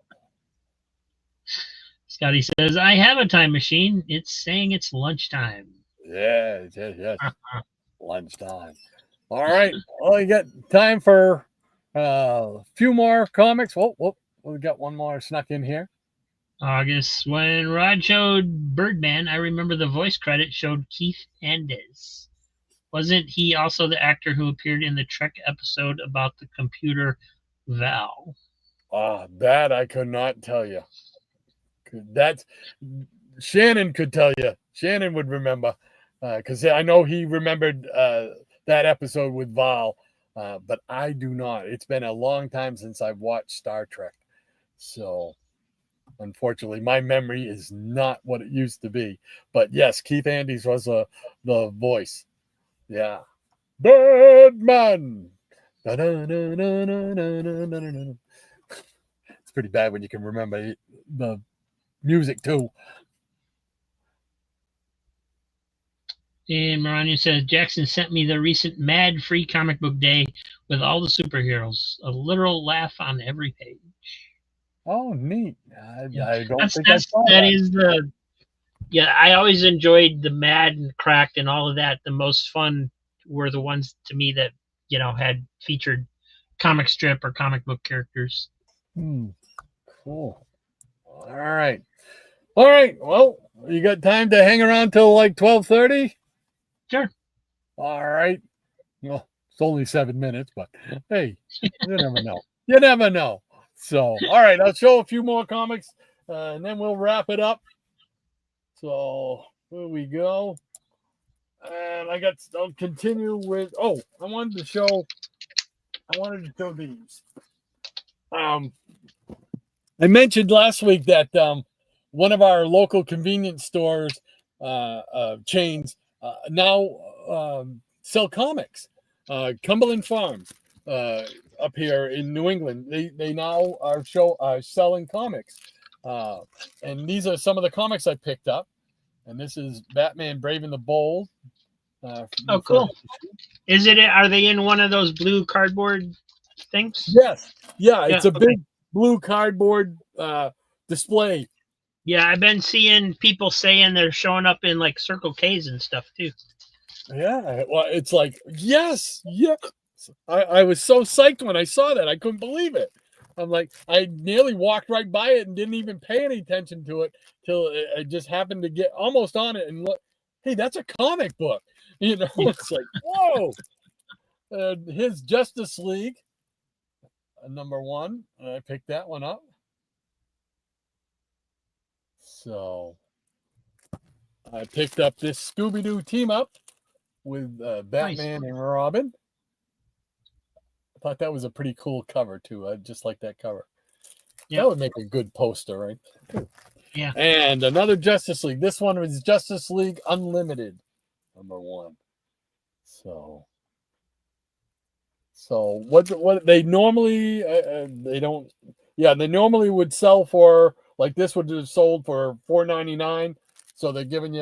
Scotty says, I have a time machine. It's saying it's lunchtime. Yeah. Lunchtime. All right. Well, you got time for a few more comics. We got one more snuck in here. August, when Rod showed Birdman, I remember the voice credit showed Keith Andes. Wasn't he also the actor who appeared in the Trek episode about the computer Val? That I could not tell you. That's Shannon could tell you. Shannon would remember because I know he remembered that episode with Val, but I do not. It's been a long time since I've watched Star Trek, so unfortunately, my memory is not what it used to be. But yes, Keith Andes was the voice. Yeah, Birdman. It's pretty bad when you can remember the music too. And Marania says, Jackson sent me the recent Mad Free Comic Book Day with all the superheroes. A literal laugh on every page. Oh, neat. I don't think that is the... Yeah, I always enjoyed the Mad and Cracked and all of that. The most fun were the ones to me that, had featured comic strip or comic book characters. Cool. All right. Well, you got time to hang around till like 12:30? Sure. All right. Well, it's only 7 minutes, but hey, you never know. You never know. So, all right, I'll show a few more comics, and then we'll wrap it up. So, here we go. And I'll continue with, I wanted to show these. I mentioned last week that one of our local convenience stores chains now sell comics. Cumberland Farms up here in New England, they now are selling comics, and these are some of the comics I picked up. And this is Batman Brave and the Bold. Oh, cool! Are they in one of those blue cardboard things? Yes. Yeah, it's a big blue cardboard display. Yeah, I've been seeing people saying they're showing up in like Circle K's and stuff too. Yeah, well, it's like, yes. I was so psyched when I saw that. I couldn't believe it. I'm like, I nearly walked right by it and didn't even pay any attention to it till I just happened to get almost on it and look. Hey, that's a comic book. It's like, whoa. His Justice League, number 1. I picked that one up. So I picked up this Scooby-Doo team up with Batman and Robin. I thought that was a pretty cool cover too. I just like that cover. Yep. That would make a good poster, right? Yeah. And another Justice League. This one was Justice League Unlimited, number 1. So what they normally they don't. Yeah, they normally would sell for, like, this would have sold for $4.99. So they're giving you,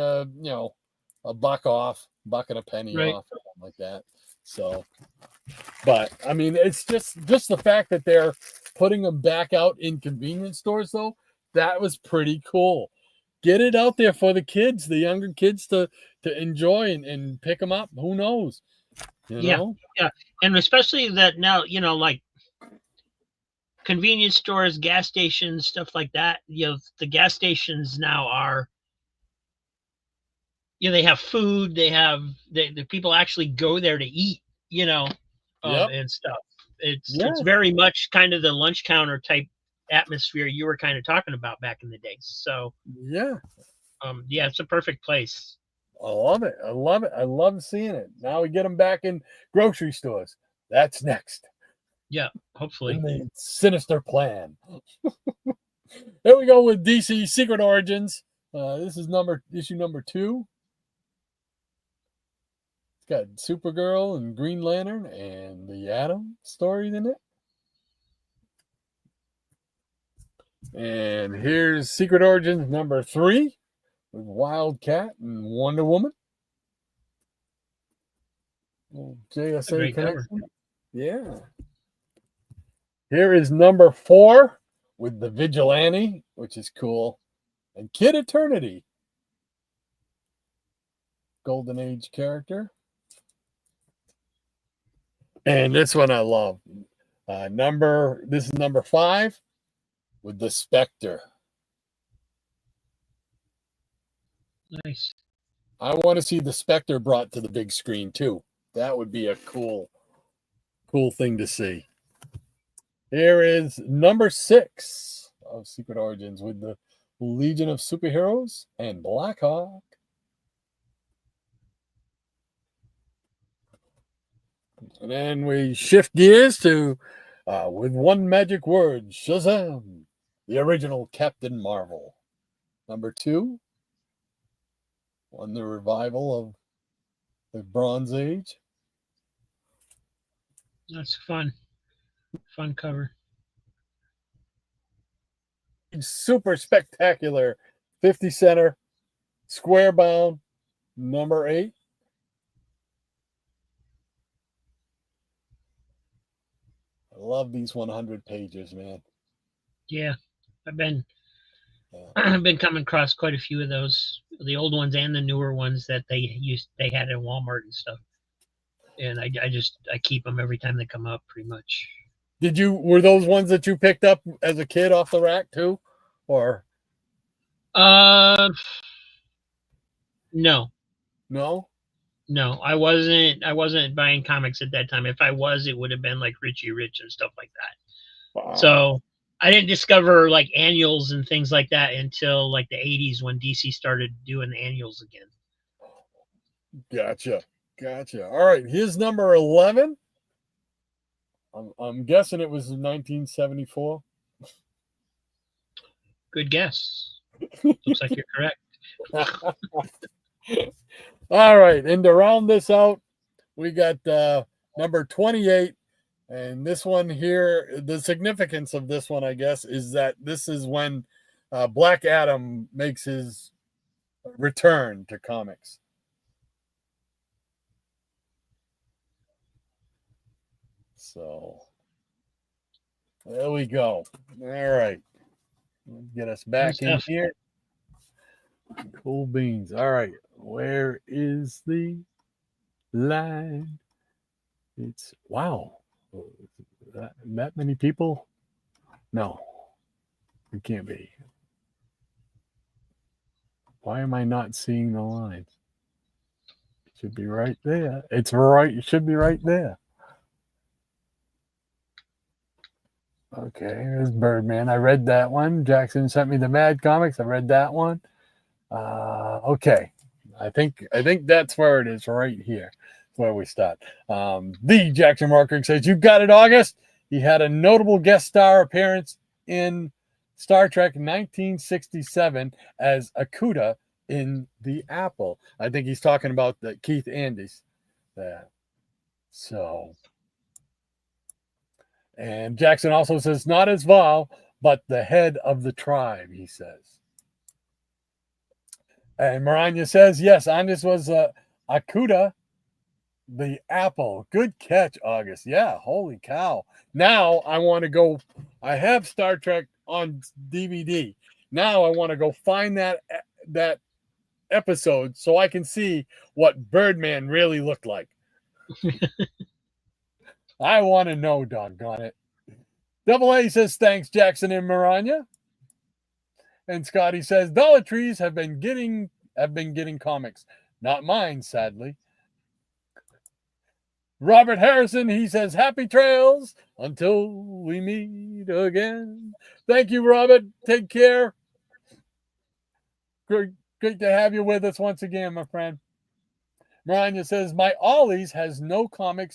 a buck off, buck and a penny off, or something like that. So, but I mean, it's just the fact that they're putting them back out in convenience stores, though. That was pretty cool. Get it out there for the kids, the younger kids, to enjoy and pick them up. Who knows? Yeah, and especially that now, like convenience stores, gas stations, stuff like that. The gas stations now are. They have food. They have the people actually go there to eat. And stuff. It's very much kind of the lunch counter type atmosphere you were kind of talking about back in the day. So it's a perfect place. I love it. I love seeing it. Now we get them back in grocery stores. That's next. Yeah, hopefully. In the sinister plan. Here we go with DC Secret Origins. This is issue number 2. It's got Supergirl and Green Lantern and the Atom stories in it. And here's Secret Origins number 3 with Wildcat and Wonder Woman. JSA connection. Yeah. Here is number 4 with the Vigilante, which is cool, and Kid Eternity, Golden Age character. And this one I love. This is number 5 with the Spectre. Nice. I want to see the Spectre brought to the big screen too. That would be a cool thing to see. Here is number 6 of Secret Origins with the Legion of Superheroes and Blackhawk. And then we shift gears to, with one magic word, Shazam, the original Captain Marvel. Number 2, on the revival of the Bronze Age. That's fun cover. Super spectacular 50 center, square bound, number 8. I love these 100 pages, man. Yeah, I've been coming across quite a few of those, the old ones and the newer ones that they had in Walmart and stuff. And I keep them every time they come up, pretty much. Were those ones that you picked up as a kid off the rack too, or? No. I wasn't buying comics at that time. If I was, it would have been like Richie Rich and stuff like that. Wow. So I didn't discover like annuals and things like that until like the 80s when DC started doing annuals again. Gotcha. All right, here's number 11. I'm guessing it was in 1974. Good guess. Looks like you're correct. All right, and to round this out, we got number 28, and this one here, the significance of this one, I guess, is that this is when Black Adam makes his return to comics. So there we go. All right. Get us back in here. Cool beans. All right. Where is the line? It's wow. That many people? No, it can't be. Why am I not seeing the lines? It should be right there. It's right. It should be right there. Okay, here's Birdman. I read that one. Jackson sent me the Mad Comics. I read that one. Okay, I think that's where it is, right here. That's where we start. The Jackson Marker says, "You got it, August." He had a notable guest star appearance in Star Trek 1967 as Akuda in The Apple. I think he's talking about the Keith Andes. So. And Jackson also says, not as Val, but the head of the tribe, he says. And Maranya says, yes, Andes was Akuda, the Apple. Good catch, August. Yeah, holy cow. Now I want to go. I have Star Trek on DVD. Now I want to go find that episode so I can see what Birdman really looked like. I want to know, doggone it. Double A says, thanks, Jackson and Maranya. And Scotty says, Dollar Trees have been getting comics. Not mine, sadly. Robert Harrison, he says, happy trails until we meet again. Thank you, Robert. Take care. Great to have you with us once again, my friend. Maranya says, my Ollie's has no comic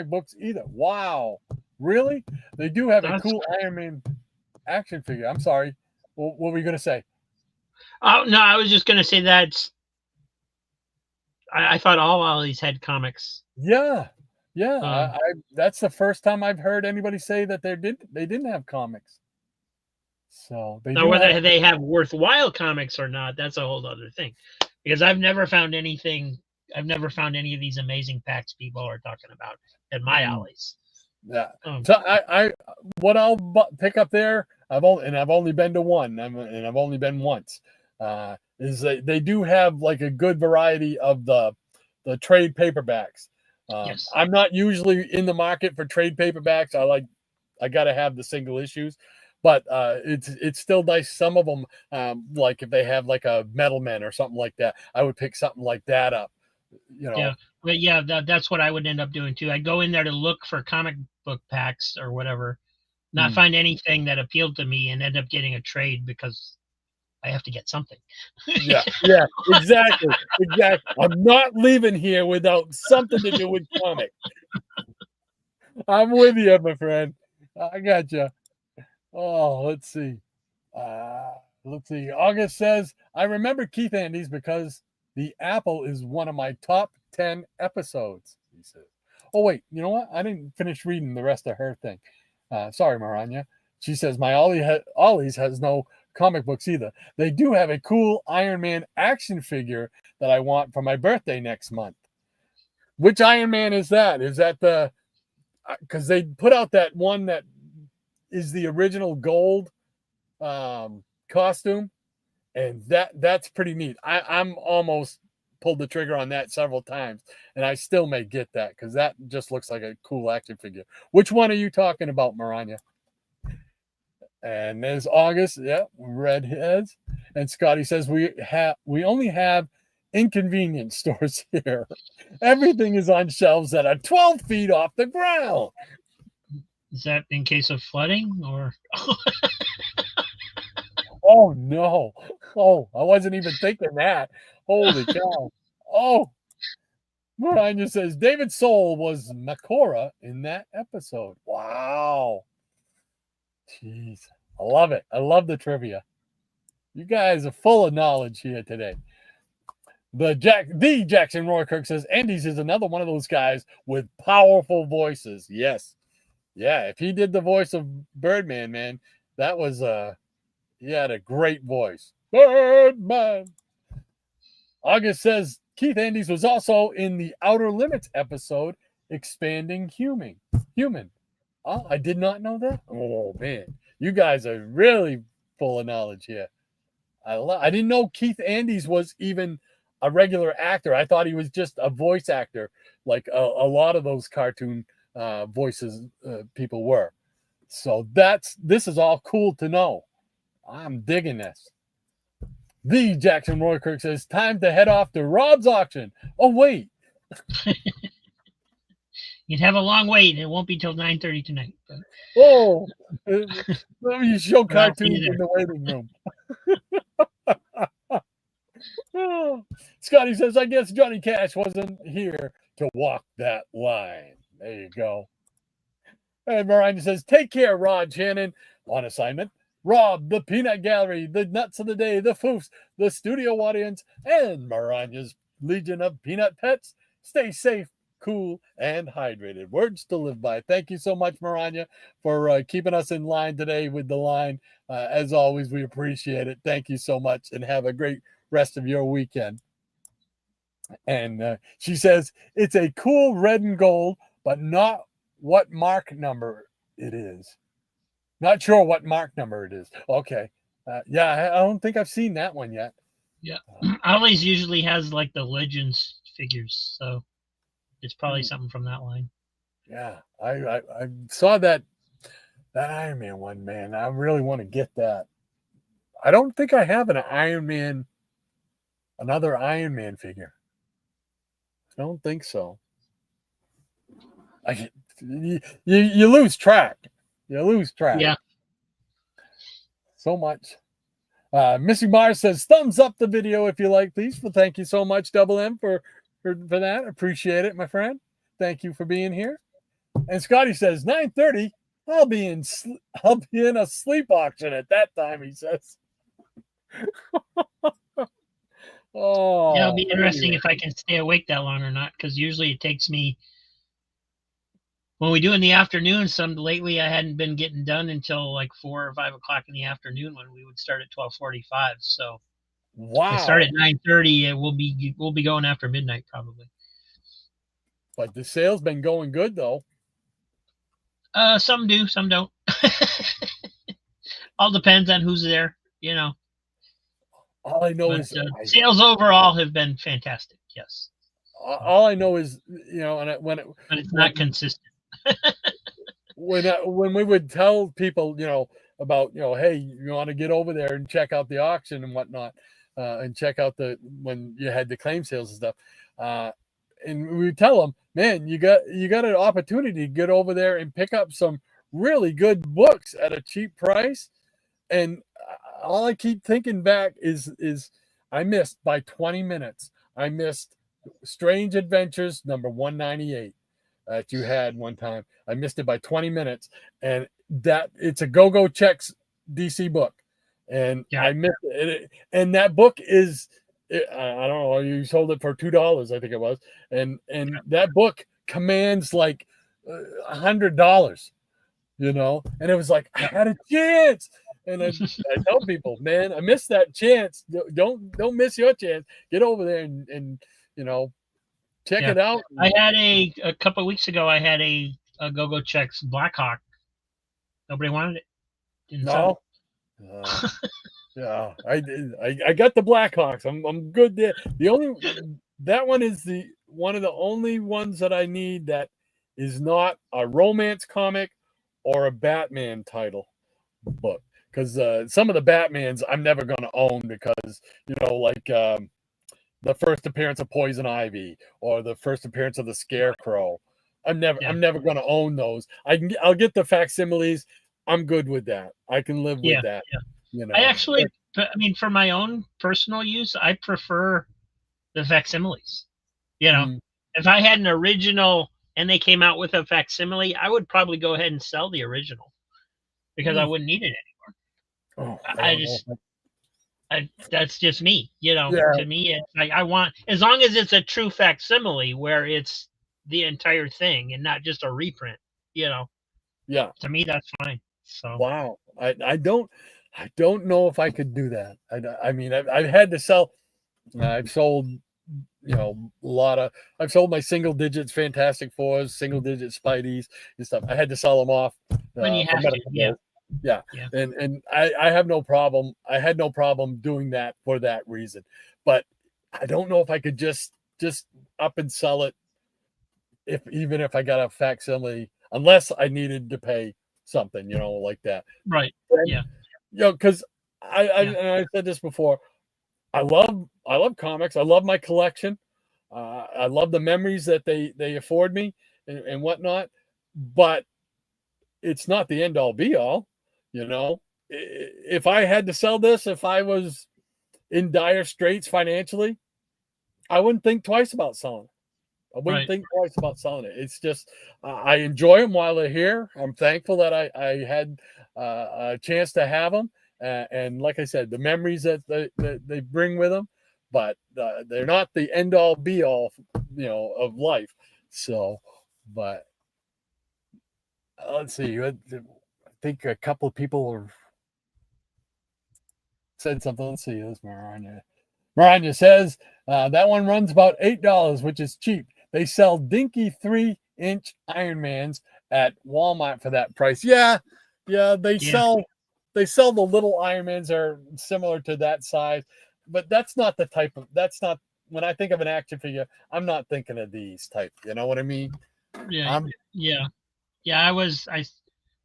books either. Wow. Really? They do have a cool Iron Man action figure. I'm sorry. What were you going to say? Oh, no, I was just going to say that I thought all Ollie's had comics. Yeah. That's the first time I've heard anybody say that they didn't have comics. So now, whether they have worthwhile comics or not, that's a whole other thing. Because I've never found any of these amazing packs people are talking about at my Ollie's. Yeah. So what I'll pick up there, I've only been to one, and I've only been once. Is they do have like a good variety of the trade paperbacks. Yes. I'm not usually in the market for trade paperbacks. I got to have the single issues, but it's still nice. Some of them, like if they have like a Metal Man or something like that, I would pick something like that up. Yeah, but yeah, that's what I would end up doing too. I'd go in there to look for comic book packs or whatever, not find anything that appealed to me, and end up getting a trade because I have to get something. Yeah, exactly. I'm not leaving here without something to do with comics. I'm with you, my friend. I got you. Oh, let's see. August says, I remember Keith Andes because The Apple is one of my top 10 episodes, he says. Oh, wait, you know what? I didn't finish reading the rest of her thing. Sorry, Maranya. She says, my Ollie's has no comic books either. They do have a cool Iron Man action figure that I want for my birthday next month. Which Iron Man is that? Is that the... Because they put out that one that is the original gold costume, and that's pretty neat. I'm almost pulled the trigger on that several times, and I still may get that because that just looks like a cool action figure. Which one are you talking about, Maranya? And there's August, yeah, redheads. And Scotty says we only have inconvenience stores here. Everything is on shelves that are 12 feet off the ground. Is that in case of flooding or? Oh no! Oh, I wasn't even thinking that. Holy cow! Oh, Maranya says David Soul was Makora in that episode. Wow. Jeez, I love it. I love the trivia. You guys are full of knowledge here today. The Jackson Roykirk says Andes is another one of those guys with powerful voices. Yes. Yeah, if he did the voice of Birdman, man, that was he had a great voice. Birdman. August says Keith Andes was also in the Outer Limits episode Expanding Human. Oh, I did not know that. Oh man, you guys are really full of knowledge here. I didn't know Keith Andes was even a regular actor. I thought he was just a voice actor, like a lot of those cartoon voices people were. So this is all cool to know. I'm digging this. The Jackson Roykirk says, time to head off to Rob's auction. Oh, wait. You'd have a long wait. It won't be till 9:30 tonight. But... Oh, let me show cartoons in the waiting room. Oh. Scotty says, I guess Johnny Cash wasn't here to walk that line. There you go. And Maranya says, take care, Rod Shannon. On assignment. Rob, the Peanut Gallery, the Nuts of the Day, the Foofs, the studio audience, and Maranya's Legion of Peanut Pets. Stay safe, cool, and hydrated. Words to live by. Thank you so much, Maranya, for keeping us in line today with the line. As always, we appreciate it. Thank you so much, and have a great rest of your weekend. And she says, it's a cool red and gold, but not what mark number it is. Not sure what mark number it is. Okay. Yeah, I don't think I've seen that one yet. Yeah. Ollie's usually has like the Legends figures, so it's probably something from that line. Yeah, I saw that Iron Man one, man. I really want to get that. I don't think I have another Iron Man figure. I don't think so. You lose track. You lose track. Yeah. So much. Missy Mars says, thumbs up the video if you like, please. Well, thank you so much, Double M, for that. Appreciate it, my friend. Thank you for being here. And Scotty says, 9:30. I'll be in a sleep auction at that time, he says. Oh, yeah, it'll be interesting if I can stay awake that long or not, because usually it takes me, when we do in the afternoon, lately I hadn't been getting done until like 4 or 5 o'clock in the afternoon when we would start at 12:45. So wow, I start at 9:30 and we'll be going after midnight probably. But the sale's been going good though. Some do, some don't. All depends on who's there, you know. All I know is sales overall have been fantastic. Yes. All I know is, you know, but it's not consistent. when we would tell people, you know, about, hey, you want to get over there and check out the auction and whatnot, and check out when you had the claim sales and stuff. And we would tell them, man, you got an opportunity to get over there and pick up some really good books at a cheap price. And all I keep thinking back is I missed by 20 minutes. I missed Strange Adventures number 198 that you had one time. I missed it by 20 minutes, and that it's a Go-Go Checks DC book, and I missed it. And that book is, I don't know, you sold it for $2, I think it was, and that book commands like $100, and it was like I had a chance. And I tell people, man, I missed that chance. Don't miss your chance. Get over there and check it out. I had a couple of weeks ago. I had a Go-Go Checks Blackhawk. Nobody wanted it. Didn't no. Yeah, I did. I got the Blackhawks. I'm good there. That one is one of the only ones that I need that is not a romance comic or a Batman title book. Because some of the Batmans I'm never going to own because, like the first appearance of Poison Ivy or the first appearance of the Scarecrow. I'm never going to own those. I'll get the facsimiles. I'm good with that. I can live with that. Yeah. I actually, for my own personal use, I prefer the facsimiles. If I had an original and they came out with a facsimile, I would probably go ahead and sell the original because I wouldn't need it anymore. Oh, that's just me, To me, it's like I want, as long as it's a true facsimile where it's the entire thing and not just a reprint, Yeah. To me, that's fine. So wow, I don't know if I could do that. I've had to sell. I've sold, I've sold my single digits Fantastic Fours, single digit Spideys and stuff. I had to sell them off. When you have to, Yeah. And I have no problem. I had no problem doing that for that reason. But I don't know if I could just up and sell it even if I got a facsimile, unless I needed to pay something, like that. Right. And, because I said this before. I love comics. I love my collection. I love the memories that they afford me and whatnot. But it's not the end all be all. If I had to sell this, if I was in dire straits financially, I wouldn't think twice about selling it. I wouldn't think twice about selling it. It's just, I enjoy them while they're here. I'm thankful that I had a chance to have them. And like I said, the memories that they bring with them, but they're not the end all be all, of life. So, but let's see. I think a couple of people said something. Let's see. This Maranya says that one runs about $8, which is cheap. They sell dinky 3-inch Iron Mans at Walmart for that price. Yeah. They sell the little Iron Mans are similar to that size, but that's not when I think of an action figure, I'm not thinking of these type. You know what I mean? Yeah. I was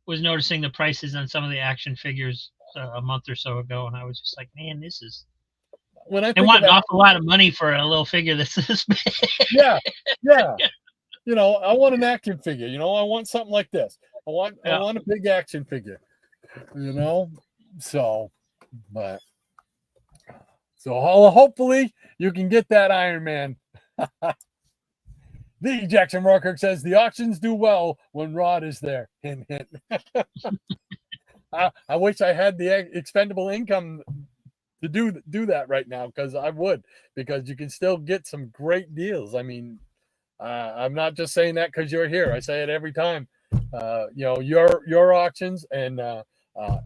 noticing the prices on some of the action figures a month or so ago, and I was just like, man, this is. They want an awful lot of money for a little figure that's this big. Yeah. I want an action figure. I want something like this. I want a big action figure. So hopefully you can get that Iron Man. The Jackson Rourke says the auctions do well when Rod is there. Hint, hint. I wish I had the expendable income to do that right now, because you can still get some great deals. I'm not just saying that because you're here. I say it every time. Your auctions and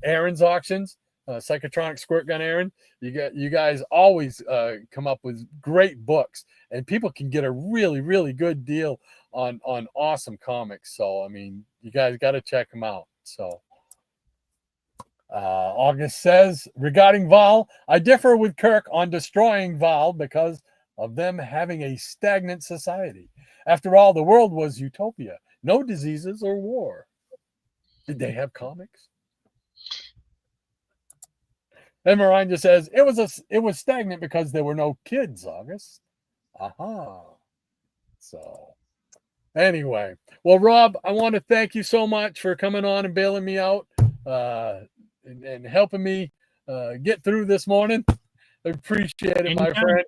Aaron's auctions, Psychotronic Squirt Gun Aaron, you guys always come up with great books, and people can get a really, really good deal on awesome comics. So you guys got to check them out. So August says, regarding Val, I differ with Kirk on destroying Val because of them having a stagnant society. After all, the world was utopia. No diseases or war. Did they have comics? And Miranda says it was stagnant because there were no kids, August. Aha. So anyway, well, Rob, I want to thank you so much for coming on and bailing me out and helping me get through this morning. I appreciate it, my friend.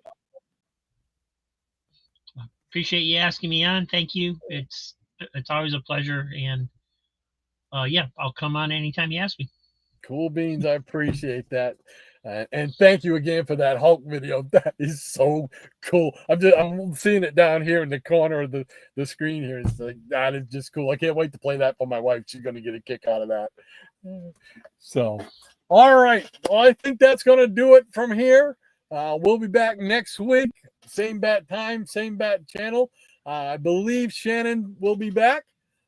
Appreciate you asking me on. Thank you. It's always a pleasure. And yeah, I'll come on anytime you ask me. Cool beans. I appreciate that. And thank you again for that Hulk video. That is so cool. I'm seeing it down here in the corner of the screen here. It's like, that is just cool. I can't wait to play that for my wife. She's going to get a kick out of that. So, all right. Well, I think that's going to do it from here. We'll be back next week. Same bat time, same bat channel. I believe Shannon will be back.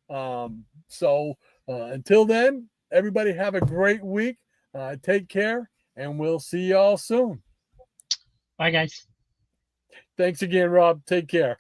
So until then, everybody have a great week. Take care, and we'll see y'all soon. Bye, guys. Thanks again, Rob. Take care.